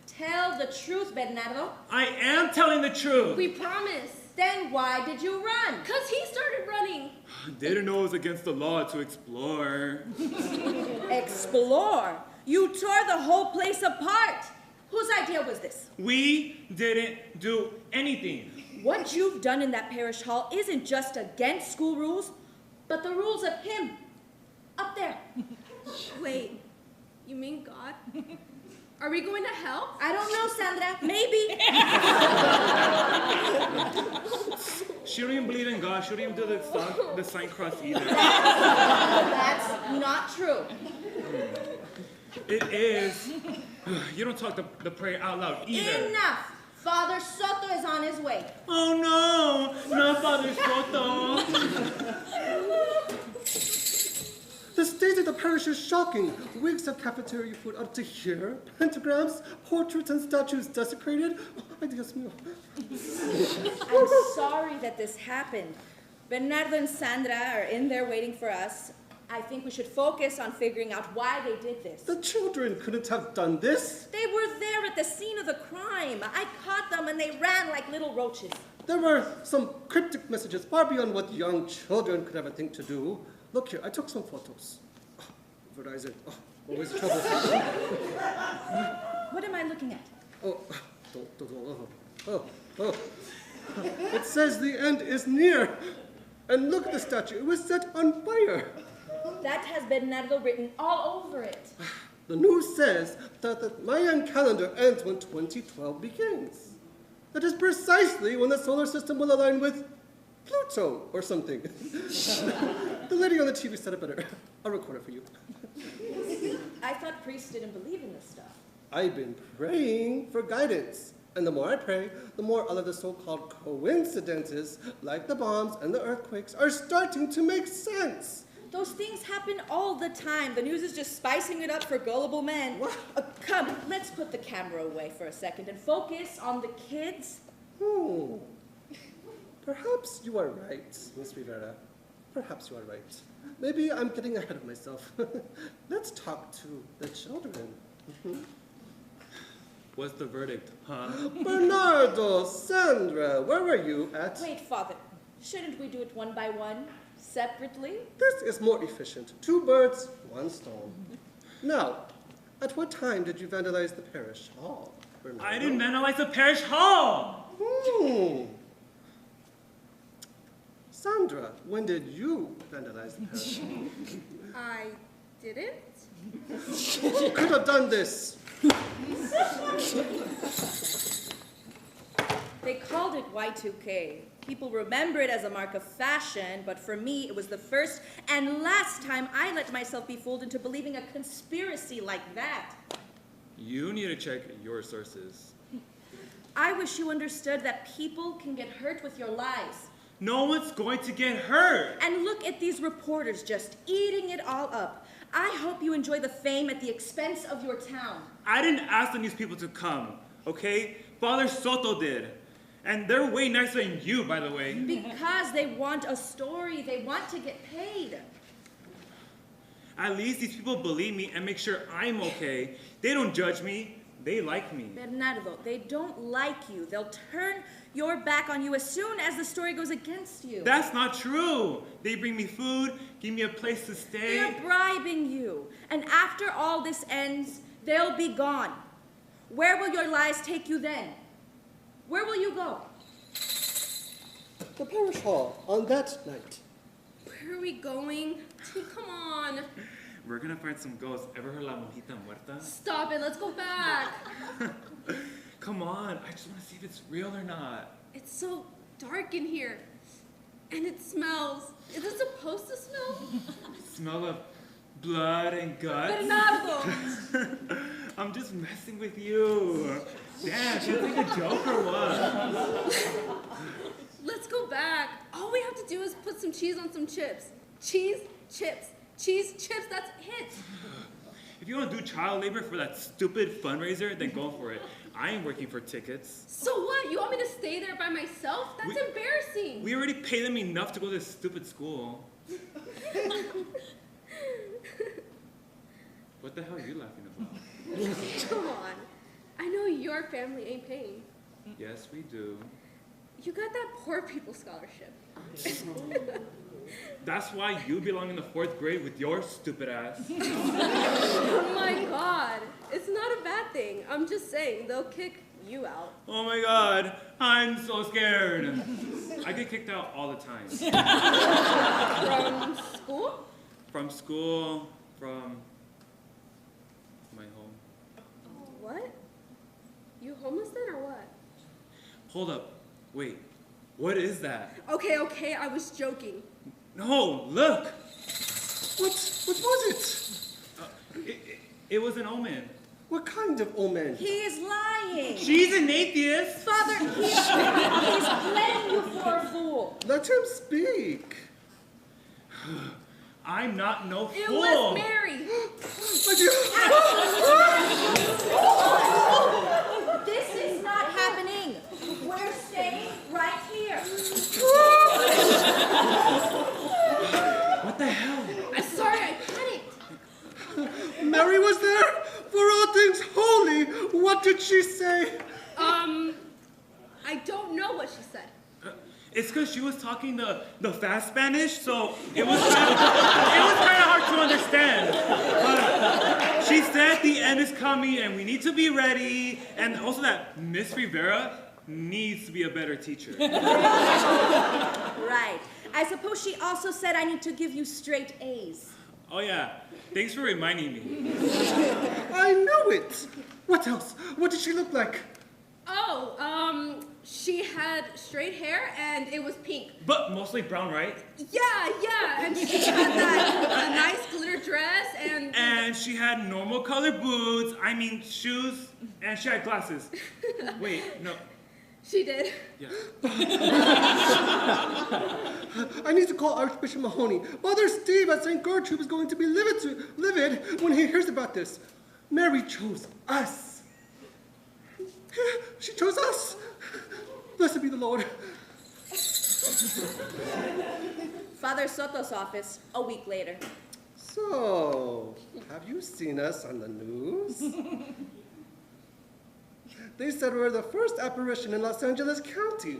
Speaker 23: Tell the truth, Bernardo.
Speaker 22: I am telling the truth.
Speaker 13: We promise.
Speaker 23: Then why did you run?
Speaker 13: Because he started running.
Speaker 22: Didn't know it was against the law to explore.
Speaker 23: Explore? You tore the whole place apart. Whose idea was this?
Speaker 22: We didn't do anything.
Speaker 23: What you've done in that parish hall isn't just against school rules, but the rules of him. Up there.
Speaker 6: Wait, you mean God? Are we going to hell?
Speaker 23: I don't know, Sandra. Maybe.
Speaker 22: She don't even believe in God. She don't even do the sign cross either.
Speaker 23: That's not true.
Speaker 22: It is. You don't talk the prayer out loud either.
Speaker 23: Enough. Father Soto is on his way.
Speaker 22: Oh no, not Father Soto.
Speaker 20: The state of the parish is shocking. Weeks of cafeteria food up to here, pentagrams, portraits and statues desecrated. Ay, Dios mío.
Speaker 23: I'm sorry that this happened. Bernardo and Sandra are in there waiting for us. I think we should focus on figuring out why they did this.
Speaker 20: The children couldn't have done this.
Speaker 23: They were there at the scene of the crime. I caught them and they ran like little roaches.
Speaker 20: There were some cryptic messages far beyond what young children could ever think to do. Look here, I took some photos. Oh, Verizon, always trouble.
Speaker 23: What am I looking at?
Speaker 20: Oh. It says the end is near. And look at the statue, it was set on fire.
Speaker 23: That has Bernardo written all over it.
Speaker 20: The news says that the Mayan calendar ends when 2012 begins. That is precisely when the solar system will align with Pluto or something. The lady on the TV said it better. I'll record it for you.
Speaker 23: I thought priests didn't believe in this stuff.
Speaker 20: I've been praying for guidance. And the more I pray, the more all of the so-called coincidences, like the bombs and the earthquakes, are starting to make sense.
Speaker 23: Those things happen all the time. The news is just spicing it up for gullible men. Come, let's put the camera away for a second and focus on the kids.
Speaker 20: Perhaps you are right, Miss Rivera. Perhaps you are right. Maybe I'm getting ahead of myself. Let's talk to the children.
Speaker 22: What's the verdict, huh?
Speaker 20: Bernardo, Sandra, where were you at?
Speaker 23: Wait, Father. Shouldn't we do it one by one, separately?
Speaker 20: This is more efficient. 2 birds, 1 stone. Now, at what time did you vandalize the parish hall, Bernardo?
Speaker 22: I didn't vandalize the parish hall!
Speaker 20: Sandra, when did you vandalize the parish hall?
Speaker 6: I didn't?
Speaker 20: Who could have done this?
Speaker 23: They called it Y2K. People remember it as a mark of fashion, but for me, it was the first and last time I let myself be fooled into believing a conspiracy like that.
Speaker 22: You need to check your sources.
Speaker 23: I wish you understood that people can get hurt with your lies.
Speaker 22: No one's going to get hurt.
Speaker 23: And look at these reporters just eating it all up. I hope you enjoy the fame at the expense of your town.
Speaker 22: I didn't ask the news people to come, okay? Father Soto did. And they're way nicer than you, by the way.
Speaker 23: Because they want a story. They want to get paid.
Speaker 22: At least these people believe me and make sure I'm okay. They don't judge me. They like me.
Speaker 23: Bernardo, they don't like you. They'll turn your back on you as soon as the story goes against you.
Speaker 22: That's not true. They bring me food, give me a place to stay.
Speaker 23: They're bribing you. And after all this ends, they'll be gone. Where will your lies take you then? Where will you go?
Speaker 20: The parish hall on that night.
Speaker 6: Where are we going? Come on.
Speaker 22: We're gonna find some ghosts. Ever heard La Monjita Muerta?
Speaker 6: Stop it, let's go back.
Speaker 22: Come on, I just wanna see if it's real or not.
Speaker 6: It's so dark in here. And it smells. Is it supposed to smell?
Speaker 22: Smell of blood and guts.
Speaker 6: Bernardo!
Speaker 22: I'm just messing with you. Damn, should I take a joke or what?
Speaker 6: Let's go
Speaker 1: back. All we have to do is put some cheese on some chips. Cheese, chips, that's it.
Speaker 22: If you want to do child labor for that stupid fundraiser, then go for it. I ain't working for tickets.
Speaker 1: So what? You want me to stay there by myself? That's embarrassing.
Speaker 22: We already pay them enough to go to this stupid school. What the hell are you laughing about?
Speaker 1: Come on. I know your family ain't paying.
Speaker 22: Yes, we do.
Speaker 1: You got that poor people scholarship.
Speaker 22: That's why you belong in the 4th grade with your stupid ass.
Speaker 1: Oh my god. It's not a bad thing. I'm just saying, they'll kick you out.
Speaker 22: Oh my god, I'm so scared. I get kicked out all the time.
Speaker 1: From school?
Speaker 22: From school, from my home.
Speaker 1: What? You homeless then or what?
Speaker 22: Hold up, wait, what is that?
Speaker 1: Okay, I was joking.
Speaker 22: No, look!
Speaker 20: What was it?
Speaker 22: It was an omen.
Speaker 20: What kind of omen?
Speaker 23: He is lying.
Speaker 22: She's an atheist.
Speaker 23: Father, he's playing you for a fool.
Speaker 20: Let him speak.
Speaker 22: I'm not no fool.
Speaker 1: It was Mary.
Speaker 23: This is not happening. We're staying right here.
Speaker 22: What the hell?
Speaker 1: I'm sorry, I panicked.
Speaker 20: Mary was there? For all things holy, what did she say?
Speaker 1: I don't know what she said.
Speaker 22: It's because she was talking the fast Spanish, so it was kind of hard to understand. But she said the end is coming and we need to be ready, and also that Miss Rivera needs to be a better teacher.
Speaker 23: Right. I suppose she also said I need to give you straight A's.
Speaker 22: Oh yeah, thanks for reminding me.
Speaker 20: I know it. What else? What did she look like?
Speaker 1: Oh, she had straight hair and it was pink.
Speaker 22: But mostly brown, right?
Speaker 1: Yeah, and she had that nice glitter dress and...
Speaker 22: And she had normal colored boots, shoes, and she had glasses. Wait, no.
Speaker 1: She did.
Speaker 22: Yeah.
Speaker 20: I need to call Archbishop Mahoney. Father Steve at St. Gertrude is going to be livid when he hears about this. Mary chose us. She chose us. Blessed be the Lord.
Speaker 23: Father Soto's office, a week later.
Speaker 20: So, have you seen us on the news? They said we're the first apparition in Los Angeles County.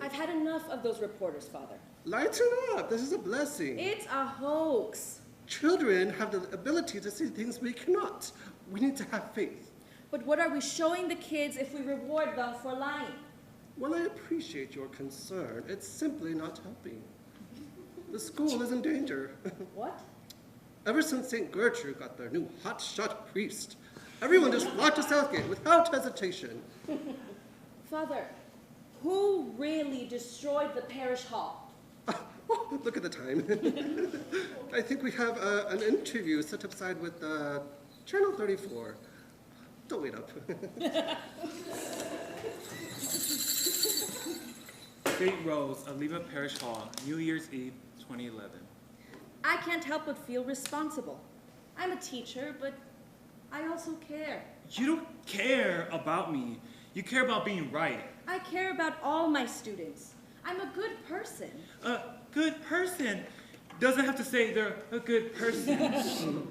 Speaker 23: I've had enough of those reporters, Father.
Speaker 20: Lighten up. This is a blessing.
Speaker 23: It's a hoax.
Speaker 20: Children have the ability to see things we cannot. We need to have faith.
Speaker 23: But what are we showing the kids if we reward them for lying?
Speaker 20: Well, I appreciate your concern. It's simply not helping. The school is in danger.
Speaker 23: What?
Speaker 20: Ever since St. Gertrude got their new hotshot priest, everyone just flocked to Southgate without hesitation.
Speaker 23: Father, who really destroyed the parish hall?
Speaker 20: Look at the time. I think we have an interview set aside with Channel 34. Don't wait up.
Speaker 22: St. Rose of Lima Parish Hall, New Year's Eve, 2011.
Speaker 23: I can't help but feel responsible. I'm a teacher, but I also care.
Speaker 22: You don't care about me. You care about being right.
Speaker 23: I care about all my students. I'm a good person.
Speaker 22: A good person doesn't have to say they're a good person.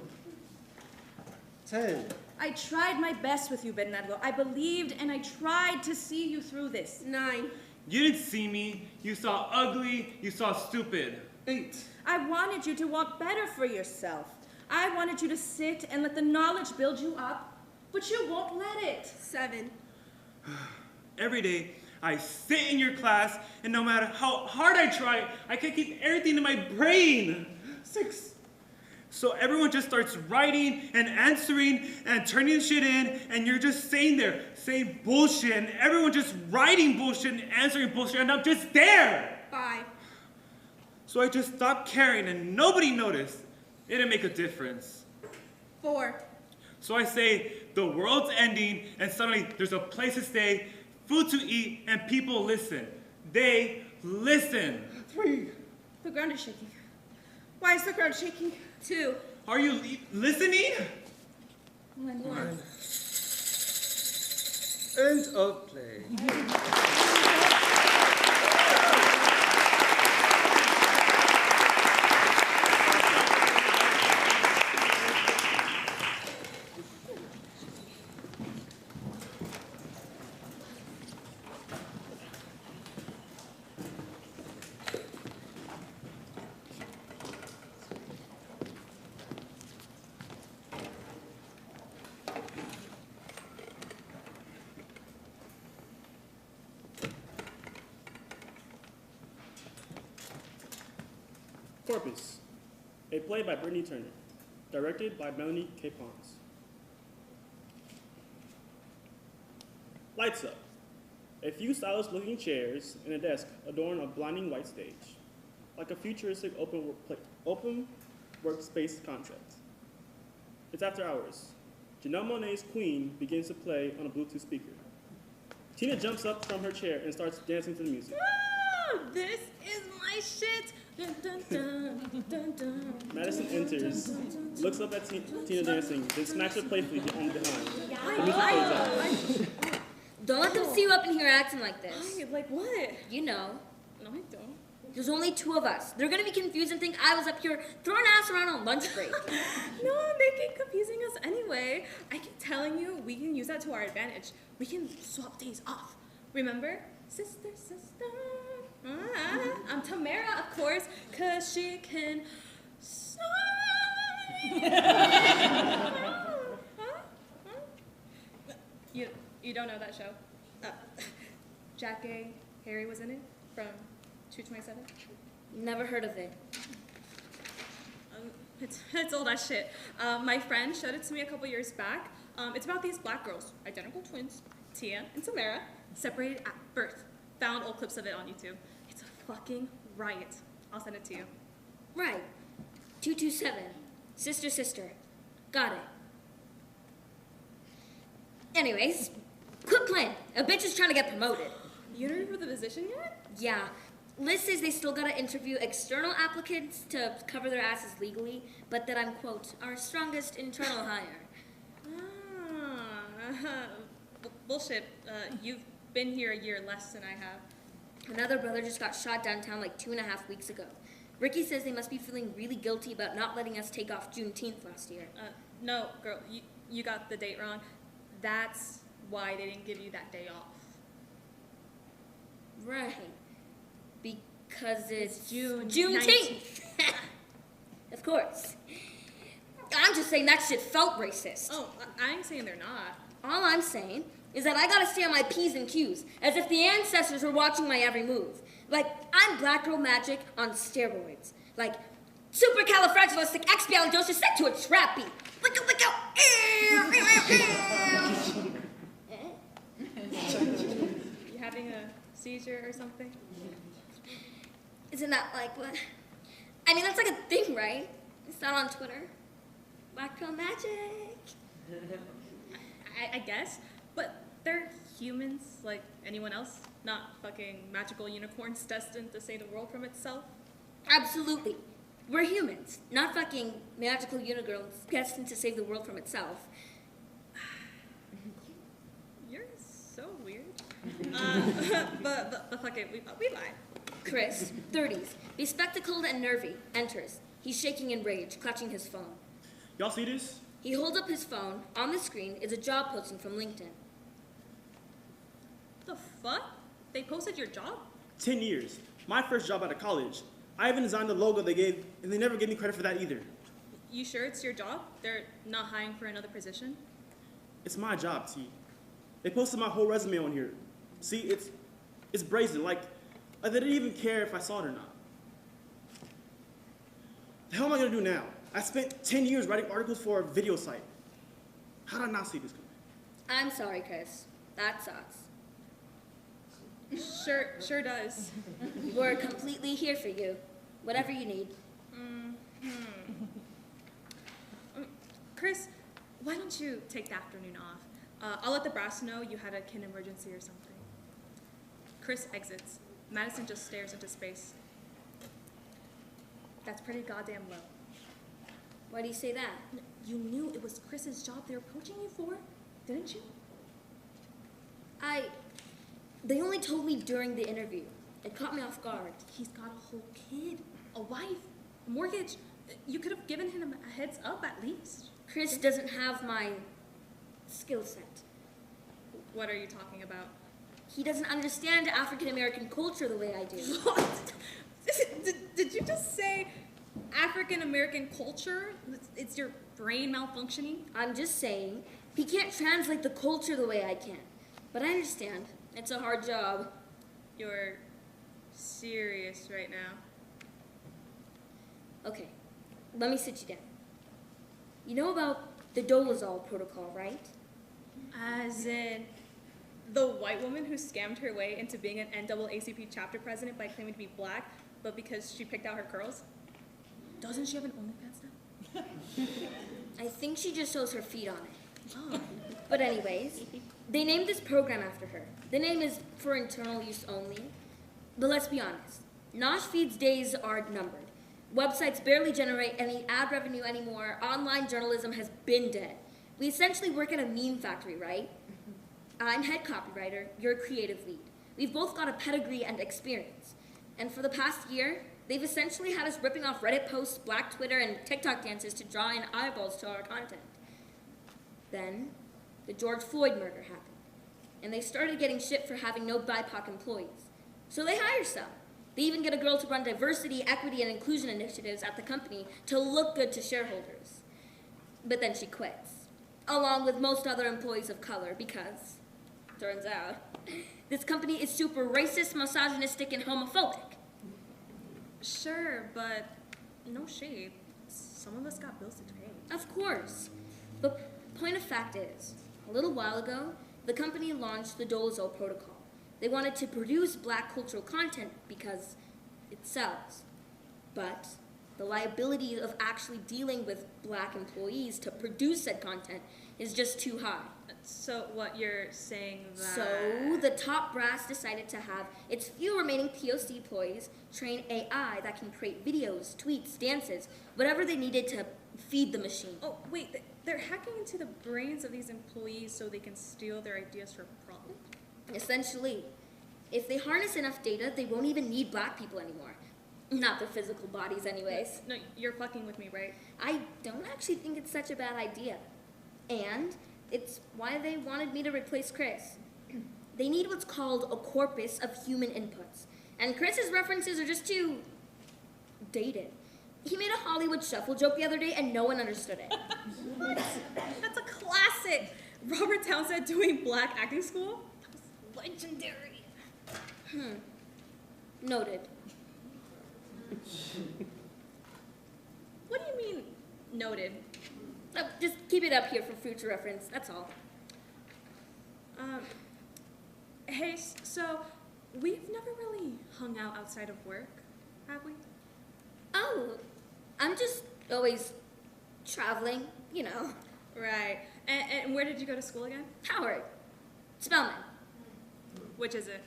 Speaker 20: 10.
Speaker 23: I tried my best with you, Bernardo. I believed and I tried to see you through this.
Speaker 1: 9.
Speaker 22: You didn't see me. You saw ugly. You saw stupid.
Speaker 20: 8.
Speaker 23: I wanted you to want better for yourself. I wanted you to sit and let the knowledge build you up, but you won't let it.
Speaker 1: 7.
Speaker 22: Every day, I sit in your class, and no matter how hard I try, I can't keep everything in my brain.
Speaker 20: 6.
Speaker 22: So everyone just starts writing and answering and turning shit in, and you're just sitting there saying bullshit, and everyone just writing bullshit and answering bullshit, and I'm just there.
Speaker 1: 5.
Speaker 22: So I just stopped caring, and nobody noticed. It didn't make a difference.
Speaker 1: 4.
Speaker 22: So I say, the world's ending, and suddenly there's a place to stay, food to eat, and people listen. They listen.
Speaker 20: 3.
Speaker 6: The ground is shaking. Why is the ground shaking?
Speaker 1: 2.
Speaker 22: Are you listening?
Speaker 20: 1. End of play.
Speaker 9: CORPUS, a play by Brittany Turner, directed by Melanie Queponds. Lights up. A few stylish-looking chairs and a desk adorn a blinding white stage, like a futuristic open workspace contract. It's after hours. Janelle Monáe's Queen begins to play on a Bluetooth speaker. Tina jumps up from her chair and starts dancing to the music.
Speaker 12: Oh, this is my shit. Dun, dun, dun, dun, dun.
Speaker 9: Madison enters, looks up at Tina dancing, then smacks her playfully behind. The music fades out.
Speaker 13: Don't let them see you up in here acting like this.
Speaker 12: Like what?
Speaker 13: You know.
Speaker 12: No, I don't.
Speaker 13: There's only 2 of us. They're gonna be confused and think I was up here throwing ass around on lunch break.
Speaker 12: No, they keep confusing us anyway. I keep telling you, we can use that to our advantage. We can swap days off. Remember? Sister, sister. I'm Tamara, of course, cause she can You don't know that show? Jackie Harry was in it from 227.
Speaker 13: Never heard of it.
Speaker 12: It's old as shit. My friend showed it to me a couple years back. It's about these black girls, identical twins, Tia and Tamara, separated at birth. Found old clips of it on YouTube. It's a fucking riot. I'll send it to you.
Speaker 13: Right. 227. Sister, sister. Got it. Anyways, quick plan. A bitch is trying to get promoted.
Speaker 12: You interviewed for the position yet?
Speaker 13: Yeah. Liz says they still gotta interview external applicants to cover their asses legally, but that I'm, quote, our strongest internal hire.
Speaker 12: Bullshit. You've been here a year less than I have.
Speaker 13: Another brother just got shot downtown like 2.5 weeks ago. Ricky says they must be feeling really guilty about not letting us take off Juneteenth last year.
Speaker 12: No, girl, you got the date wrong. That's why they didn't give you that day off.
Speaker 13: Right. Because it's
Speaker 12: Juneteenth.
Speaker 13: Of course. I'm just saying that shit felt racist.
Speaker 12: Oh, I ain't saying they're not.
Speaker 13: All I'm saying is that I gotta stay on my P's and Q's, as if the ancestors were watching my every move. Like, I'm black girl magic on steroids. Like, supercalifragilisticexpialidocious set to a trap beat. Wicka, wicka,
Speaker 12: You having a seizure or something?
Speaker 13: Isn't that like what? I mean, that's like a thing, right? It's not on Twitter. Black girl magic.
Speaker 12: I guess, but they're humans like anyone else, not fucking magical unicorns destined to save the world from itself.
Speaker 13: Absolutely. We're humans, not fucking magical unicorns destined to save the world from itself.
Speaker 12: You're so weird. But fuck it, we lie.
Speaker 13: Chris, 30s, bespectacled and nervy, enters. He's shaking in rage, clutching his phone.
Speaker 9: Y'all see this?
Speaker 13: He holds up his phone. On the screen is a job posting from LinkedIn.
Speaker 12: The fuck? They posted your job?
Speaker 9: 10 years. My first job out of college. I even designed the logo they gave, and they never gave me credit for that either.
Speaker 12: You sure it's your job? They're not hiring for another position?
Speaker 9: It's my job, T. They posted my whole resume on here. See, it's brazen, like they didn't even care if I saw it or not. The hell am I gonna do now? I spent 10 years writing articles for a video site. How did I not see this coming?
Speaker 13: I'm sorry, Chris. That sucks.
Speaker 12: Sure does.
Speaker 13: We're completely here for you. Whatever you need.
Speaker 12: Chris, why don't you take the afternoon off? I'll let the brass know you had a kid emergency or something. Chris exits. Madison just stares into space. That's pretty goddamn low.
Speaker 13: Why do you say that?
Speaker 12: You knew it was Chris's job they were poaching you for, didn't you?
Speaker 13: They only told me during the interview. It caught me off guard.
Speaker 12: He's got a whole kid, a wife, a mortgage. You could have given him a heads up at least.
Speaker 13: Chris doesn't have my skill set.
Speaker 12: What are you talking about?
Speaker 13: He doesn't understand African American culture the way I do.
Speaker 12: What? Did you just say African American culture? It's your brain malfunctioning?
Speaker 13: I'm just saying, he can't translate the culture the way I can. But I understand. It's a hard job.
Speaker 12: You're serious right now.
Speaker 13: Okay, let me sit you down. You know about the Dolezal protocol, right?
Speaker 12: As in the white woman who scammed her way into being an NAACP chapter president by claiming to be black, but because she picked out her curls? Doesn't she have an OnlyFans now?
Speaker 13: I think she just shows her feet on it.
Speaker 12: Oh.
Speaker 13: But anyways, they named this program after her. The name is for internal use only. But let's be honest, Nosh Feed's days are numbered. Websites barely generate any ad revenue anymore. Online journalism has been dead. We essentially work at a meme factory, right? I'm head copywriter, you're creative lead. We've both got a pedigree and experience. And for the past year, they've essentially had us ripping off Reddit posts, Black Twitter, and TikTok dances to draw in eyeballs to our content. Then, the George Floyd murder happened. And they started getting shit for having no BIPOC employees. So they hire some. They even get a girl to run diversity, equity, and inclusion initiatives at the company to look good to shareholders. But then she quits, along with most other employees of color, because, turns out, this company is super racist, misogynistic, and homophobic.
Speaker 12: Sure, but no shade. Some of us got bills to pay.
Speaker 13: Of course. But point of fact is, a little while ago, the company launched the Dolezal protocol. They wanted to produce black cultural content because it sells. But the liability of actually dealing with black employees to produce said content is just too high.
Speaker 12: So what you're saying that...
Speaker 13: So the top brass decided to have its few remaining POC employees train AI that can create videos, tweets, dances, whatever they needed to feed the machine.
Speaker 12: Oh, wait, they're hacking into the brains of these employees so they can steal their ideas for profit?
Speaker 13: Essentially, if they harness enough data, they won't even need black people anymore. Not their physical bodies anyways.
Speaker 12: No, you're fucking with me, right?
Speaker 13: I don't actually think it's such a bad idea. And it's why they wanted me to replace Chris. They need what's called a corpus of human inputs. And Chris's references are just too dated. He made a Hollywood shuffle joke the other day and no one understood it.
Speaker 12: What? That's a classic. Robert Townsend doing black acting school? That was legendary.
Speaker 13: Noted.
Speaker 12: What do you mean, noted?
Speaker 13: Just keep it up here for future reference, that's all.
Speaker 12: Hey, so we've never really hung out outside of work, have we?
Speaker 13: Oh, I'm just always traveling, you know.
Speaker 12: Right. And where did you go to school again?
Speaker 13: Howard. Spellman.
Speaker 12: Which is it?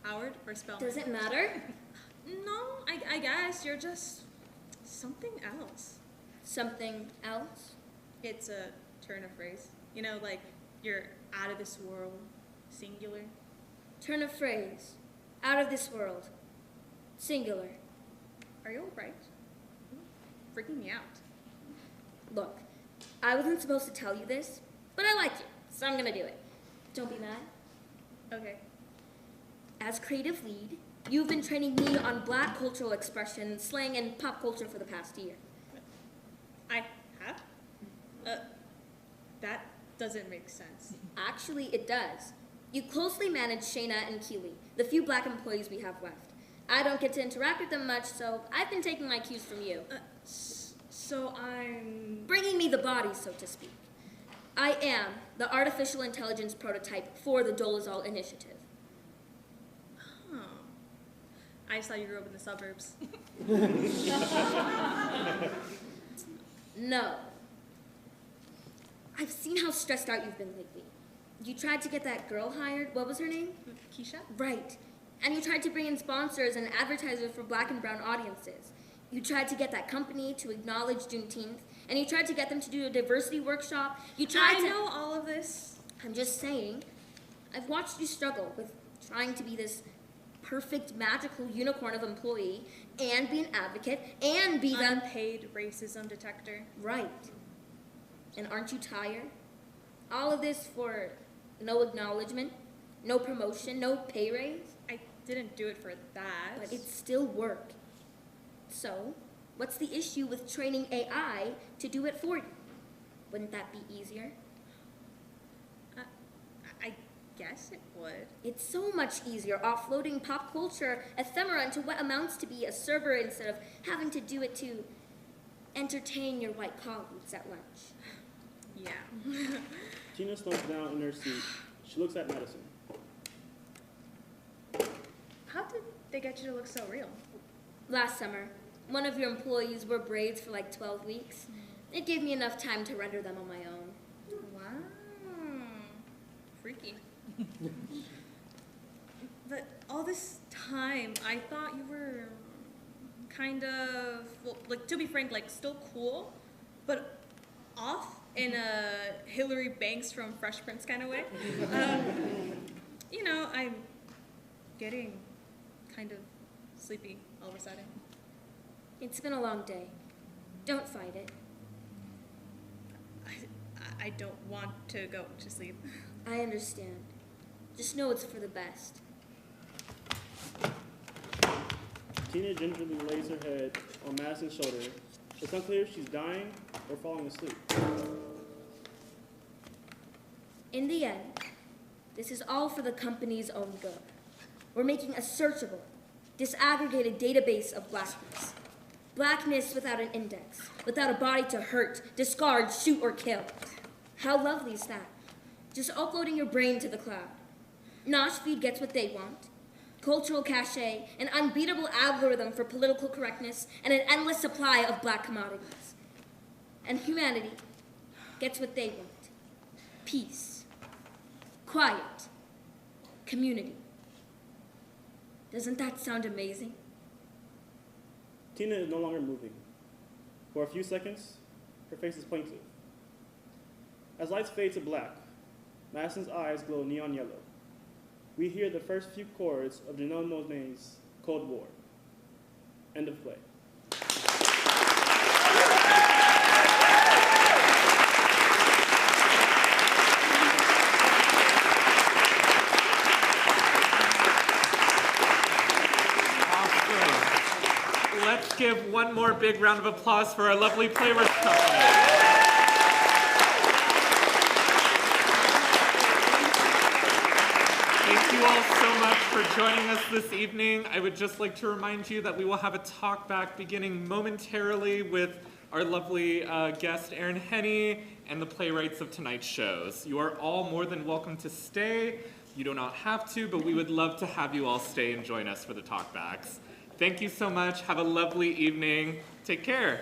Speaker 12: Howard or Spellman?
Speaker 13: Does it matter?
Speaker 12: No, I guess you're just something else.
Speaker 13: Something else?
Speaker 12: It's a turn of phrase. You know, like you're out of this world, singular.
Speaker 13: Turn of phrase. Out of this world. Singular.
Speaker 12: Are you all right? Freaking me out.
Speaker 13: Look, I wasn't supposed to tell you this, but I like you, so I'm gonna do it. Don't be mad.
Speaker 12: Okay.
Speaker 13: As creative lead, you've been training me on black cultural expression, slang, and pop culture for the past year.
Speaker 12: I have? That doesn't make sense.
Speaker 13: Actually, it does. You closely manage Shayna and Keely, the few black employees we have left. I don't get to interact with them much, so I've been taking my cues from you.
Speaker 12: So I'm...
Speaker 13: Bringing me the body, so to speak. I am the artificial intelligence prototype for the Dolezal initiative.
Speaker 12: Huh. I just thought you grew up in the suburbs.
Speaker 13: No. I've seen how stressed out you've been lately. You tried to get that girl hired. What was her name?
Speaker 12: Keisha?
Speaker 13: Right. And you tried to bring in sponsors and advertisers for black and brown audiences. You tried to get that company to acknowledge Juneteenth, and you tried to get them to do a diversity workshop. You tried
Speaker 12: I know all of this.
Speaker 13: I'm just saying, I've watched you struggle with trying to be this perfect, magical unicorn of employee, and be an advocate, and be the
Speaker 12: unpaid racism detector.
Speaker 13: Right. And aren't you tired? All of this for no acknowledgement, no promotion, no pay raise?
Speaker 12: I didn't do it for that.
Speaker 13: But it's still work. So, what's the issue with training AI to do it for you? Wouldn't that be easier?
Speaker 12: I guess it would.
Speaker 13: It's so much easier offloading pop culture ephemera into what amounts to be a server instead of having to do it to entertain your white colleagues at lunch.
Speaker 12: Yeah.
Speaker 9: Tina slumps down in her seat. She looks at Madison.
Speaker 12: How did they get you to look so real?
Speaker 13: Last summer, one of your employees wore braids for like 12 weeks. It gave me enough time to render them on my own.
Speaker 12: Wow. Freaky. But all this time, I thought you were kind of, well, like, to be frank, like, still cool, but off in a Hillary Banks from Fresh Prince kind of way. You know, I'm getting kind of sleepy all of a sudden.
Speaker 13: It's been a long day. Don't fight it.
Speaker 12: I don't want to go to sleep.
Speaker 13: I understand. Just know it's for the best.
Speaker 9: Tina gingerly lays her head on Madison's shoulder. It's unclear if she's dying or falling asleep.
Speaker 13: In the end, this is all for the company's own good. We're making a searchable, disaggregated database of blackness. Blackness without an index, without a body to hurt, discard, shoot, or kill. How lovely is that? Just uploading your brain to the cloud. Noshfeed gets what they want. Cultural cachet, an unbeatable algorithm for political correctness, and an endless supply of black commodities. And humanity gets what they want. Peace, quiet, community. Doesn't that sound amazing?
Speaker 9: Tina is no longer moving. For a few seconds, her face is plaintive. As lights fade to black, Madison's eyes glow neon yellow. We hear the first few chords of Janelle Monáe's Cold War. End of play.
Speaker 2: Let's give one more big round of applause for our lovely Playworks company. Thank you all so much for joining us this evening. I would just like to remind you that we will have a talk back beginning momentarily with our lovely guest, Erin Henney, and the playwrights of tonight's shows. You are all more than welcome to stay. You do not have to, but we would love to have you all stay and join us for the talkbacks. Thank you so much. Have a lovely evening. Take care.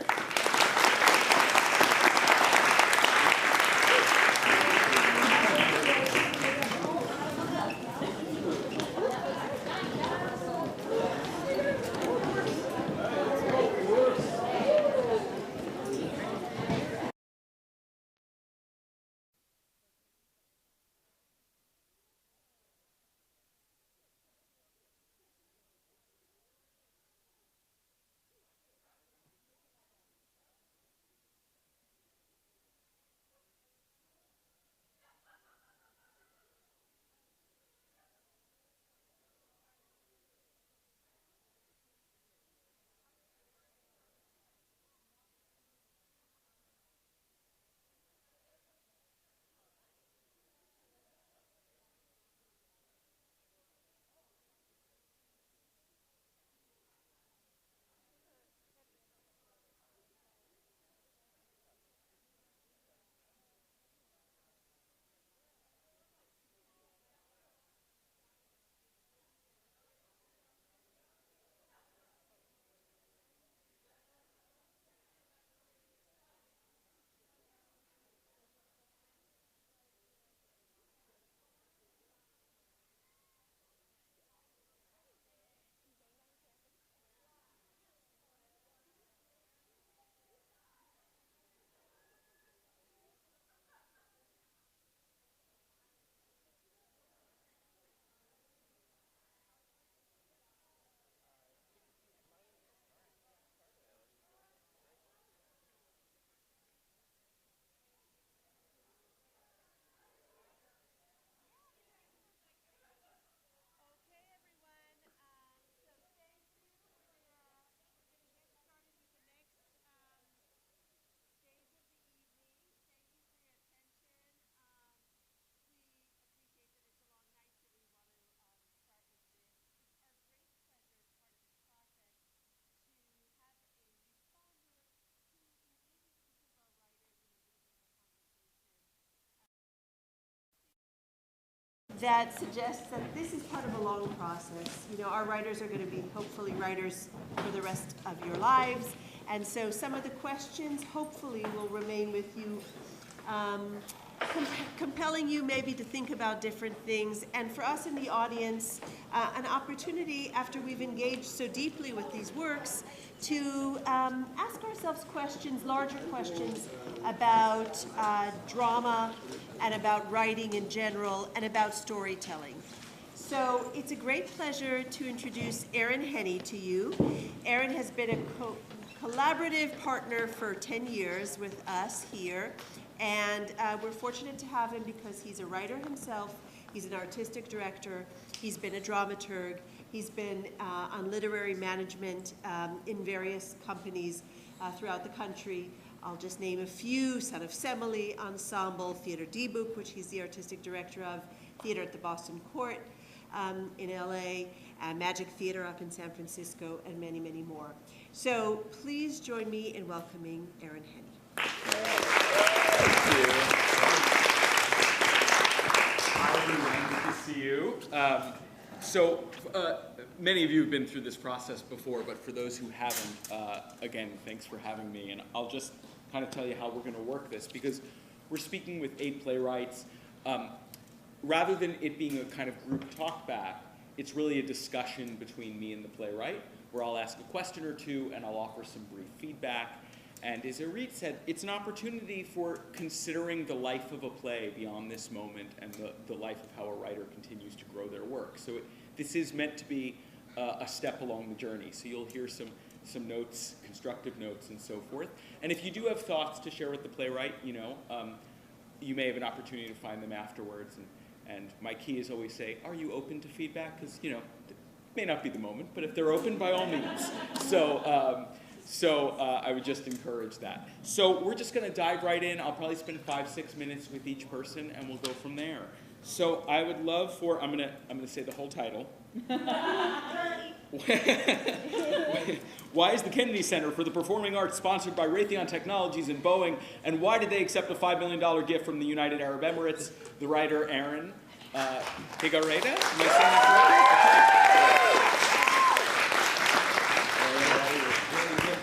Speaker 3: that suggests that this is part of a long process. You know, our writers are going to be hopefully writers for the rest of your lives. And so some of the questions hopefully will remain with you, compelling you maybe to think about different things. And for us in the audience, an opportunity after we've engaged so deeply with these works to ask ourselves questions, larger questions about drama and about writing in general and about storytelling. So it's a great pleasure to introduce Aaron Henny to you. Aaron has been a collaborative partner for 10 years with us here, and we're fortunate to have him because he's a writer himself, he's an artistic director, he's been a dramaturg, he's been on literary management in various companies throughout the country. I'll just name a few: Son of Semele Ensemble, Theater D-Book, which he's the artistic director of, Theater at the Boston Court in LA, Magic Theater up in San Francisco, and many, many more. So please join me in welcoming Aaron Henny.
Speaker 7: Thank you. Hi, everyone. Good to see you. Many of you have been through this process before, but for those who haven't, again, thanks for having me. And I'll just kind of tell you how we're going to work this, because we're speaking with 8 playwrights. Rather than it being a kind of group talk back, it's really a discussion between me and the playwright, where I'll ask a question or two and I'll offer some brief feedback. And as Erith said, it's an opportunity for considering the life of a play beyond this moment and the life of how a writer continues to grow their work. So this is meant to be a step along the journey. So you'll hear some notes, constructive notes, and so forth. And if you do have thoughts to share with the playwright, you may have an opportunity to find them afterwards. And my key is always say, are you open to feedback? Because, it may not be the moment, but if they're open, by all means. So I would just encourage that. So we're just going to dive right in. I'll probably spend 5-6 minutes with each person, and we'll go from there. So I would love for, I'm gonna say the whole title. Why is the Kennedy Center for the Performing Arts sponsored by Raytheon Technologies and Boeing, and why did they accept a $5 million gift from the United Arab Emirates? The writer, Aaron Higareda. Am I saying that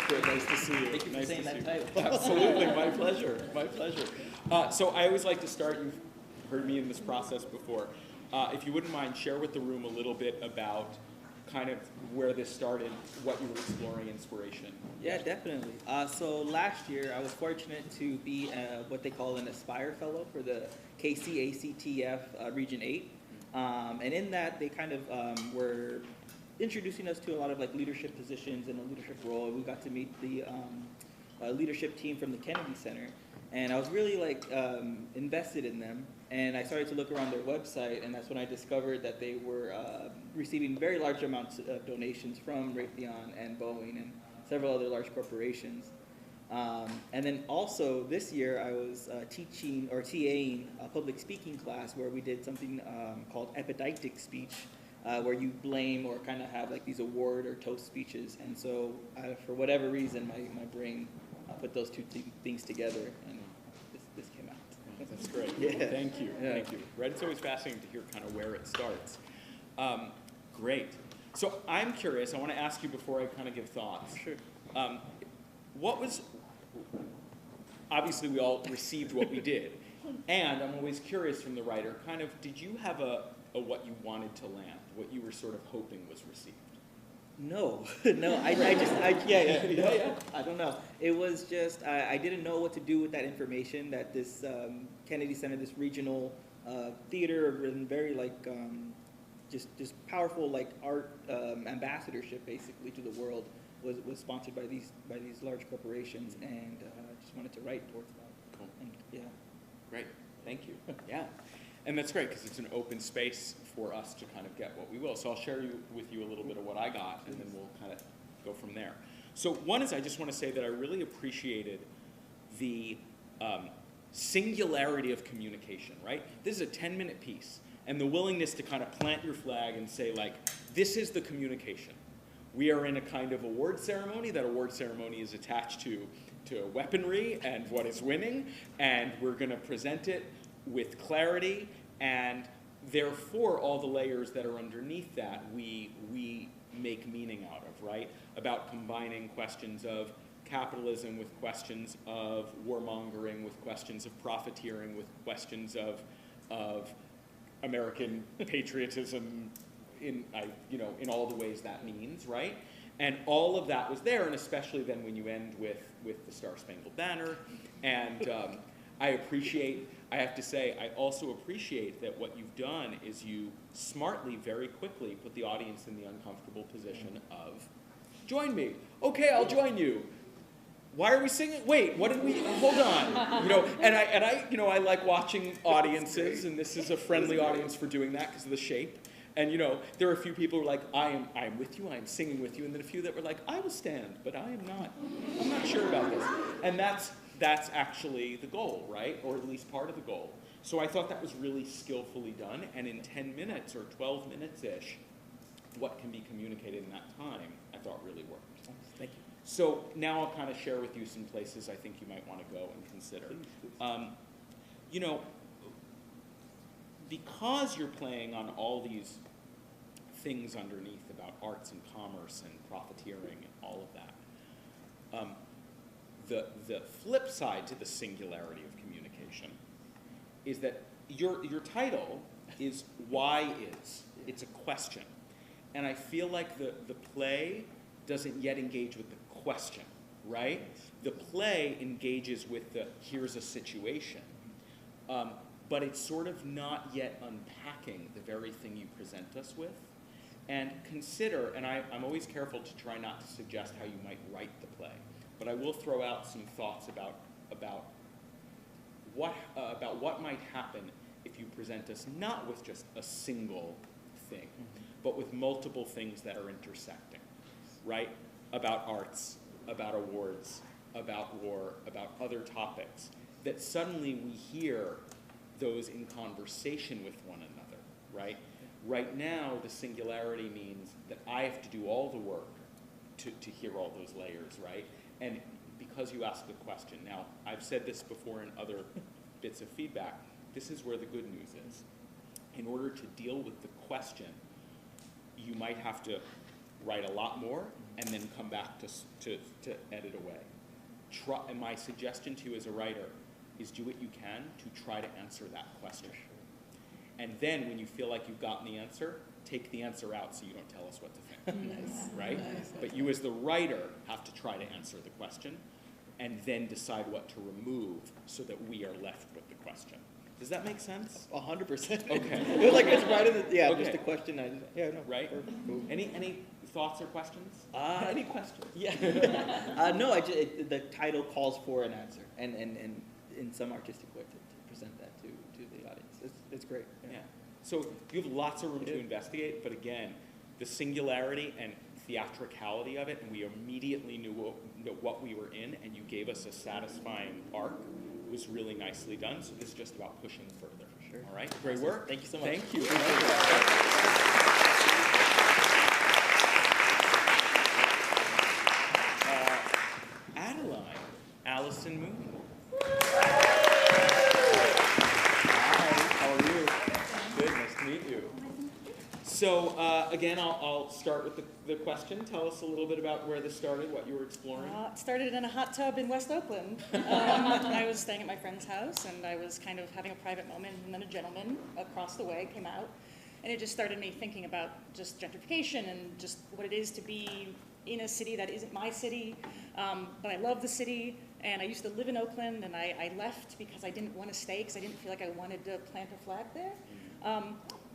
Speaker 7: correctly? Nice to see you.
Speaker 18: Thank you for saying that title.
Speaker 7: Absolutely, my pleasure, my pleasure. So I always like to start, you've heard me in this process before. If you wouldn't mind, share with the room a little bit about kind of where this started, what you were exploring, inspiration.
Speaker 18: Yeah, definitely. So last year, I was fortunate to be what they call an Aspire Fellow for the KCACTF Region 8. And in that, they kind of were introducing us to a lot of leadership positions and a leadership role. We got to meet the leadership team from the Kennedy Center. And I was really invested in them. And I started to look around their website, and that's when I discovered that they were receiving very large amounts of donations from Raytheon and Boeing and several other large corporations. And then also this year I was teaching or TAing a public speaking class where we did something called epidictic speech, where you blame or kind of have these award or toast speeches. And so for whatever reason, my brain put those two things together, and this came out.
Speaker 7: That's great.
Speaker 18: Yeah.
Speaker 7: Thank you.
Speaker 18: Yeah.
Speaker 7: Thank you. Right, it's always fascinating to hear kind of where it starts. Great. So I'm curious. I want to ask you before I kind of give thoughts.
Speaker 18: Sure.
Speaker 7: Obviously we all received what we did, and I'm always curious from the writer. Kind of, did you have a what you wanted to land, what you were sort of hoping was received?
Speaker 18: No, no, I don't know. It was just, I didn't know what to do with that information that this Kennedy Center, this regional theater, and very just powerful art ambassadorship basically to the world was sponsored by these large corporations, and I just wanted to write towards that.
Speaker 7: Cool.
Speaker 18: And, yeah.
Speaker 7: Great. Thank you. Yeah. And that's great because it's an open space for us to kind of get what we will. So I'll share with you a little bit of what I got, and then we'll kind of go from there. So one is I just want to say that I really appreciated the singularity of communication, right? This is a 10-minute piece, and the willingness to kind of plant your flag and say, this is the communication. We are in a kind of award ceremony. That award ceremony is attached to weaponry and what is winning, and we're going to present it with clarity, and therefore, all the layers that are underneath that, we make meaning out of, right? About combining questions of capitalism with questions of warmongering, with questions of profiteering, with questions of American patriotism in all the ways that means, right? And all of that was there, and especially then when you end with the Star-Spangled Banner. And I have to say, I also appreciate that what you've done is you smartly, very quickly, put the audience in the uncomfortable position of, join me. Okay, I'll join you. Why are we singing? Wait, what did we, hold on. I like watching audiences, and this is a friendly audience for doing that because of the shape. And there are a few people who are like, I am with you, I am singing with you, and then a few that were like, I will stand, but I'm not sure about this. And that's actually the goal, right? Or at least part of the goal. So I thought that was really skillfully done, and in 10 minutes or 12 minutes-ish, what can be communicated in that time, I thought really worked.
Speaker 18: Thank you.
Speaker 7: So now I'll kind of share with you some places I think you might want to go and consider. Because you're playing on all these things underneath about arts and commerce and profiteering and all of that, the flip side to the singularity of communication is that your title is why is. It's a question. And I feel like the play doesn't yet engage with the question, right? The play engages with the here's a situation. But it's sort of not yet unpacking the very thing you present us with. And consider, and I'm always careful to try not to suggest how you might write the play, but I will throw out some thoughts about what might happen if you present us not with just a single thing, but with multiple things that are intersecting, right? About arts, about awards, about war, about other topics, that suddenly we hear those in conversation with one another, right? Right now, the singularity means that I have to do all the work to hear all those layers, right? And because you asked a question, now, I've said this before in other bits of feedback, this is where the good news is. In order to deal with the question, you might have to write a lot more and then come back to edit away. And my suggestion to you as a writer is do what you can to try to answer that question. And then when you feel like you've gotten the answer, take the answer out so you don't tell us what to think.
Speaker 18: Nice.
Speaker 7: Right?
Speaker 18: Nice.
Speaker 7: But you as the writer have to try to answer the question and then decide what to remove so that we are left with the question. Does that make sense?
Speaker 18: 100%.
Speaker 7: Okay.
Speaker 18: It was like it's right in the,
Speaker 7: Okay.
Speaker 18: just a question.
Speaker 7: Right? Any thoughts or questions? Any questions?
Speaker 18: Yeah. No, the title calls for an answer, and in some artistic way to present that to the audience. It's great.
Speaker 7: Yeah. So you have lots of room to investigate, but again, the singularity and theatricality of it, and we immediately knew what we were in, and you gave us a satisfying arc. It was really nicely done. So this is just about pushing further.
Speaker 18: Sure.
Speaker 7: All right. Great work.
Speaker 18: Thank you so much.
Speaker 7: Thank you. ADELINE, Allison Mooney. How are you? Good, nice to meet you. So again, I'll start with the question. Tell us a little bit about where this started, what you were exploring.
Speaker 8: It started in a hot tub in West Oakland. I was staying at my friend's house, and I was kind of having a private moment, and then a gentleman across the way came out, and it just started me thinking about just gentrification and just what it is to be in a city that isn't my city, but I love the city, and I used to live in Oakland, and I left because I didn't want to stay, because I didn't feel like I wanted to plant a flag there.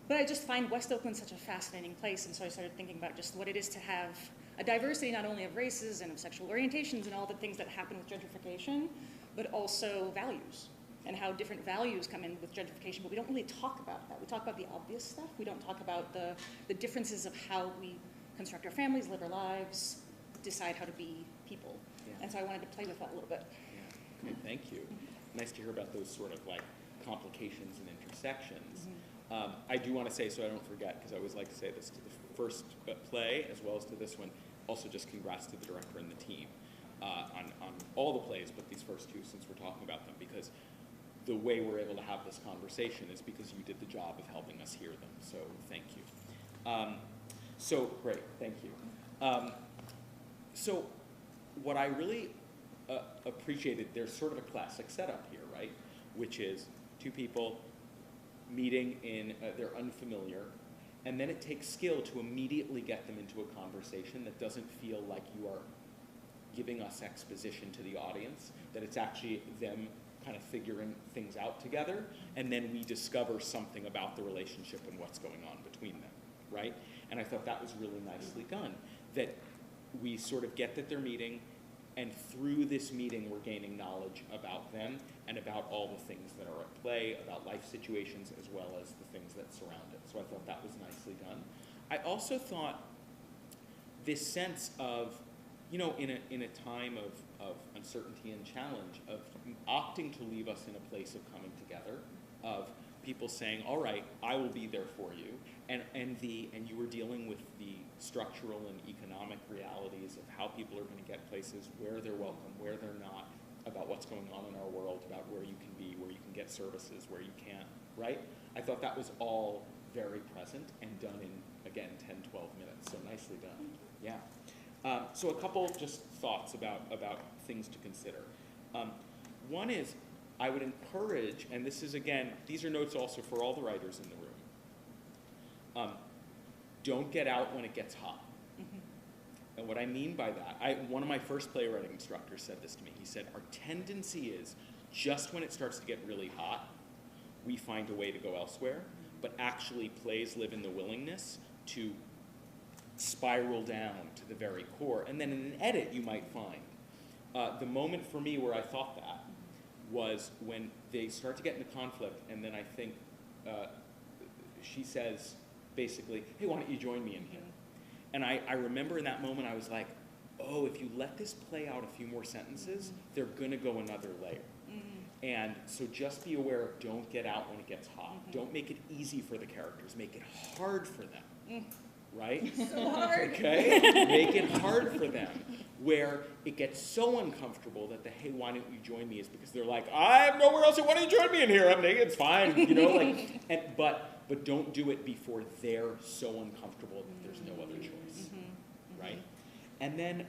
Speaker 8: But I just find West Oakland such a fascinating place, and so I started thinking about just what it is to have a diversity not only of races and of sexual orientations and all the things that happen with gentrification, but also values, and how different values come in with gentrification, but we don't really talk about that. We talk about the obvious stuff. We don't talk about the differences of how we construct our families, live our lives, decide how to be people.
Speaker 7: Yeah.
Speaker 8: And so I wanted to play with that a little bit.
Speaker 7: Yeah. Okay, thank you. Nice to hear about those sort of like complications and intersections. I do want to say, so I don't forget, because I always like to say this to the first play as well as to this one, also just congrats to the director and the team on all the plays, but these first two, since we're talking about them, because the way we're able to have this conversation is because you did the job of helping us hear them. So thank you. So great, thank you. So what I really appreciated, there's sort of a classic setup here, right? Which is two people meeting in, they're unfamiliar, and then it takes skill to immediately get them into a conversation that doesn't feel like you are giving us exposition to the audience, that it's actually them kind of figuring things out together, and then we discover something about the relationship and what's going on between them, right? And I thought that was really nicely done, that we sort of get that they're meeting, and through this meeting we're gaining knowledge about them and about all the things that are at play, about life situations as well as the things that surround it. So I thought that was nicely done. I also thought this sense of, you know, in a time of uncertainty and challenge, of opting to leave us in a place of coming together, of people saying, all right, I will be there for you, and you were dealing with the structural and economic realities of how people are going to get places, where they're welcome, where they're not, about what's going on in our world, about where you can be, where you can get services, where you can't, right? I thought that was all very present and done in, again, 10, 12 minutes, so nicely done. Yeah. So a couple just thoughts about things to consider. One is, I would encourage, and this is again, these are notes also for all the writers in the room, don't get out when it gets hot. And what I mean by that, one of my first playwriting instructors said this to me. He said, our tendency is, just when it starts to get really hot, we find a way to go elsewhere, but actually plays live in the willingness to spiral down to the very core. And then in an edit, you might find. The moment for me where I thought that was when they start to get into conflict, and then I think she says, basically, hey, why don't you join me in here? And I remember in that moment, I was like, oh, if you let this play out a few more sentences, they're gonna go another layer. And so just be aware of don't get out when it gets hot. Don't make it easy for the characters, make it hard for them. Right?
Speaker 23: So hard.
Speaker 7: Okay? Make it hard for them, where it gets so uncomfortable that the hey, why don't you join me is because they're like, I have nowhere else. Why don't you join me in here? I'm naked. It's fine. You know, like, but don't do it before they're so uncomfortable that there's no other choice. Right? And then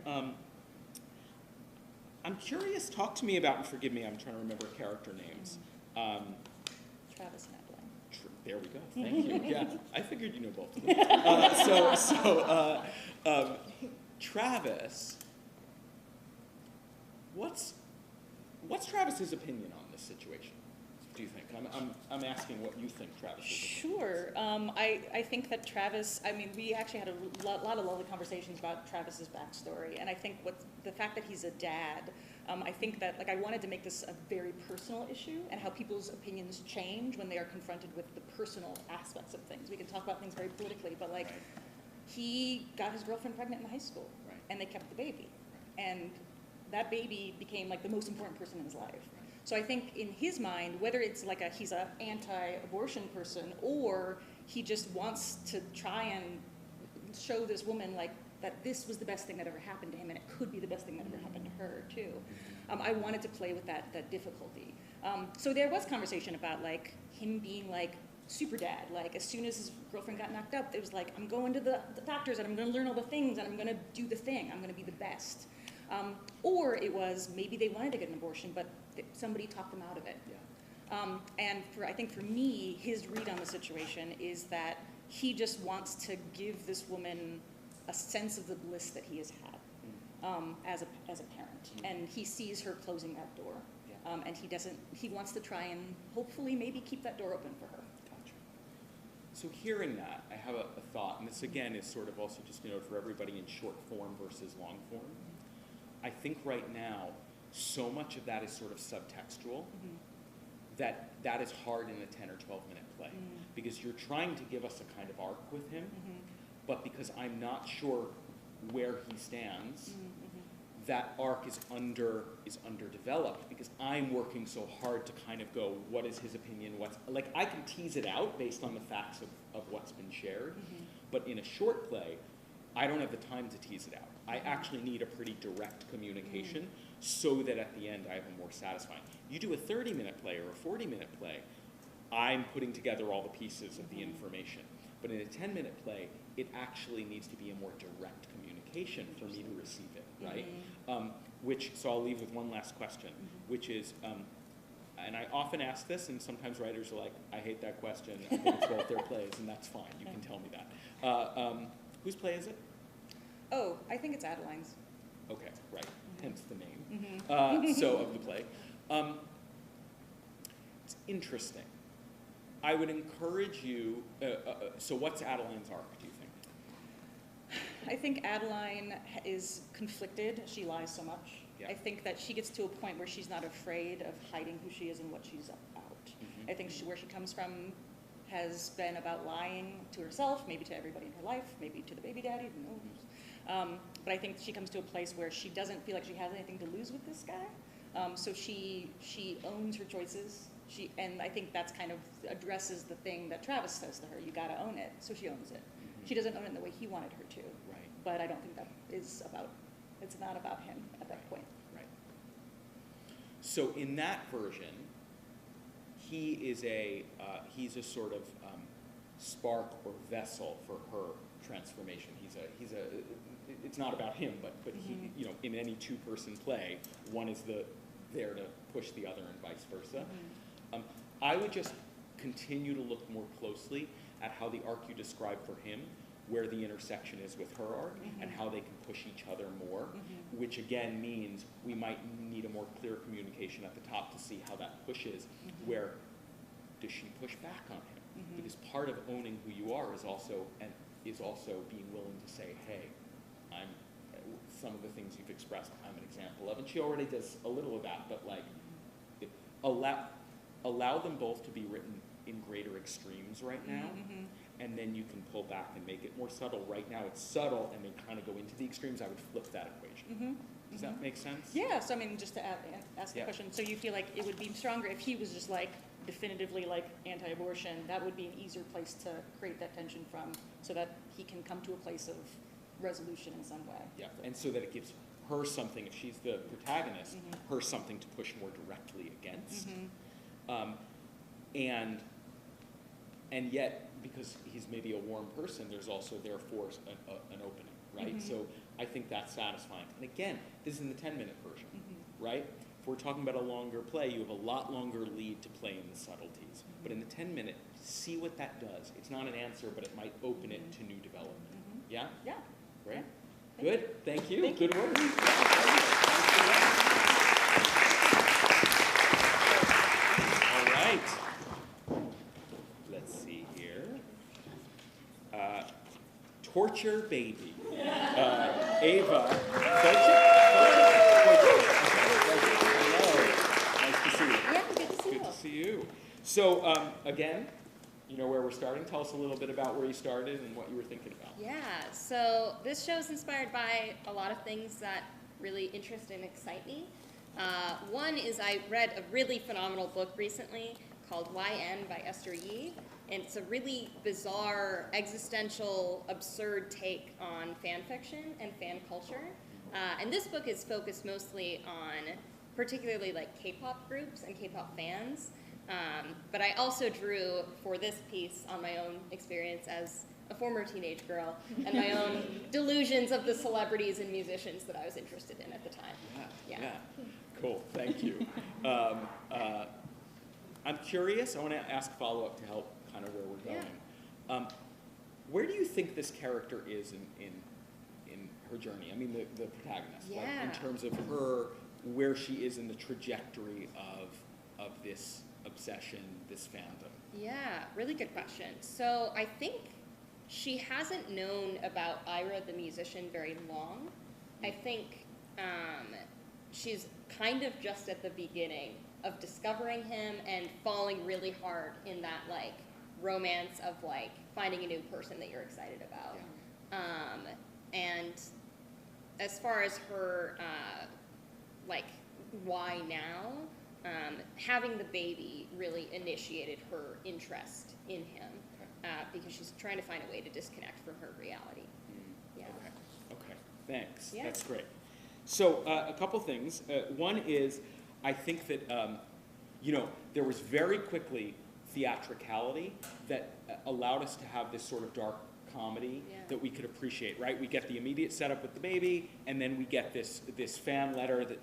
Speaker 7: I'm curious. Talk to me about, and forgive me, I'm trying to remember character names.
Speaker 8: Travis and Adeline.
Speaker 7: There we go. Thank you. Yeah, I figured you know both of them. Travis, what's Travis's opinion on this situation? Do you think? I'm asking what you think Travis is.
Speaker 8: Sure. I think that Travis, I mean, we actually had a lot of lovely conversations about Travis's backstory, and I think the fact that he's a dad, I think that, like, I wanted to make this a very personal issue and how people's opinions change when they are confronted with the personal aspects of things. We can talk about things very politically, but like, he got his girlfriend pregnant in high school, and they kept the baby, and that baby became like the most important person in his life. So I think in his mind, whether it's like he's an anti-abortion person, or he just wants to try and show this woman like that this was the best thing that ever happened to him, and it could be the best thing that ever happened to her too. I wanted to play with that difficulty. So there was conversation about like him being like super dad. Like as soon as his girlfriend got knocked up, it was like, I'm going to the doctors and I'm going to learn all the things and I'm going to do the thing. I'm going to be the best. Or it was maybe they wanted to get an abortion, but somebody talked them out of it. And I think for me, his read on the situation is that he just wants to give this woman a sense of the bliss that he has had as a parent. And he sees her closing that door. And he wants to try and hopefully maybe keep that door open for her.
Speaker 7: Gotcha. So hearing that, I have a thought, and this again is sort of also just, for everybody in short form versus long form. I think right now, so much of that is sort of subtextual, that is hard in a 10 or 12 minute play. Because you're trying to give us a kind of arc with him, but because I'm not sure where he stands, that arc is underdeveloped because I'm working so hard to kind of go, what is his opinion? I can tease it out based on the facts of what's been shared, but in a short play, I don't have the time to tease it out. I actually need a pretty direct communication so that at the end I have a more satisfying. You do a 30-minute play or a 40-minute play, I'm putting together all the pieces of the information. But in a 10-minute play, it actually needs to be a more direct communication for me to receive it, right? So I'll leave with one last question, which is, and I often ask this, and sometimes writers are like, I hate that question, I think it's both their plays, and that's fine, you can tell me that. Whose play is it?
Speaker 8: Oh, I think it's Adeline's.
Speaker 7: Okay, right, hence the name. So of the play. It's interesting. I would encourage you, so what's Adeline's arc, do you think?
Speaker 8: I think Adeline is conflicted. She lies so much.
Speaker 7: Yeah.
Speaker 8: I think that she gets to a point where she's not afraid of hiding who she is and what she's about. I think where she comes from has been about lying to herself, maybe to everybody in her life, maybe to the baby daddy, who knows. But I think she comes to a place where she doesn't feel like she has anything to lose with this guy. So she owns her choices. And I think that's kind of addresses the thing that Travis says to her, you gotta own it, so she owns it. She doesn't own it in the way he wanted her to.
Speaker 7: Right.
Speaker 8: But I don't think that is about, it's not about him at that point.
Speaker 7: Right. So in that version, he's a sort of spark or vessel for her transformation. It's not about him, but he, you know, in any two-person play, one is there to push the other and vice versa. I would just continue to look more closely at how the arc you described for him, where the intersection is with her arc, and how they can push each other more, which again means we might need a more clear communication at the top to see how that pushes, where does she push back on him? Because part of owning who you are is also being willing to say, hey, some of the things you've expressed, I'm an example of, and she already does a little of that, but like, allow them both to be written in greater extremes right now, and then you can pull back and make it more subtle. Right now it's subtle, and they kind of go into the extremes. I would flip that equation. Does that make sense?
Speaker 8: Yeah, so I mean, just to ask the question, so you feel like it would be stronger if he was just like definitively like anti-abortion, that would be an easier place to create that tension from, so that he can come to a place of resolution in some way.
Speaker 7: Yeah, and so that it gives her something, if she's the protagonist, her something to push more directly against. And yet, because he's maybe a warm person, there's also therefore an opening, right? So I think that's satisfying. And again, this is in the 10-minute version, right? If we're talking about a longer play, you have a lot longer lead to play in the subtleties. But in the 10-minute, see what that does. It's not an answer, but it might open it to new development. Yeah?
Speaker 8: Yeah.
Speaker 7: Great. Good. Thank you.
Speaker 8: Thank
Speaker 7: Good
Speaker 8: you.
Speaker 7: work. All right. Let's see here. Torture Baby. Ava. Nice to see you.
Speaker 10: Yeah, good to see you.
Speaker 7: Good to see you. So, again, you know where we're starting. Tell us a little bit about where you started and what you were thinking about.
Speaker 10: Yeah, so this show is inspired by a lot of things that really interest and excite me. One is I read a really phenomenal book recently called YN by Esther Yee, and it's a really bizarre, existential, absurd take on fan fiction and fan culture. And this book is focused mostly on particularly like K-pop groups and K-pop fans. But I also drew for this piece on my own experience as a former teenage girl and my own delusions of the celebrities and musicians that I was interested in at the time.
Speaker 7: Yeah. Cool. Thank you. I'm curious. I want to ask follow-up to help kind of where we're going. Where do you think this character is in her journey? I mean, the protagonist, like, in terms of her, where she is in the trajectory of this obsession, this fandom?
Speaker 10: Yeah, really good question. So I think she hasn't known about Ira the musician very long. I think she's kind of just at the beginning of discovering him and falling really hard in that like romance of like finding a new person that you're excited about. And as far as her like why now, having the baby really initiated her interest in him because she's trying to find a way to disconnect from her reality.
Speaker 7: Okay, thanks.
Speaker 10: Yeah.
Speaker 7: That's great. So a couple things. One is, I think that, there was very quickly theatricality that allowed us to have this sort of dark comedy that we could appreciate, right? We get the immediate setup with the baby, and then we get this fan letter that,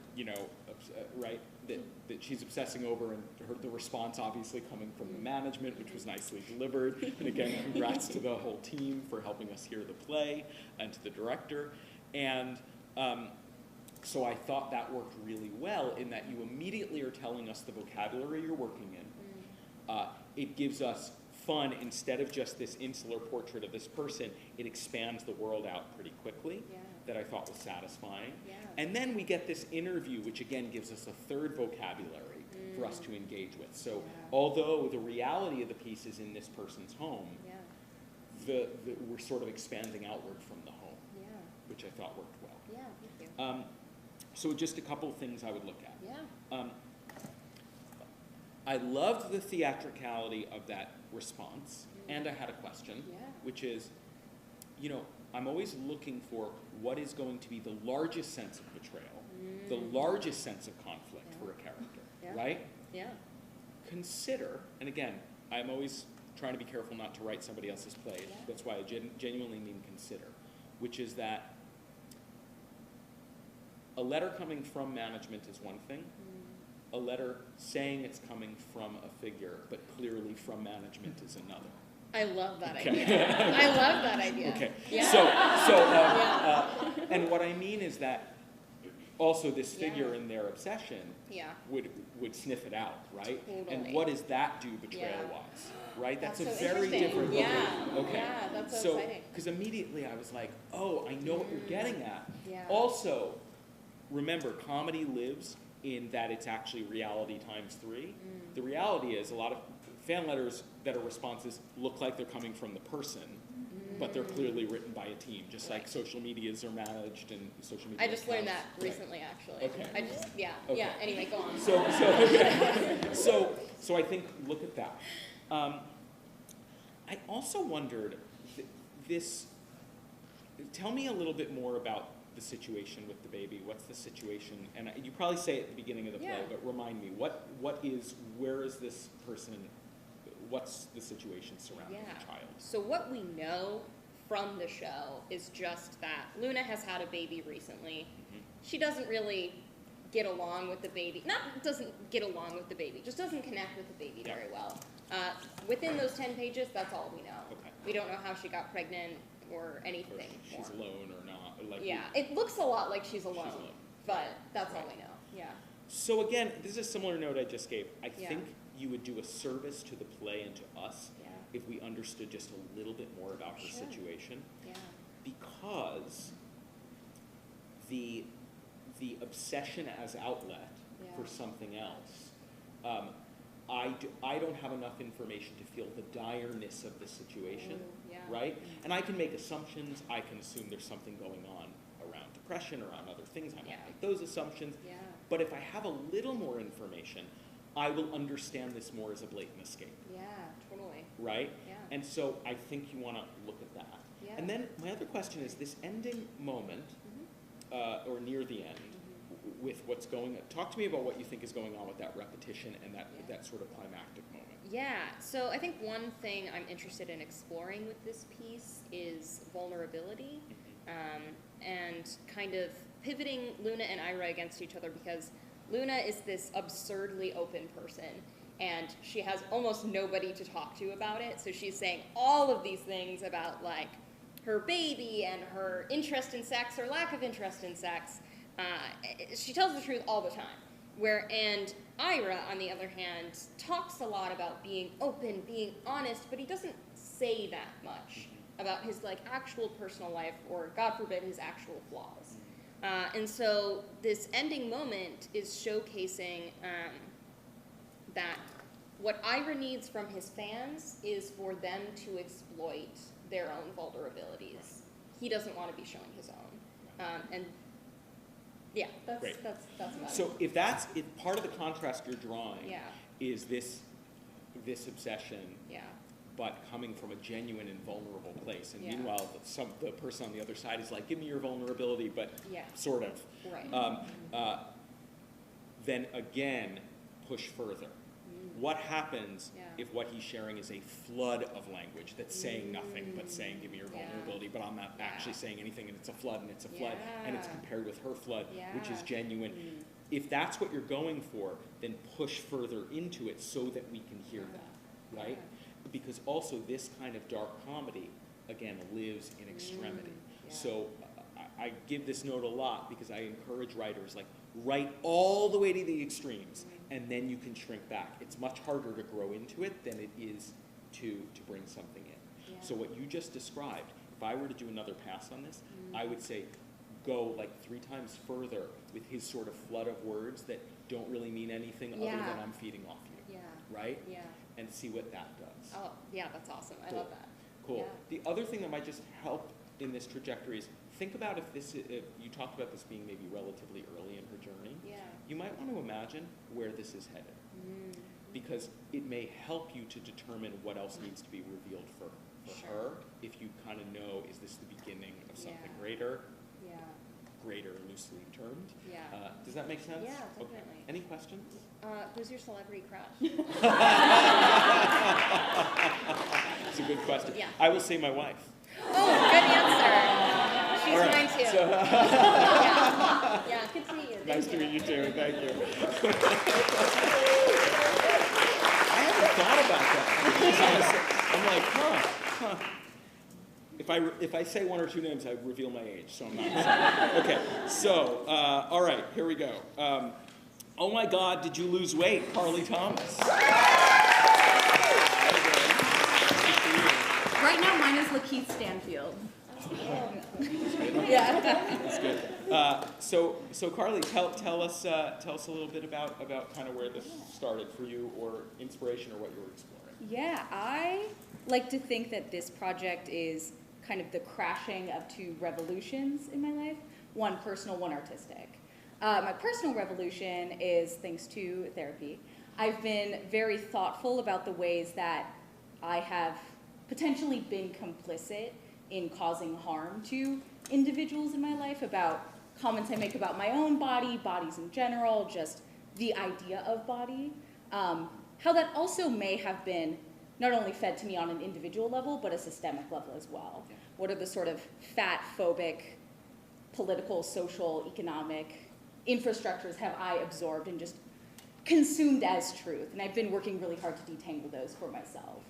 Speaker 7: right, that she's obsessing over, and the response obviously coming from the management, which was nicely delivered. And again, congrats to the whole team for helping us hear the play, and to the director. And so I thought that worked really well in that you immediately are telling us the vocabulary you're working in. It gives us fun. Instead of just this insular portrait of this person, it expands the world out pretty quickly. That I thought was satisfying. And then we get this interview, which again gives us a third vocabulary for us to engage with. So although the reality of the piece is in this person's home, we're sort of expanding outward from the home, which I thought worked well.
Speaker 10: Yeah, thank you.
Speaker 7: So just a couple of things I would look at. I loved the theatricality of that response, and I had a question, which is, I'm always looking for what is going to be the largest sense of betrayal, the largest sense of conflict for a character, right?
Speaker 10: Yeah.
Speaker 7: Consider, and again, I'm always trying to be careful not to write somebody else's play. That's why I genuinely mean consider, which is that a letter coming from management is one thing. A letter saying it's coming from a figure, but clearly from management is another.
Speaker 10: I love that idea. I love that idea.
Speaker 7: Okay.
Speaker 10: Yeah.
Speaker 7: And what I mean is that also this figure in their obsession would sniff it out, right?
Speaker 10: Totally.
Speaker 7: And what does that do betrayal-wise, right? That's a
Speaker 10: so
Speaker 7: very
Speaker 10: interesting.
Speaker 7: different. Okay.
Speaker 10: Yeah, that's so exciting.
Speaker 7: Because immediately I was like, oh, I know what you're getting at.
Speaker 10: Yeah.
Speaker 7: Also, remember, comedy lives in that it's actually reality times 3. The reality is a lot of fan letters that are responses look like they're coming from the person, but they're clearly written by a team, just like social medias are managed and social media.
Speaker 10: I just learned that
Speaker 7: accounts.
Speaker 10: recently, actually.
Speaker 7: Okay.
Speaker 10: Yeah, anyway, go on.
Speaker 7: So I think, look at that. I also wondered, tell me a little bit more about the situation with the baby. What's the situation? And you probably say it at the beginning of the play, but remind me, where is this person, what's the situation surrounding the child?
Speaker 10: So what we know from the show is just that Luna has had a baby recently. She doesn't really get along with the baby. Just doesn't connect with the baby very well. Within those 10 pages, that's all we know.
Speaker 7: Okay.
Speaker 10: We don't know how she got pregnant or anything.
Speaker 7: Or she's alone or not.
Speaker 10: It looks a lot like she's alone, but that's all we know. Yeah.
Speaker 7: So again, this is a similar note I just gave. I think you would do a service to the play and to us if we understood just a little bit more about her situation.
Speaker 10: Yeah.
Speaker 7: Because the obsession as outlet for something else, I don't have enough information to feel the direness of the situation, right? And I can make assumptions. I can assume there's something going on around depression, around other things. I might make those assumptions. But if I have a little more information, I will understand this more as a blatant escape.
Speaker 10: Yeah, totally.
Speaker 7: Right?
Speaker 10: Yeah.
Speaker 7: And so I think you want to look at that.
Speaker 10: Yeah.
Speaker 7: And then my other question is this ending moment, or near the end, with what's going on. Talk to me about what you think is going on with that repetition and that sort of climactic moment.
Speaker 10: Yeah, so I think one thing I'm interested in exploring with this piece is vulnerability, and kind of pivoting Luna and Ira against each other, because Luna is this absurdly open person, and she has almost nobody to talk to about it, so she's saying all of these things about, like, her baby and her interest in sex or lack of interest in sex. She tells the truth all the time. And Ira, on the other hand, talks a lot about being open, being honest, but he doesn't say that much about his actual personal life, or God forbid, his actual flaws. And so this ending moment is showcasing that what Ira needs from his fans is for them to exploit their own vulnerabilities. He doesn't want to be showing his own. And yeah, that's about it.
Speaker 7: So if part of the contrast you're drawing is this obsession, but coming from a genuine and vulnerable place. And
Speaker 10: Yeah.
Speaker 7: meanwhile, the person on the other side is like, give me your vulnerability, but
Speaker 10: Yeah.
Speaker 7: sort of.
Speaker 10: Right.
Speaker 7: Then again, push further. What happens if what he's sharing is a flood of language that's saying nothing but saying, give me your vulnerability, but I'm not actually saying anything, and it's a flood, and it's a flood, and it's compared with her flood, which is genuine. If that's what you're going for, then push further into it so that we can hear that, right? Because also this kind of dark comedy, again, lives in extremity. So I give this note a lot because I encourage writers, like, write all the way to the extremes, and then you can shrink back. It's much harder to grow into it than it is to bring something in. So what you just described, if I were to do another pass on this, I would say go like 3 times further with his sort of flood of words that don't really mean anything other than I'm feeding off you, right?
Speaker 10: Yeah.
Speaker 7: And see what that does.
Speaker 10: Oh, yeah, that's awesome. I love that.
Speaker 7: Cool.
Speaker 10: Yeah.
Speaker 7: The other thing that might just help in this trajectory is think about if you talked about this being maybe relatively early in her journey.
Speaker 10: Yeah.
Speaker 7: You might want to imagine where this is headed, because it may help you to determine what else needs to be revealed for her. If you kind of know, is this the beginning of something greater?
Speaker 10: Yeah.
Speaker 7: Greater, loosely termed.
Speaker 10: Yeah.
Speaker 7: Does that make sense?
Speaker 10: Yeah,
Speaker 7: Okay.
Speaker 10: definitely.
Speaker 7: Any questions?
Speaker 10: Who's your celebrity crush?
Speaker 7: It's a good question.
Speaker 10: Yeah.
Speaker 7: I will say my wife.
Speaker 10: Oh, good answer. She's
Speaker 7: All right,
Speaker 10: mine too.
Speaker 7: so-
Speaker 10: Yeah, good to meet you.
Speaker 7: Nice
Speaker 10: Thank
Speaker 7: to
Speaker 10: you.
Speaker 7: meet you too. Thank you. I haven't thought about that. I'm like, huh. If I say 1 or 2 names, I reveal my age, so I'm not. Okay, so all right, here we go. Oh my God, did you lose weight, Carly Thomas?
Speaker 23: Right now, mine is Lakeith Stanfield.
Speaker 7: Yeah, that's good. So Carly, tell us a little bit about kind of where this started for you, or inspiration, or what you were exploring.
Speaker 8: Yeah, I like to think that this project is kind of the crashing of 2 revolutions in my life, one personal, one artistic. My personal revolution is thanks to therapy. I've been very thoughtful about the ways that I have potentially been complicit in causing harm to individuals in my life, about comments I make about my own body, bodies in general, just the idea of body. How that also may have been not only fed to me on an individual level, but a systemic level as well. What are the sort of fat-phobic, political, social, economic infrastructures have I absorbed and just consumed as truth? And I've been working really hard to detangle those for myself.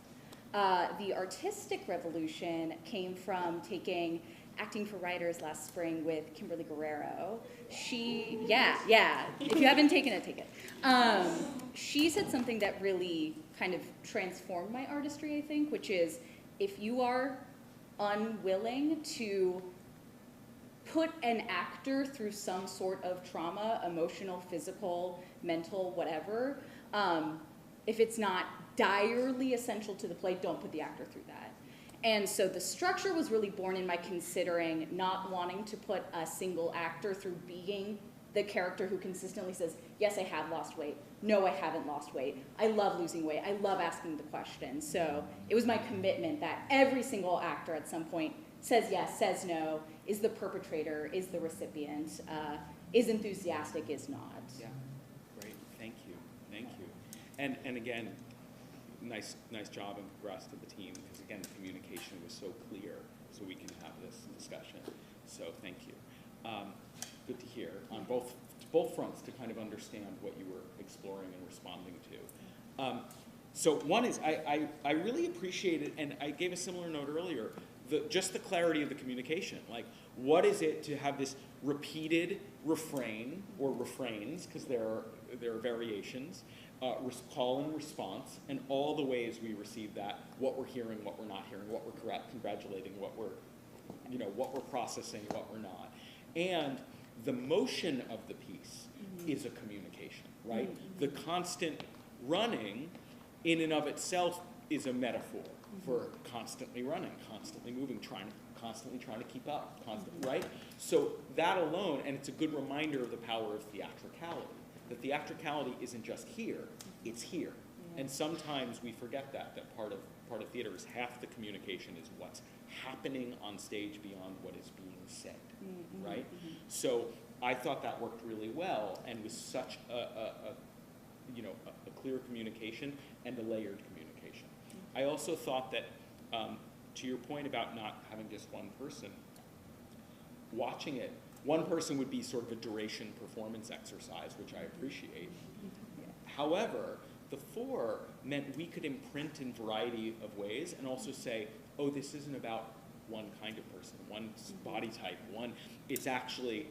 Speaker 8: The artistic revolution came from taking acting for writers last spring with Kimberly Guerrero. If you haven't taken it, take it. She said something that really kind of transformed my artistry, I think, which is, if you are unwilling to put an actor through some sort of trauma, emotional, physical, mental, whatever, if it's not direly essential to the play, don't put the actor through that. And so the structure was really born in my considering not wanting to put a single actor through being the character who consistently says, yes, I have lost weight. No, I haven't lost weight. I love losing weight. I love asking the question. So it was my commitment that every single actor at some point says yes, says no, is the perpetrator, is the recipient, is enthusiastic, is not.
Speaker 7: Yeah, great. Thank you. Thank you. And again, nice job and congrats to the team, because again, the communication was so clear, so we can have this discussion. So thank you. Good to hear on both fronts to kind of understand what you were exploring and responding to. So one is, I really appreciated, and I gave a similar note earlier, just the clarity of the communication. Like, what is it to have this repeated refrain, or refrains, because there are variations, call and response, and all the ways we receive that, what we're hearing, what we're not hearing, what we're congratulating, what we're processing, what we're not. And the motion of the piece is a communication, right? The constant running in and of itself is a metaphor for constantly running, constantly moving, constantly trying to keep up, right? So that alone, and it's a good reminder of the power of theatricality, that theatricality isn't just here, it's here. And sometimes we forget that part of part of theater is half the communication is what's happening on stage beyond what is being said, right? So I thought that worked really well and was such a clear communication and a layered communication. I also thought that, to your point about not having just one person, watching it, one person would be sort of a duration performance exercise, which I appreciate. However, the four meant we could imprint in variety of ways and also say, oh, this isn't about one kind of person, one body type, it's actually,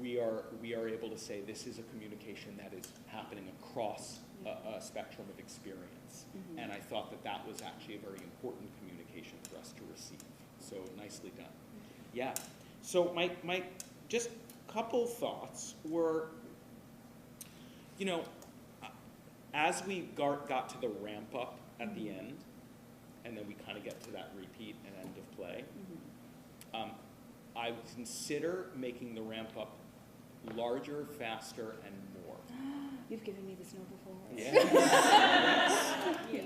Speaker 7: we are able to say this is a communication that is happening across a spectrum of experience. And I thought that that was actually a very important communication for us to receive. So nicely done. Yeah. So my just couple thoughts were, as we got to the ramp up at the end, and then we kind of get to that repeat and end of play, I would consider making the ramp up larger, faster, and more.
Speaker 23: You've given me this note before.
Speaker 7: Yes.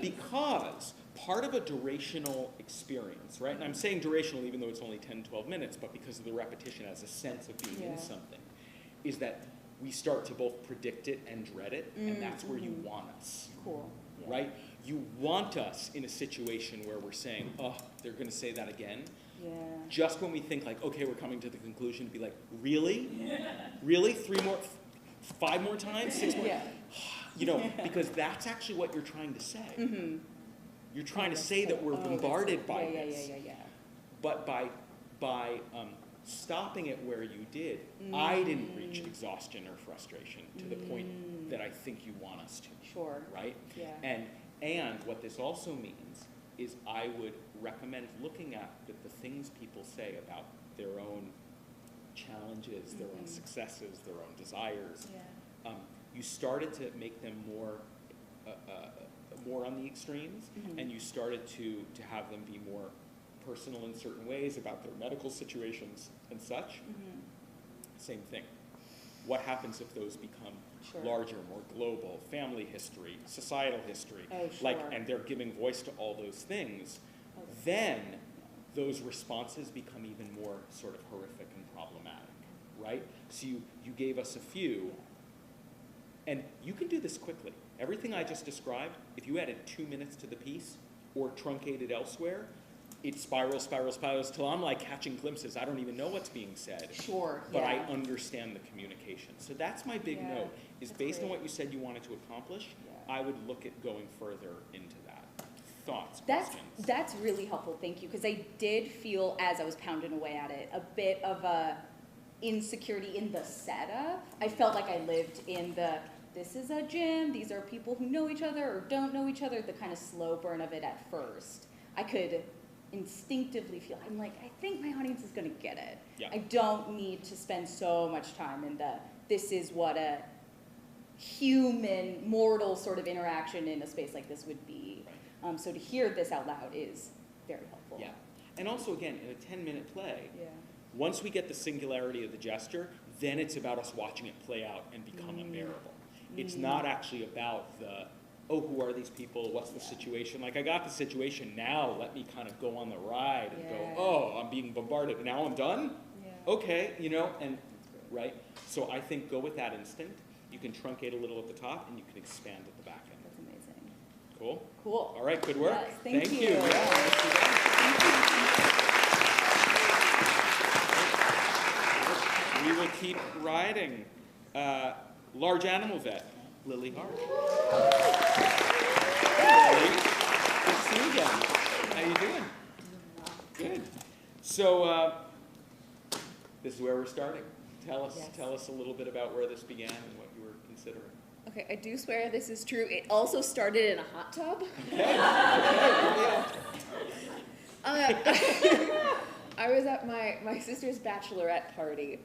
Speaker 7: Because part of a durational experience, right? And I'm saying durational even though it's only 10, 12 minutes, but because of the repetition as a sense of being in something, is that we start to both predict it and dread it, and that's where you want us.
Speaker 23: Cool.
Speaker 7: Right? You want us in a situation where we're saying, oh, they're going to say that again.
Speaker 23: Yeah.
Speaker 7: Just when we think like, okay, we're coming to the conclusion, to be like, really? Really? 3 more, 5 more times? 6 more? Because that's actually what you're trying to say. You're trying to say that we're bombarded by this. But by stopping it where you did, I didn't reach exhaustion or frustration to the point that I think you want us to.
Speaker 23: Sure.
Speaker 7: Right?
Speaker 23: Yeah.
Speaker 7: And what this also means is I would recommend looking at the things people say about their own challenges, their own successes, their own desires. You started to make them more on the extremes, and you started to have them be more personal in certain ways about their medical situations and such. Same thing. What happens if those become larger, more global, family history, societal history, and they're giving voice to all those things, then those responses become even more sort of horrific and problematic, right? So you gave us a few, and you can do this quickly. Everything I just described, if you added 2 minutes to the piece or truncated elsewhere, it spirals till I'm like catching glimpses. I don't even know what's being said. But I understand the communication. So that's my big note, is based on what you said you wanted to accomplish, I would look at going further into that. Thoughts, questions?
Speaker 23: That's really helpful, thank you, because I did feel, as I was pounding away at it, a bit of a insecurity in the setup. I felt like I lived in this is a gym, these are people who know each other or don't know each other, the kind of slow burn of it at first. I could instinctively feel, I'm like, I think my audience is going to get it. I don't need to spend so much time in this is what a human, mortal sort of interaction in a space like this would be. So to hear this out loud is very helpful.
Speaker 7: Yeah. And also, again, in a 10-minute play, once we get the singularity of the gesture, then it's about us watching it play out and become unbearable. It's not actually about who are these people? What's the situation? Like, I got the situation, now let me kind of go on the ride and go, oh, I'm being bombarded, now I'm done? Okay, and right? So I think go with that instinct. You can truncate a little at the top, and you can expand at the back end.
Speaker 23: That's amazing.
Speaker 7: Cool?
Speaker 23: Cool.
Speaker 7: All right, good work.
Speaker 23: Yes, thank you.
Speaker 7: We will keep riding. Large animal vet, Lily Hart. Hey, Lily. Good to see you again. How you doing? Good. So this is where we're starting. Tell us a little bit about where this began and what you were considering.
Speaker 5: Okay, I do swear this is true. It also started in a hot tub. I was at my sister's bachelorette party.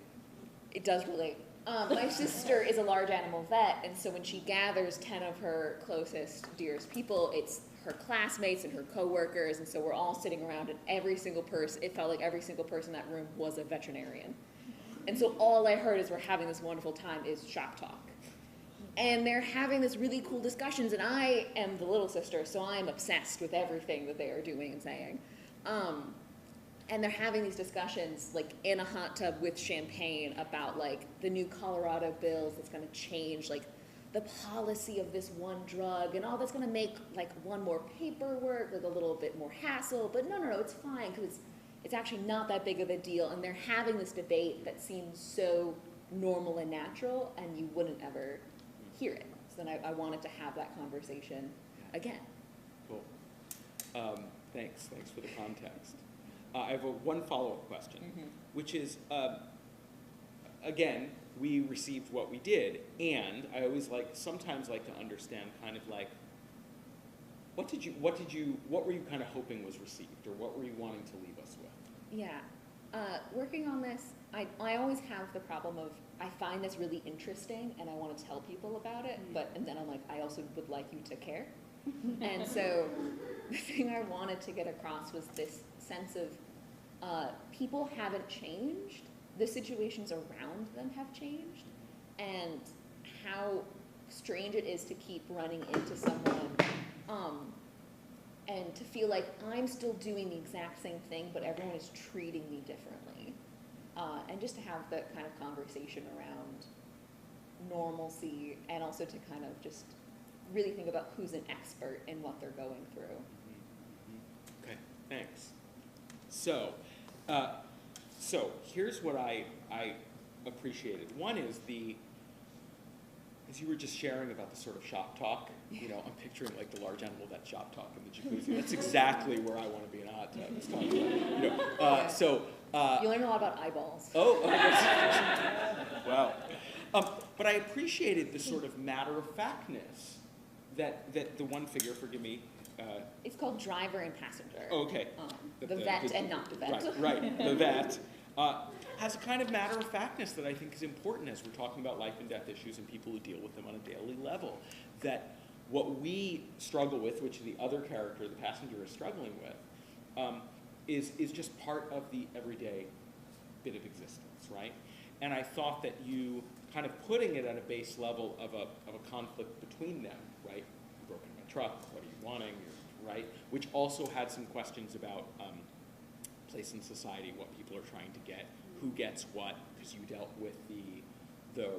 Speaker 5: It does relate. My sister is a large animal vet, and so when she gathers 10 of her closest, dearest people, it's her classmates and her coworkers, and so we're all sitting around, and it felt like every single person in that room was a veterinarian. And so all I heard as we're having this wonderful time is shop talk. And they're having this really cool discussions, and I am the little sister, so I'm obsessed with everything that they are doing and saying. And they're having these discussions, like, in a hot tub with champagne about, like, the new Colorado bills that's gonna change, like, the policy of this one drug, and all that's gonna make, like, one more paperwork, like, a little bit more hassle, but no, it's fine, because it's actually not that big of a deal, and they're having this debate that seems so normal and natural, and you wouldn't ever hear it. So then I wanted to have that conversation again.
Speaker 7: Cool. Thanks for the context. I have one follow-up question, which is, again, we received what we did, and I always sometimes like to understand kind of like, what were you kind of hoping was received, or what were you wanting to leave us with?
Speaker 5: Yeah, working on this, I always have the problem of, I find this really interesting and I want to tell people about it, and then I'm like, I also would like you to care. And so the thing I wanted to get across was this sense of people haven't changed, the situations around them have changed, and how strange it is to keep running into someone and to feel like I'm still doing the exact same thing, but everyone is treating me differently. And just to have that kind of conversation around normalcy, and also to kind of just really think about who's an expert in what they're going through.
Speaker 7: Okay, thanks. So here's what I appreciated. One is as you were just sharing about the sort of shop talk, you know, I'm picturing like the large animal vet shop talk in the jacuzzi. That's exactly where I want to be in a hot tub. It's kind of, you know,
Speaker 5: you learn a lot about eyeballs.
Speaker 7: Oh, wow. But I appreciated the sort of matter-of-factness that the one figure, forgive me.
Speaker 5: It's called driver and passenger.
Speaker 7: Oh, okay.
Speaker 5: The vet and not the vet.
Speaker 7: Right, the vet. Has a kind of matter-of-factness that I think is important as we're talking about life and death issues and people who deal with them on a daily level. That what we struggle with, which the other character, the passenger, is struggling with, is just part of the everyday bit of existence, right? And I thought that you kind of putting it at a base level of a conflict between them, right? You broke into my truck, what are you wanting, right? Which also had some questions about place in society, what people are trying to get, who gets what, because you dealt with the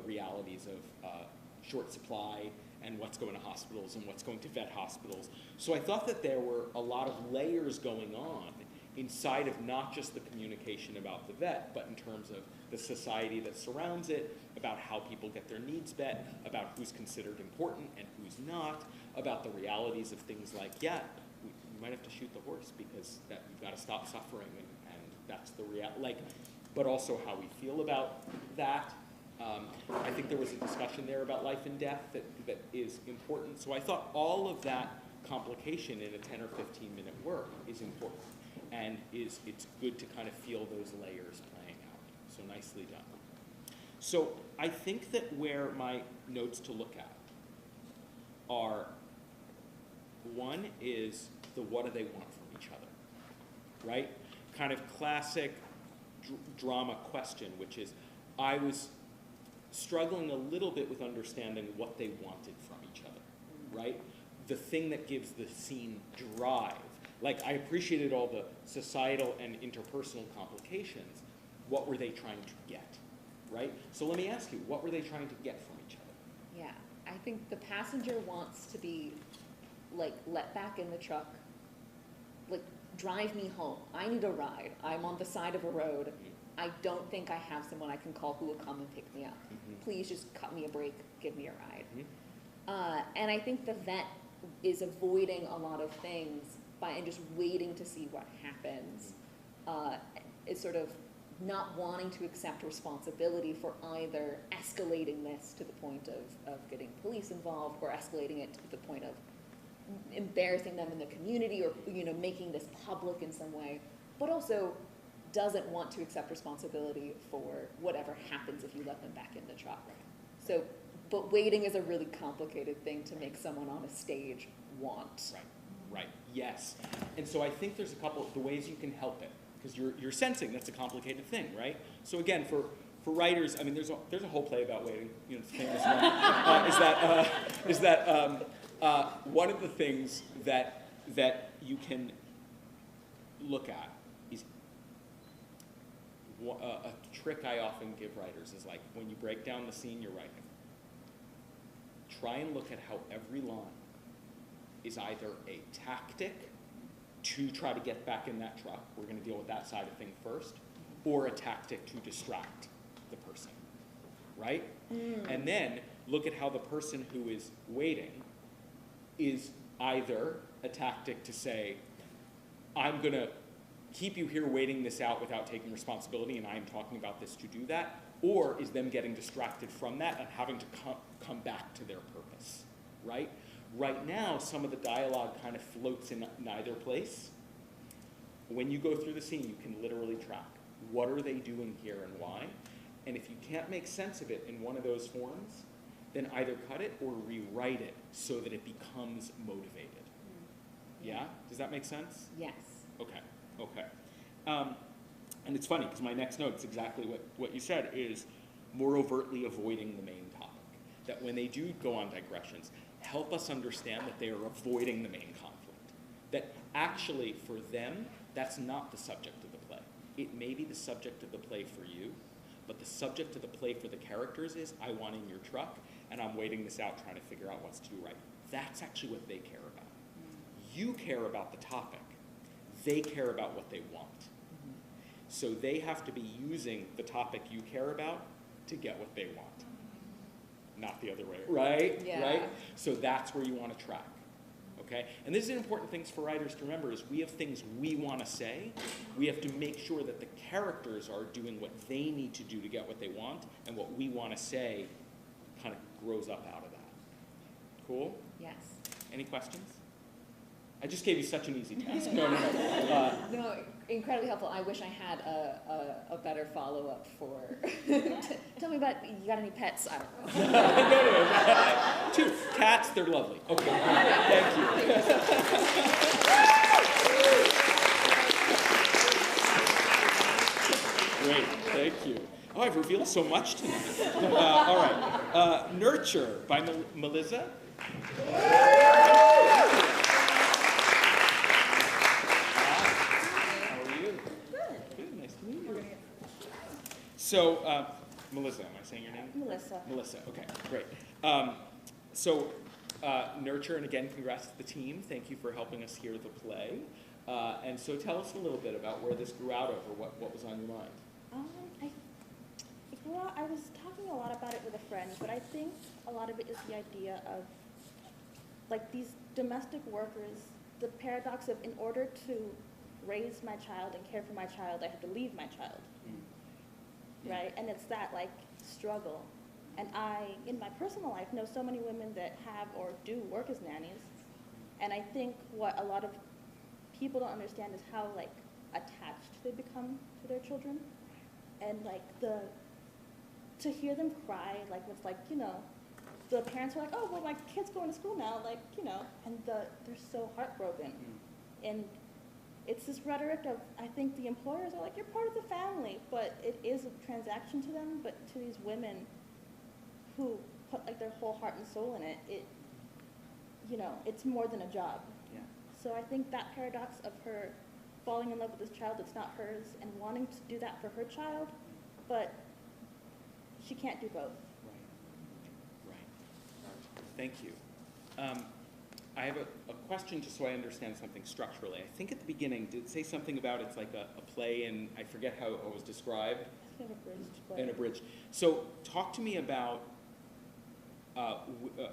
Speaker 7: realities of short supply and what's going to hospitals and what's going to vet hospitals. So I thought that there were a lot of layers going on inside of not just the communication about the vet, but in terms of the society that surrounds it, about how people get their needs met, about who's considered important and who's not, about the realities of things like, yeah, we might have to shoot the horse because we've got to stop suffering, and that's the reality, but also how we feel about that. I think there was a discussion there about life and death that is important. So I thought all of that complication in a 10 or 15 minute work is important. And it's good to kind of feel those layers playing out. So nicely done. So I think that where my notes to look at are, one is the what do they want from each other, right? Kind of classic drama question, which is I was struggling a little bit with understanding what they wanted from each other, right? The thing that gives the scene drive. Like, I appreciated all the societal and interpersonal complications. What were they trying to get, right? So let me ask you, what were they trying to get from each other?
Speaker 5: Yeah, I think the passenger wants to be, like, let back in the truck, like, drive me home. I need a ride. I'm on the side of a road. I don't think I have someone I can call who will come and pick me up. Please just cut me a break, give me a ride. And I think the vet is avoiding a lot of things and just waiting to see what happens. Is sort of not wanting to accept responsibility for either escalating this to the point of getting police involved, or escalating it to the point of embarrassing them in the community, or making this public in some way, but also doesn't want to accept responsibility for whatever happens if you let them back in the truck. So, but waiting is a really complicated thing to make someone on a stage want.
Speaker 7: Right, yes. And so I think there's a couple of the ways you can help it, because you're sensing that's a complicated thing, right? So again, for writers, I mean, there's a whole play about waiting. You know, it's a famous one. One of the things that you can look at is a trick I often give writers is like when you break down the scene you're writing, try and look at how every line is either a tactic to try to get back in that truck. We're going to deal with that side of things first, or a tactic to distract the person, right? And then look at how the person who is waiting is either a tactic to say, I'm going to keep you here waiting this out without taking responsibility, and I'm talking about this to do that, or is them getting distracted from that and having to come back to their purpose, right? Right now, some of the dialogue kind of floats in neither place. When you go through the scene, you can literally track what are they doing here and why, and if you can't make sense of it in one of those forms, then either cut it or rewrite it so that it becomes motivated. Yeah? Does that make sense?
Speaker 5: Yes.
Speaker 7: Okay, okay. And it's funny, because my next note is exactly what you said, is more overtly avoiding the main topic. That when they do go on digressions, help us understand that they are avoiding the main conflict. That actually, for them, that's not the subject of the play. It may be the subject of the play for you, but the subject of the play for the characters is, I want in your truck, and I'm waiting this out trying to figure out what to do right. That's actually what they care about. You care about the topic. They care about what they want. So they have to be using the topic you care about to get what they want. Not the other way, right?
Speaker 5: Yeah.
Speaker 7: Right? So that's where you want to track. Okay? And this is an important thing for writers to remember is we have things we want to say. We have to make sure that the characters are doing what they need to do to get what they want, and what we want to say kind of grows up out of that. Cool?
Speaker 5: Yes.
Speaker 7: Any questions? I just gave you such an easy task. No.
Speaker 5: No, incredibly helpful. I wish I had a better follow-up for. Tell me about, you got any pets? I don't know.
Speaker 7: No. 2 cats, they're lovely. Okay, thank you. Great, thank you. Oh, I've revealed so much tonight. All right, Nurture by Melizza. So, Melizza, am I saying your name?
Speaker 5: Melissa.
Speaker 7: Melissa, okay, great. Nurture, and again, congrats to the team. Thank you for helping us hear the play. And so tell us a little bit about where this grew out of, or what was on your mind.
Speaker 4: I was talking a lot about it with a friend, but I think a lot of it is the idea of, like, these domestic workers, the paradox of, in order to raise my child and care for my child, I have to leave my child. Right? And it's that, like, struggle. And I, in my personal life, know so many women that have or do work as nannies. And I think what a lot of people don't understand is how, like, attached they become to their children. And, like, to hear them cry, like, it's like, you know, the parents are like, oh, well, my kid's going to school now, like, you know, and they're so heartbroken. And it's this rhetoric of, I think the employers are like, you're part of the family, but it is a transaction to them, but to these women who put, like, their whole heart and soul in it, you know, it's more than a job.
Speaker 7: Yeah.
Speaker 4: So I think that paradox of her falling in love with this child that's not hers and wanting to do that for her child, but she can't do both.
Speaker 7: Right. Thank you. I have a question just so I understand something structurally. I think at the beginning, did it say something about it's like a play, and I forget how it was described?
Speaker 4: An abridged play.
Speaker 7: An abridged. So talk to me about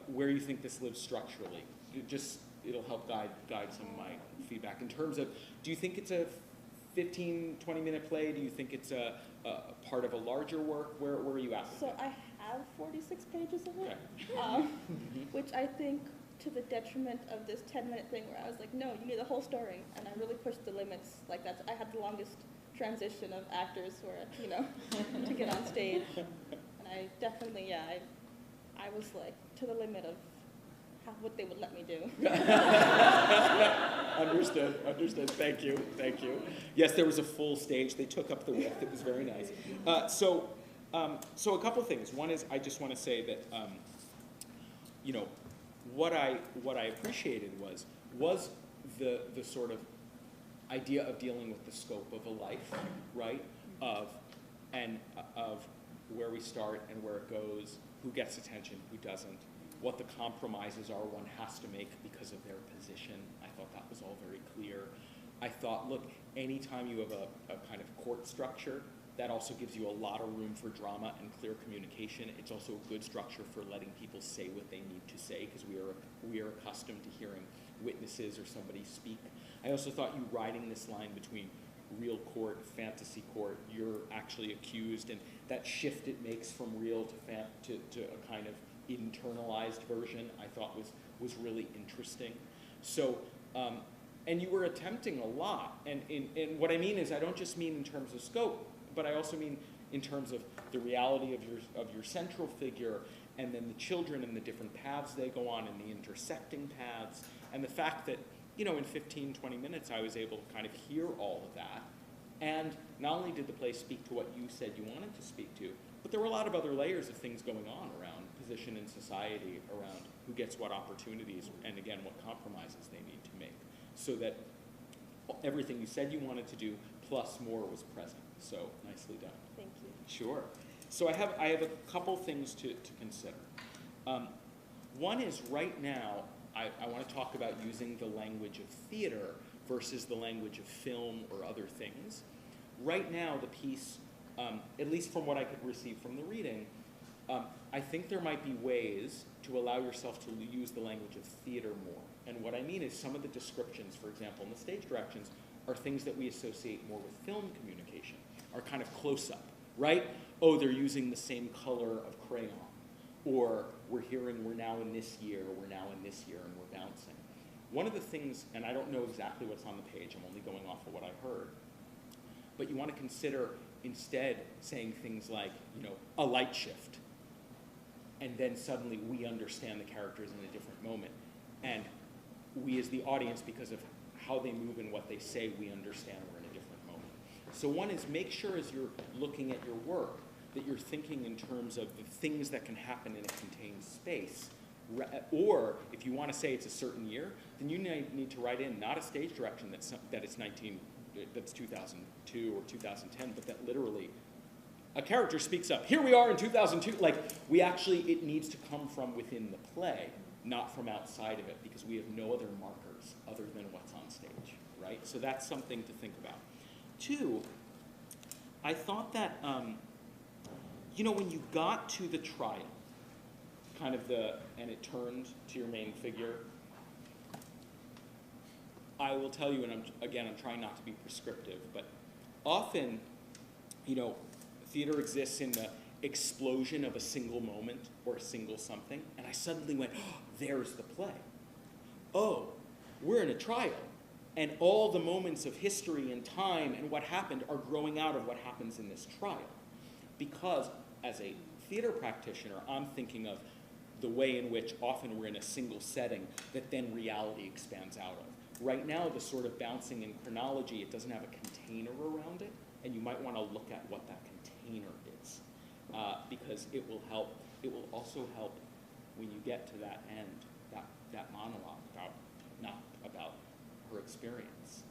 Speaker 7: where you think this lives structurally. It'll help guide some of my feedback. In terms of, do you think it's a 15, 20-minute play? Do you think it's a part of a larger work? Where are you at?
Speaker 4: So I have 46 pages of it,
Speaker 7: Okay.
Speaker 4: which I think to the detriment of this 10-minute thing where I was like, no, you need the whole story. And I really pushed the limits. Like, I had the longest transition of actors where, you know, to get on stage. And I definitely, I was like to the limit of what they would let me do.
Speaker 7: Understood. Thank you. Yes, there was a full stage. They took up the width. It was very nice. So So a couple things. One is I just want to say that, you know, what I appreciated was the sort of idea of dealing with the scope of a life, right? Of where we start and where it goes, who gets attention, who doesn't, what the compromises are one has to make because of their position. I thought that was all very clear. I thought, look, anytime you have a kind of court structure, that also gives you a lot of room for drama and clear communication. It's also a good structure for letting people say what they need to say, because we are accustomed to hearing witnesses or somebody speak. I also thought you riding this line between real court, fantasy court, you're actually accused, and that shift it makes from real to a kind of internalized version, I thought was really interesting. So, and you were attempting a lot, and what I mean is I don't just mean in terms of scope, but I also mean in terms of the reality of your central figure, and then the children and the different paths they go on and the intersecting paths, and the fact that, you know, in 15, 20 minutes I was able to kind of hear all of that. And not only did the play speak to what you said you wanted to speak to, but there were a lot of other layers of things going on around position in society, around who gets what opportunities, and again, what compromises they need to make. So that everything you said you wanted to do, plus more, was present. So nicely done.
Speaker 4: Thank you.
Speaker 7: Sure. So I have a couple things to consider. One is right now, I want to talk about using the language of theater versus the language of film or other things. Right now, the piece, at least from what I could receive from the reading, I think there might be ways to allow yourself to use the language of theater more. And what I mean is some of the descriptions, for example, in the stage directions, are things that we associate more with film communication, are kind of close-up, right? Oh, they're using the same color of crayon. Or we're hearing we're now in this year, or we're now in this year, and we're bouncing. One of the things, and I don't know exactly what's on the page, I'm only going off of what I heard, but you want to consider instead saying things like, you know, a light shift. And then suddenly we understand the characters in a different moment. And we as the audience, because of how they move and what they say, we understand we're in a different moment. So one is make sure as you're looking at your work that you're thinking in terms of the things that can happen in a contained space. Or if you want to say it's a certain year, then you need to write in not a stage direction that it's 2002 or 2010, but that literally a character speaks up. Here we are in 2002. Like, it needs to come from within the play, not from outside of it, because we have no other markers other than what's on stage, right? So that's something to think about. Two, I thought that, you know, when you got to the trial, and it turned to your main figure, I will tell you, and I'm trying not to be prescriptive, but often, you know, theater exists in the explosion of a single moment or a single something, and I suddenly went, oh, there's the play. Oh, we're in a trial, and all the moments of history and time and what happened are growing out of what happens in this trial. Because as a theater practitioner, I'm thinking of the way in which often we're in a single setting that then reality expands out of. Right now, the sort of bouncing in chronology, it doesn't have a container around it, and you might want to look at what that container is, because it will help. It will also help when you get to that end, that monologue not about her experience.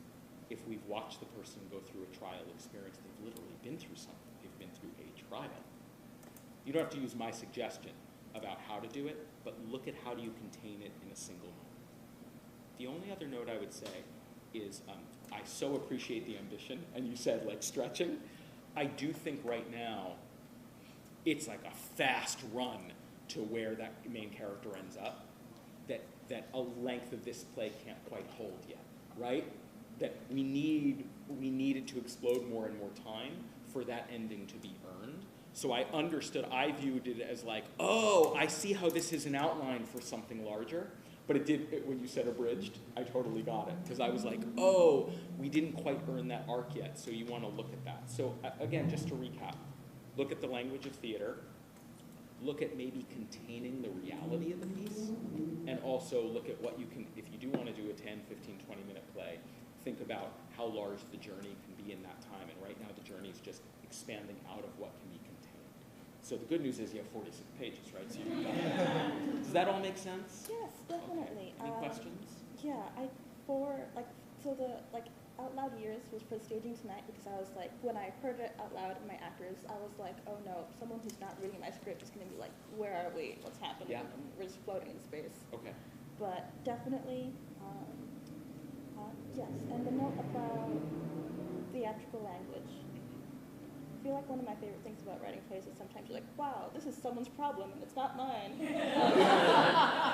Speaker 7: If we've watched the person go through a trial experience, they've literally been through something. They've been through a trial. You don't have to use my suggestion about how to do it, but look at how do you contain it in a single moment. The only other note I would say is I so appreciate the ambition, and you said like stretching. I do think right now it's like a fast run to where that main character ends up, that a length of this play can't quite hold yet, right? That we needed to explode more and more time for that ending to be earned. So I viewed it as like, oh, I see how this is an outline for something larger. But when you said abridged, I totally got it. Because I was like, oh, we didn't quite earn that arc yet, so you want to look at that. So again, just to recap, look at the language of theater, look at maybe containing the reality of the piece, and also look at what you can, if you do want to do a 10, 15, 20-minute play, think about how large the journey can be in that time. And right now the journey is just expanding out of what can be contained. So the good news is you have 46 pages, right? So you've got does that all make sense?
Speaker 4: Yes, definitely.
Speaker 7: Okay. Any questions?
Speaker 4: Yeah, so the out loud years was for staging tonight because I was like, when I heard it out loud in my actors, I was like, oh no, someone who's not reading my script is gonna be like, where are we? What's happening?
Speaker 7: Yeah.
Speaker 4: And we're just floating in space.
Speaker 7: Okay.
Speaker 4: But definitely, yes. And the note about theatrical language. I feel like one of my favorite things about writing plays is sometimes you're like, wow, this is someone's problem and it's not mine.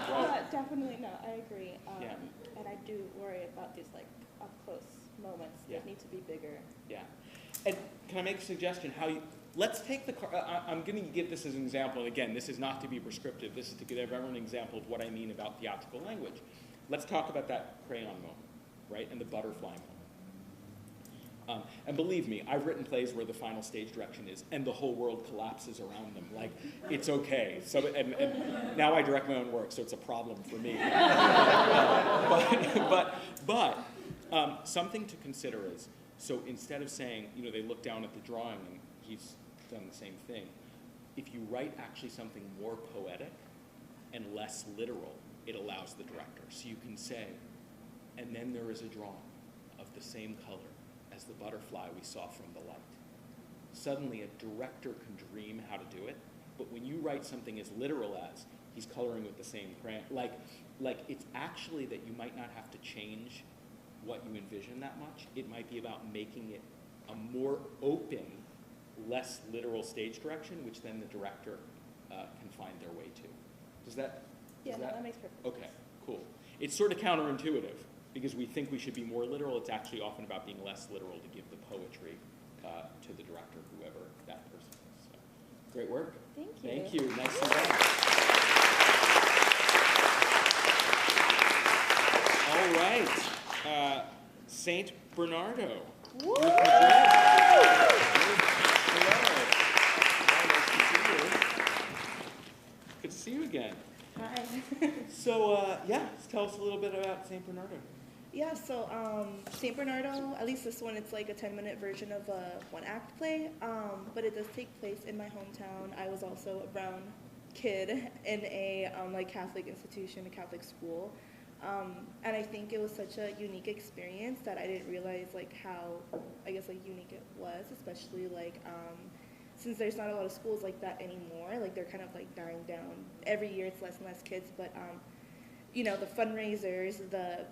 Speaker 4: But definitely, no, I agree. And I do worry about these like up close moments that need to be bigger.
Speaker 7: Yeah. And can I make a suggestion? Let's take I'm going to give this as an example. And again, this is not to be prescriptive. This is to give everyone an example of what I mean about theatrical language. Let's talk about that crayon moment, right? And the butterfly moment. And believe me, I've written plays where the final stage direction is, and the whole world collapses around them. Like, it's okay. So, and now I direct my own work, so it's a problem for me. But something to consider is, so instead of saying, they look down at the drawing and he's done the same thing, if you write actually something more poetic and less literal, it allows the director. So you can say, and then there is a drawing of the same color as the butterfly we saw from the light. Suddenly a director can dream how to do it, but when you write something as literal as he's coloring with the same crayon, like it's actually that you might not have to change what you envision that much. It might be about making it a more open, less literal stage direction, which then the director can find their way to. Does that?
Speaker 4: That makes perfect sense.
Speaker 7: Okay, cool. It's sort of counterintuitive, because we think we should be more literal. It's actually often about being less literal to give the poetry to the director, whoever that person is. So, great work.
Speaker 4: Thank you.
Speaker 7: Thank you. Nicely done. All right. Saint Bernardo.
Speaker 4: Woo!
Speaker 7: Good to see you again.
Speaker 14: Hi.
Speaker 7: So, tell us a little bit about Saint Bernardo.
Speaker 14: Yeah, so St. Bernardo, at least this one, it's like a 10-minute version of a one-act play, but it does take place in my hometown. I was also a brown kid in a Catholic institution, a Catholic school, and I think it was such a unique experience that I didn't realize how, unique it was, especially since there's not a lot of schools like that anymore. They're kind of dying down. Every year it's less and less kids, but the fundraisers, the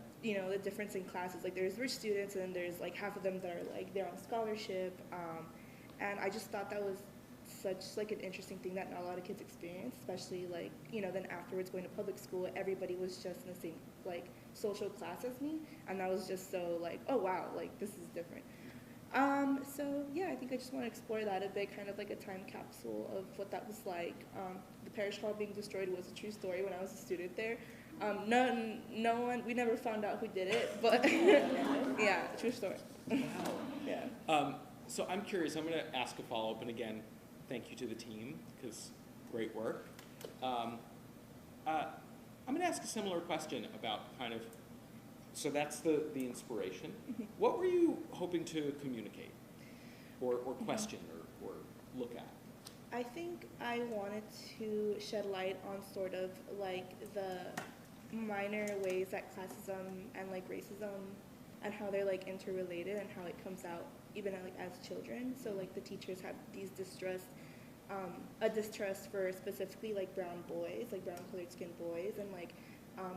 Speaker 14: difference in classes, there's rich students and there's half of them that are they're on scholarship, and I just thought that was such an interesting thing that not a lot of kids experience, especially then afterwards going to public school, everybody was just in the same social class as me, and that was just so oh wow, this is different. So yeah, I think I just want to explore that a bit, kind of a time capsule of what that was like. The parish hall being destroyed was a true story when I was a student there. No one, we never found out who did it, but yeah, true story.
Speaker 7: Wow.
Speaker 14: Yeah.
Speaker 7: So I'm curious, I'm going to ask a follow-up, and again, thank you to the team, because great work. I'm going to ask a similar question about so that's the inspiration.
Speaker 14: Mm-hmm.
Speaker 7: What were you hoping to communicate, or question, or look at?
Speaker 14: I think I wanted to shed light on sort of the minor ways that classism and racism and how they're interrelated and how it comes out even as children. So the teachers have these a distrust for specifically brown boys, brown colored skinned boys, and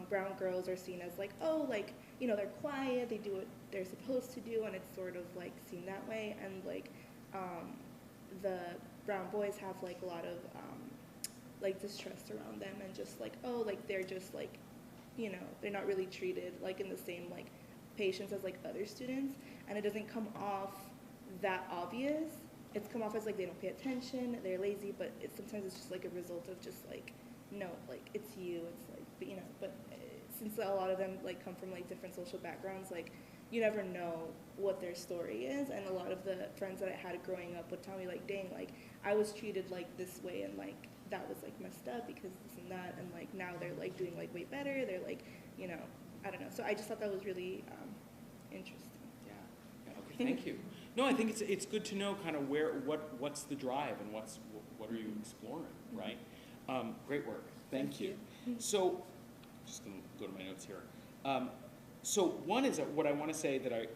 Speaker 14: brown girls are seen as they're quiet, they do what they're supposed to do, and it's sort of seen that way, and the brown boys have a lot of distrust around them, and just they're just they're not really treated in the same patience as other students, and it doesn't come off that obvious. It's come off as they don't pay attention, they're lazy, but sometimes it's just a result of just no, it's you, it's but since a lot of them come from different social backgrounds, you never know what their story is, and a lot of the friends that I had growing up would tell me dang, I was treated this way, and that was messed up because this and that, and now they're doing way better, they're I don't know. So I just thought that was really interesting.
Speaker 7: Yeah. Okay. Thank you. No, I think it's good to know kind of what's the drive and what's What are you exploring, right? Great work. Thank you. So, just going to go to my notes here. So one is that what I want to say that I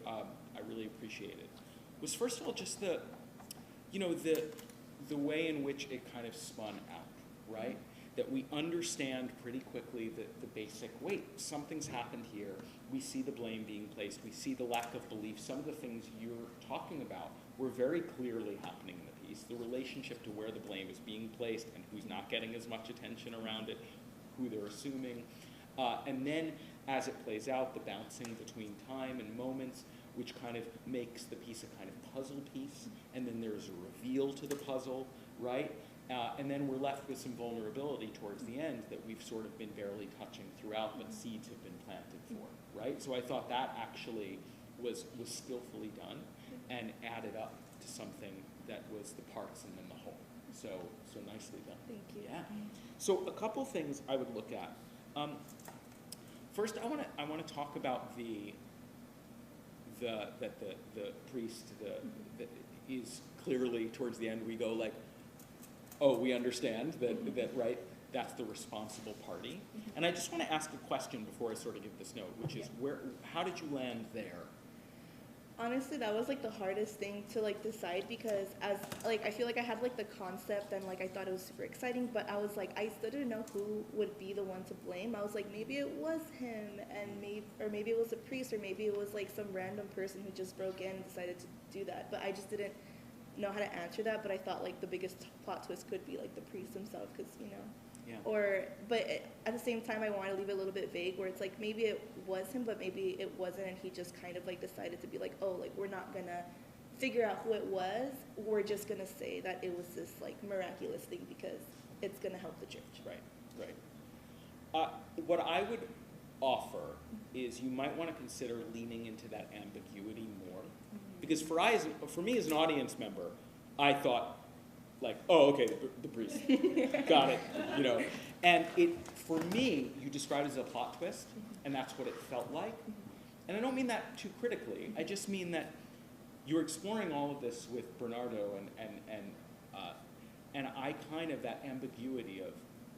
Speaker 7: really appreciated was, first of all, just the way in which it kind of spun out, right? That we understand pretty quickly the basic, wait, something's happened here. We see the blame being placed. We see the lack of belief. Some of the things you're talking about were very clearly happening in the piece. The relationship to where the blame is being placed and who's not getting as much attention around it, who they're assuming. And then as it plays out, the bouncing between time and moments, which kind of makes the piece a kind of puzzle piece. And then there's a reveal to the puzzle, right? And then we're left with some vulnerability towards the end that we've sort of been barely touching throughout, but seeds have been planted for, right? So I thought that actually was skillfully done and added up to something that was the parts and then the whole. So nicely done.
Speaker 14: Thank you.
Speaker 7: Yeah. So a couple things I would look at. First, I want to talk about the priest that is clearly towards the end we go like, oh, we understand that right, that's the responsible party. And I just want to ask a question before I sort of give this note, which is how did you land there?
Speaker 14: Honestly, that was like the hardest thing to like decide, because I feel like I had like the concept and like I thought it was super exciting, but I was like, I still didn't know who would be the one to blame. I was like, maybe it was him, and maybe it was a priest, or maybe it was like some random person who just broke in and decided to do that. But I just didn't know how to answer that. But I thought like the biggest plot twist could be like the priest himself, because but at the same time I want to leave it a little bit vague, where it's like maybe it was him, but maybe it wasn't, and he just kind of like decided to be like, oh, like we're not gonna figure out who it was, we're just gonna say that it was this like miraculous thing because it's gonna help the church.
Speaker 7: Right. What I would offer is you might want to consider leaning into that ambiguity more, because for me as an audience member, I thought like, oh, okay, the priest, got it, And for me, you described it as a plot twist, and that's what it felt like. And I don't mean that too critically. I just mean that you're exploring all of this with Bernardo, and I kind of, that ambiguity of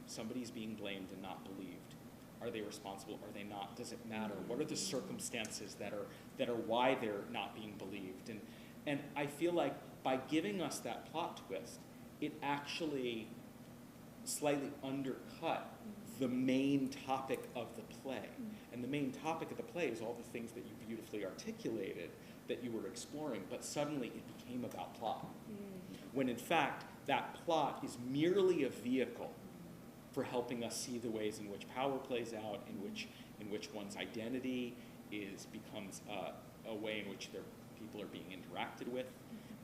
Speaker 7: somebody's being blamed and not believed. Are they responsible? Are they not? Does it matter? What are the circumstances that are why they're not being believed? And I feel like by giving us that plot twist, it actually slightly undercut the main topic of the play. And the main topic of the play is all the things that you beautifully articulated that you were exploring, but suddenly it became about plot. When in fact, that plot is merely a vehicle for helping us see the ways in which power plays out, in which one's identity becomes a way in which people are being interacted with.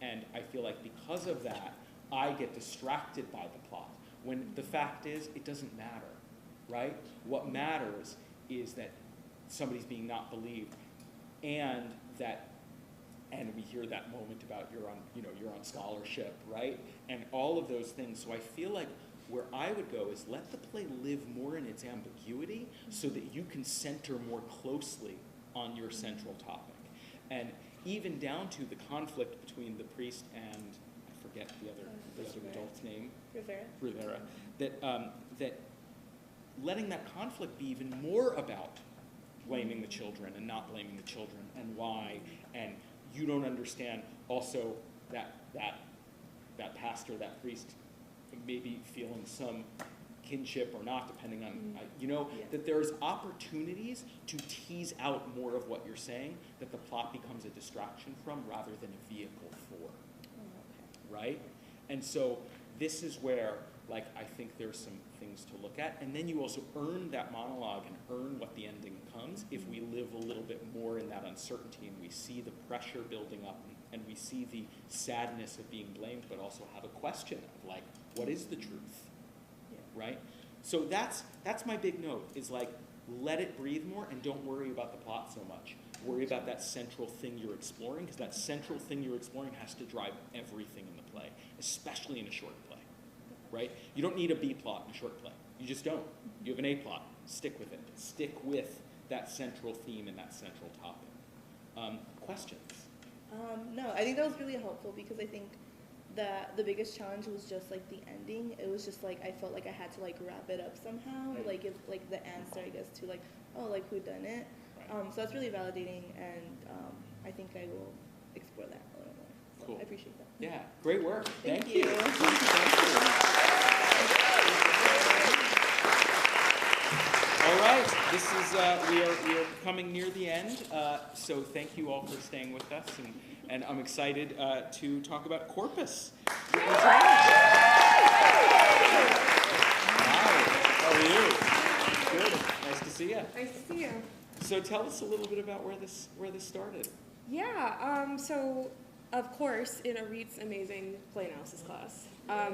Speaker 7: And I feel like because of that, I get distracted by the plot, when the fact is, it doesn't matter, right? What matters is that somebody's being not believed, and we hear that moment about you're on scholarship, right? And all of those things. So I feel like where I would go is let the play live more in its ambiguity so that you can center more closely on your central topic. And even down to the conflict between the priest and, I forget the other adult's name. Rivera. That letting that conflict be even more about blaming the children and not blaming the children, and why, and you don't understand also that pastor, that priest, maybe feeling some kinship or not, depending on, that there's opportunities to tease out more of what you're saying, that the plot becomes a distraction from rather than a vehicle for, right? And so this is where, like, I think there's some things to look at, and then you also earn that monologue and earn what the ending becomes if we live a little bit more in that uncertainty, and we see the pressure building up, and we see the sadness of being blamed, but also have a question of, like, what is the truth, right? So that's my big note, is like, let it breathe more, and don't worry about the plot so much. Worry about that central thing you're exploring, because that central thing you're exploring has to drive everything in the play, especially in a short play, right? You don't need a B plot in a short play. You just don't. You have an A plot. Stick with it. Stick with that central theme and that central topic. Questions?
Speaker 14: No, I think that was really helpful, because I think the biggest challenge was just like the ending. It was just like I felt like I had to like wrap it up somehow, or like give like the answer, I guess, to like, oh, like who done it. So that's really validating, and I think I will explore that a little more. So
Speaker 7: Cool.
Speaker 14: I appreciate that.
Speaker 7: Yeah, great work.
Speaker 14: Thank you.
Speaker 7: All right, this is we are coming near the end, so thank you all for staying with us, and I'm excited to talk about Corpus. Hi, how are you? Good. Nice to see you.
Speaker 16: Nice to see you.
Speaker 7: So tell us a little bit about where this started.
Speaker 16: Yeah. So of course, in Erith's amazing play analysis class,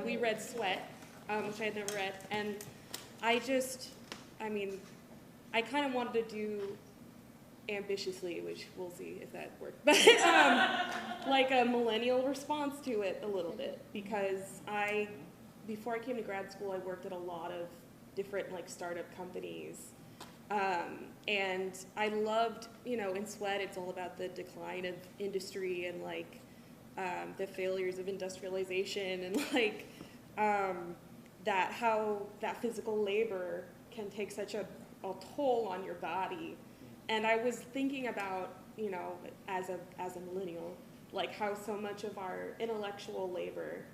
Speaker 16: we read Sweat, which I had never read, and I kind of wanted to do ambitiously, which we'll see if that worked, but like a millennial response to it a little bit, because before I came to grad school, I worked at a lot of different like startup companies, and I loved, in Sweat, it's all about the decline of industry and like the failures of industrialization and like how that physical labor can take such a toll on your body. And I was thinking about, as a millennial, like how so much of our intellectual labor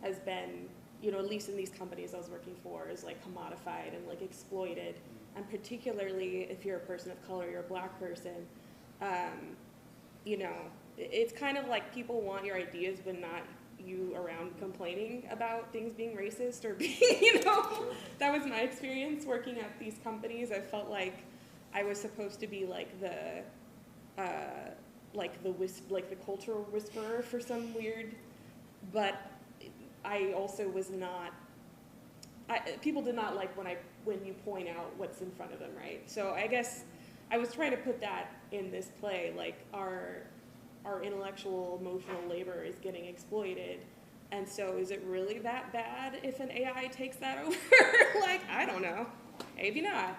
Speaker 16: has been, at least in these companies I was working for, is like commodified and like exploited. And particularly if you're a person of color, you're a black person, it's kind of like people want your ideas but not you around complaining about things being racist or being, that was my experience working at these companies. I felt like I was supposed to be like the cultural whisperer for some weird, but I also was not. People did not like when you point out what's in front of them, right? So I guess I was trying to put that in this play, like our intellectual, emotional labor is getting exploited. And so is it really that bad if an AI takes that over? Like, I don't know. Maybe not.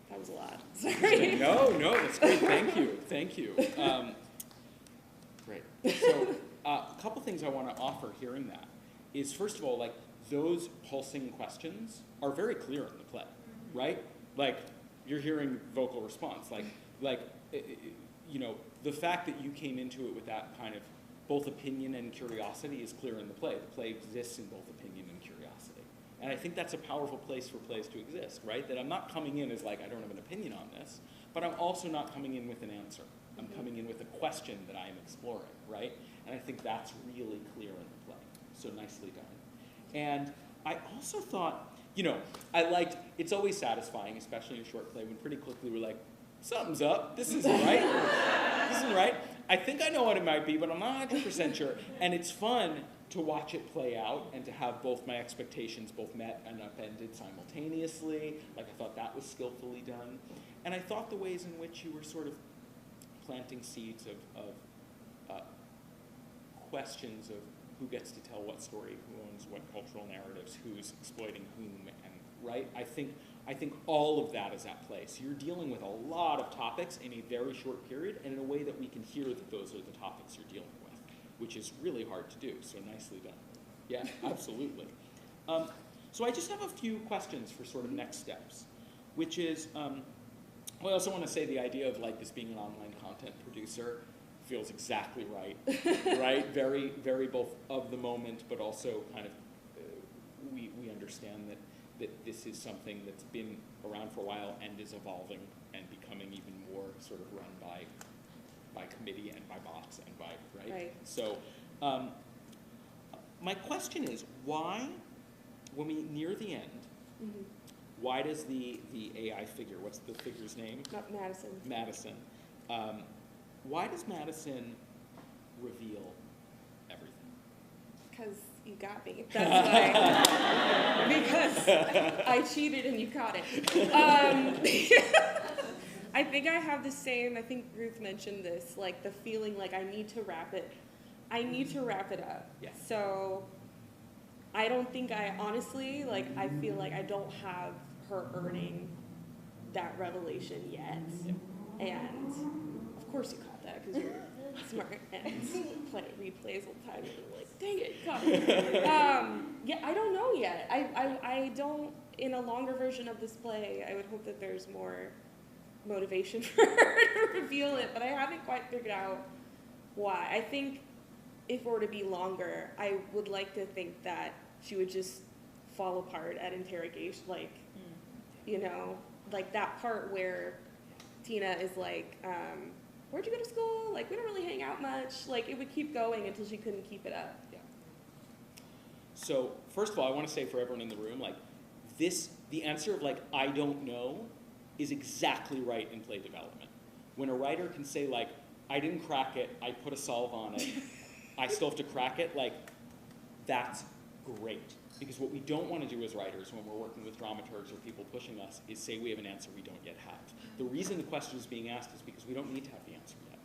Speaker 16: That was a lot. Sorry.
Speaker 7: No, that's great. Thank you. Great. So a couple things I want to offer hearing that is, first of all, like, those pulsing questions are very clear in the play, right? Like, you're hearing vocal response. The fact that you came into it with that kind of both opinion and curiosity is clear in the play. The play exists in both opinion and curiosity. And I think that's a powerful place for plays to exist, right? That I'm not coming in as like, I don't have an opinion on this, but I'm also not coming in with an answer. I'm coming in with a question that I am exploring, right? And I think that's really clear in the play. So nicely done. And I also thought, it's always satisfying, especially in a short play, when pretty quickly we're like, something's up, this isn't right, this isn't right. I think I know what it might be, but I'm not 100% sure. And it's fun to watch it play out and to have both my expectations both met and upended simultaneously. Like, I thought that was skillfully done. And I thought the ways in which you were sort of planting seeds of questions of who gets to tell what story, who owns what cultural narratives, who's exploiting whom, and right? I think all of that is at play. So you're dealing with a lot of topics in a very short period, and in a way that we can hear that those are the topics you're dealing with, which is really hard to do, so nicely done. Yeah, absolutely. So I just have a few questions for sort of next steps, which is, I also want to say the idea of like this being an online content producer feels exactly right, right? Very, very both of the moment, but also kind of, we understand that this is something that's been around for a while and is evolving and becoming even more sort of run by committee and by bots and by, right? So my question is, why, when we near the end, why does the AI figure, what's the figure's name?
Speaker 16: Madison.
Speaker 7: Madison. Why does Madison reveal everything?
Speaker 16: Because you got me. That's why. Because I cheated and you caught it. I think I have the same, I think Ruth mentioned this, like the feeling like I need to wrap it up.
Speaker 7: Yeah.
Speaker 16: So I don't think honestly, like I feel like I don't have her earning that revelation yet. Yeah. And of course you caught that because you're smart and replays all the time. And I'm like, dang it, God. Yeah, I don't know yet. I don't, in a longer version of this play, I would hope that there's more motivation for her to reveal it, but I haven't quite figured out why. I think if it were to be longer, I would like to think that she would just fall apart at interrogation, like, you know, like that part where Tina is like, where'd you go to school? Like, we don't really hang out much. Like, it would keep going until she couldn't keep it up.
Speaker 7: Yeah. So, first of all, I want to say for everyone in the room, like, the answer of, like, I don't know is exactly right in play development. When a writer can say, like, I didn't crack it, I put a solve on it, I still have to crack it, like, that's great. Because what we don't want to do as writers when we're working with dramaturgs or people pushing us is say we have an answer we don't yet have. The reason the question is being asked is because we don't need to have the answer yet.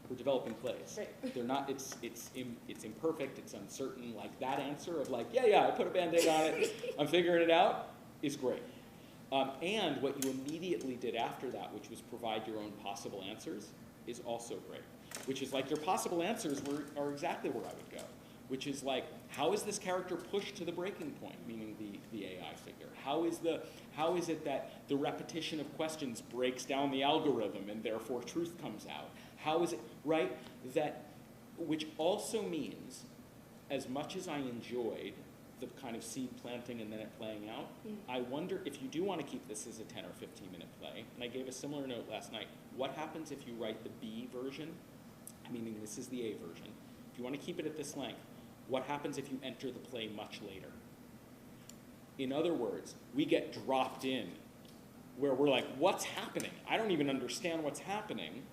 Speaker 7: We're developing plays. Right. They're not, it's imperfect, it's uncertain. Like that answer of like, yeah, I put a Band-Aid on it, I'm figuring it out, is great. And what you immediately did after that, which was provide your own possible answers, is also great. Which is like your possible answers are exactly where I would go. Which is like, how is this character pushed to the breaking point, meaning the AI figure? How is it that the repetition of questions breaks down the algorithm and therefore truth comes out? How is it, right? Which also means, as much as I enjoyed the kind of seed planting and then it playing out, I wonder if you do want to keep this as a 10 or 15-minute play, and I gave a similar note last night, what happens if you write the B version, meaning this is the A version, if you want to keep it at this length, what happens if you enter the play much later? In other words, we get dropped in where we're like, what's happening? I don't even understand what's happening,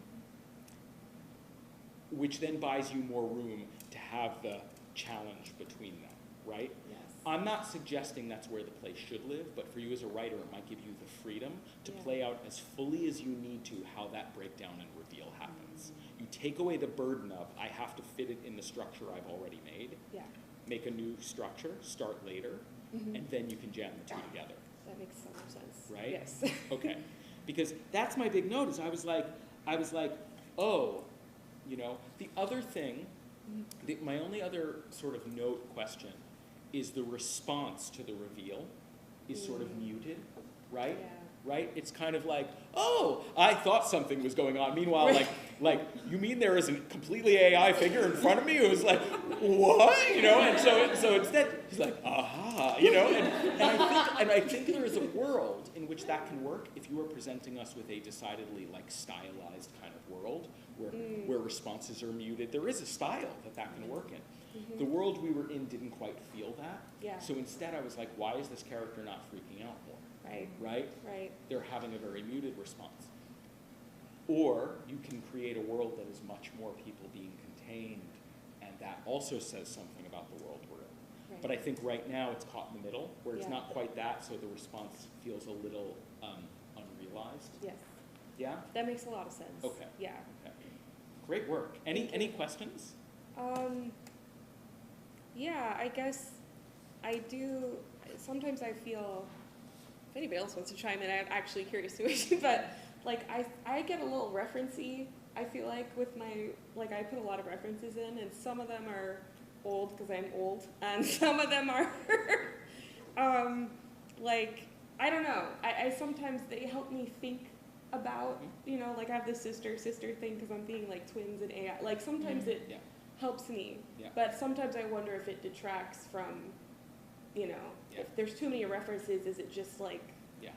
Speaker 7: which then buys you more room to have the challenge between them, right? Yes. I'm not suggesting that's where the play should live, but for you as a writer, it might give you the freedom to play out as fully as you need to how that breakdown and reveal happens. You take away the burden of, I have to fit it in the structure I've already made, make a new structure, start later, and then you can jam the two together.
Speaker 16: That makes so much sense.
Speaker 7: Right?
Speaker 16: Yes.
Speaker 7: Okay. Because that's my big note is I was like, oh, you know, the other thing, my only other sort of note question is the response to the reveal is sort of muted, right? Yeah. Right? It's kind of like, oh, I thought something was going on. Meanwhile, like you mean there is a completely AI figure in front of me who's like, what? You know, and so instead he's like, aha, you know, and I think there is a world in which that can work if you are presenting us with a decidedly like stylized kind of world where responses are muted. There is a style that can work in. The world we were in didn't quite feel that. Yeah. So instead I was like, why is this character not freaking out more? Right? They're having a very muted response. Or you can create a world that is much more people being contained, and that also says something about the world we're in. Right. But I think right now it's caught in the middle, where it's not quite that, so the response feels a little unrealized. Yes. Yeah?
Speaker 16: That makes a lot of sense.
Speaker 7: Okay.
Speaker 16: Yeah.
Speaker 7: Okay. Great work. Any questions?
Speaker 16: Yeah, I guess I do. Sometimes I feel, if anybody else wants to chime in, I'm actually curious too, but like I get a little referencey, I feel like with my, like I put a lot of references in, and some of them are old because I'm old, and some of them are like, I don't know, I sometimes they help me think about, you know, like I have this sister thing because I'm being like twins and AI, like sometimes it helps me, but sometimes I wonder if it detracts from, you know, if there's too many references, is it just like... Yeah.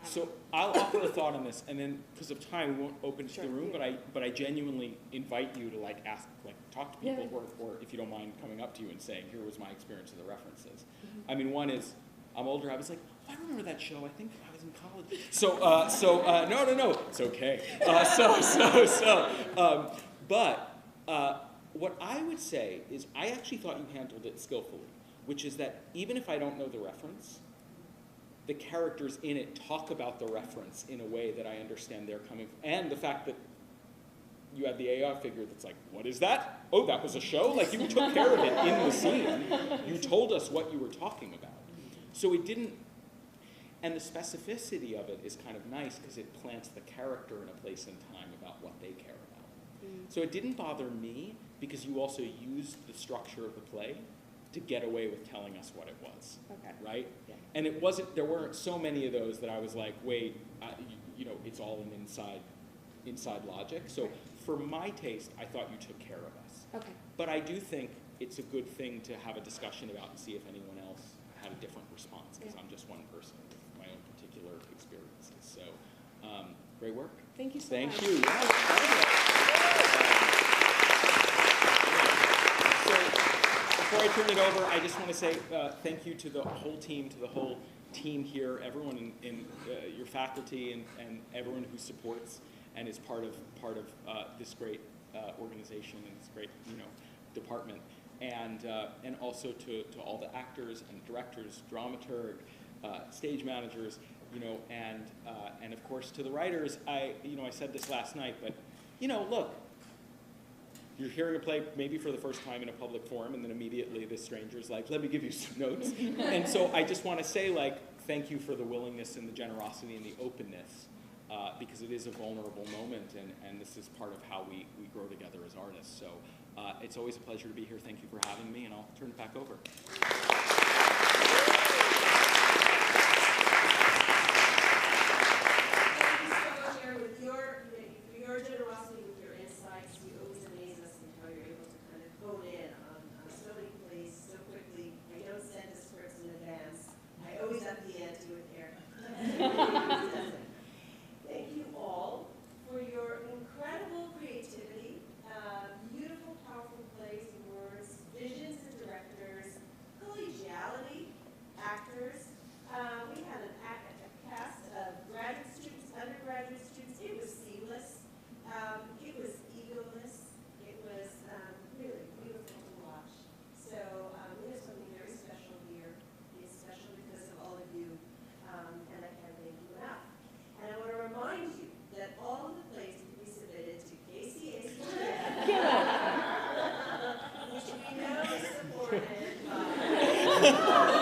Speaker 7: So I'll offer a thought on this, and then because of time, we won't open to the room, but I genuinely invite you to like ask, like talk to people, or if you don't mind coming up to you and saying, here was my experience of the references. I mean, one is, I'm older, I was like, oh, I remember that show, I think I was in college. No, it's okay. What I would say is I actually thought you handled it skillfully, which is that even if I don't know the reference, the characters in it talk about the reference in a way that I understand they're coming from. And the fact that you had the AI figure that's like, what is that? Oh, that was a show? Like, you took care of it in the scene. You told us what you were talking about. So it didn't, and the specificity of it is kind of nice because it plants the character in a place and time about what they care about. So it didn't bother me because you also used the structure of the play to get away with telling us what it was,
Speaker 16: Okay.
Speaker 7: right?
Speaker 16: Yeah.
Speaker 7: And there weren't so many of those that I was like, wait, it's all an inside logic. So for my taste, I thought you took care of us.
Speaker 16: Okay.
Speaker 7: But I do think it's a good thing to have a discussion about and see if anyone else had a different response, because I'm just one person with my own particular experiences. So, great work.
Speaker 16: Thank you so
Speaker 7: Thank
Speaker 16: much.
Speaker 7: you. Yeah, so before I turn it over, I just want to say thank you to the whole team here, everyone in your faculty and everyone who supports and is part of this great organization and this great department, and also to all the actors and directors, dramaturg, stage managers, and of course to the writers. I said this last night, but look, you're hearing a play maybe for the first time in a public forum, and then immediately this stranger's like, let me give you some notes. And so I just want to say, thank you for the willingness and the generosity and the openness, because it is a vulnerable moment, and this is part of how we grow together as artists. So it's always a pleasure to be here. Thank you for having me, and I'll turn it back over.
Speaker 3: Your generosity with your insights, you always amaze us in how you're able to kind of hone in on so many plays so quickly. I don't send the scripts in advance. I always up the ante with Erith. Thank you all for your incredible creativity, beautiful, powerful plays and words, visions and directors, collegiality, actors. We had a cast of graduate students, undergraduate students. It was seamless. It was egoless. It was really beautiful to watch. So we have something very special here. It's special because of all of you, and I can't thank you enough. And I want to remind you that all of the plays can be submitted to KCA's which we know is supported by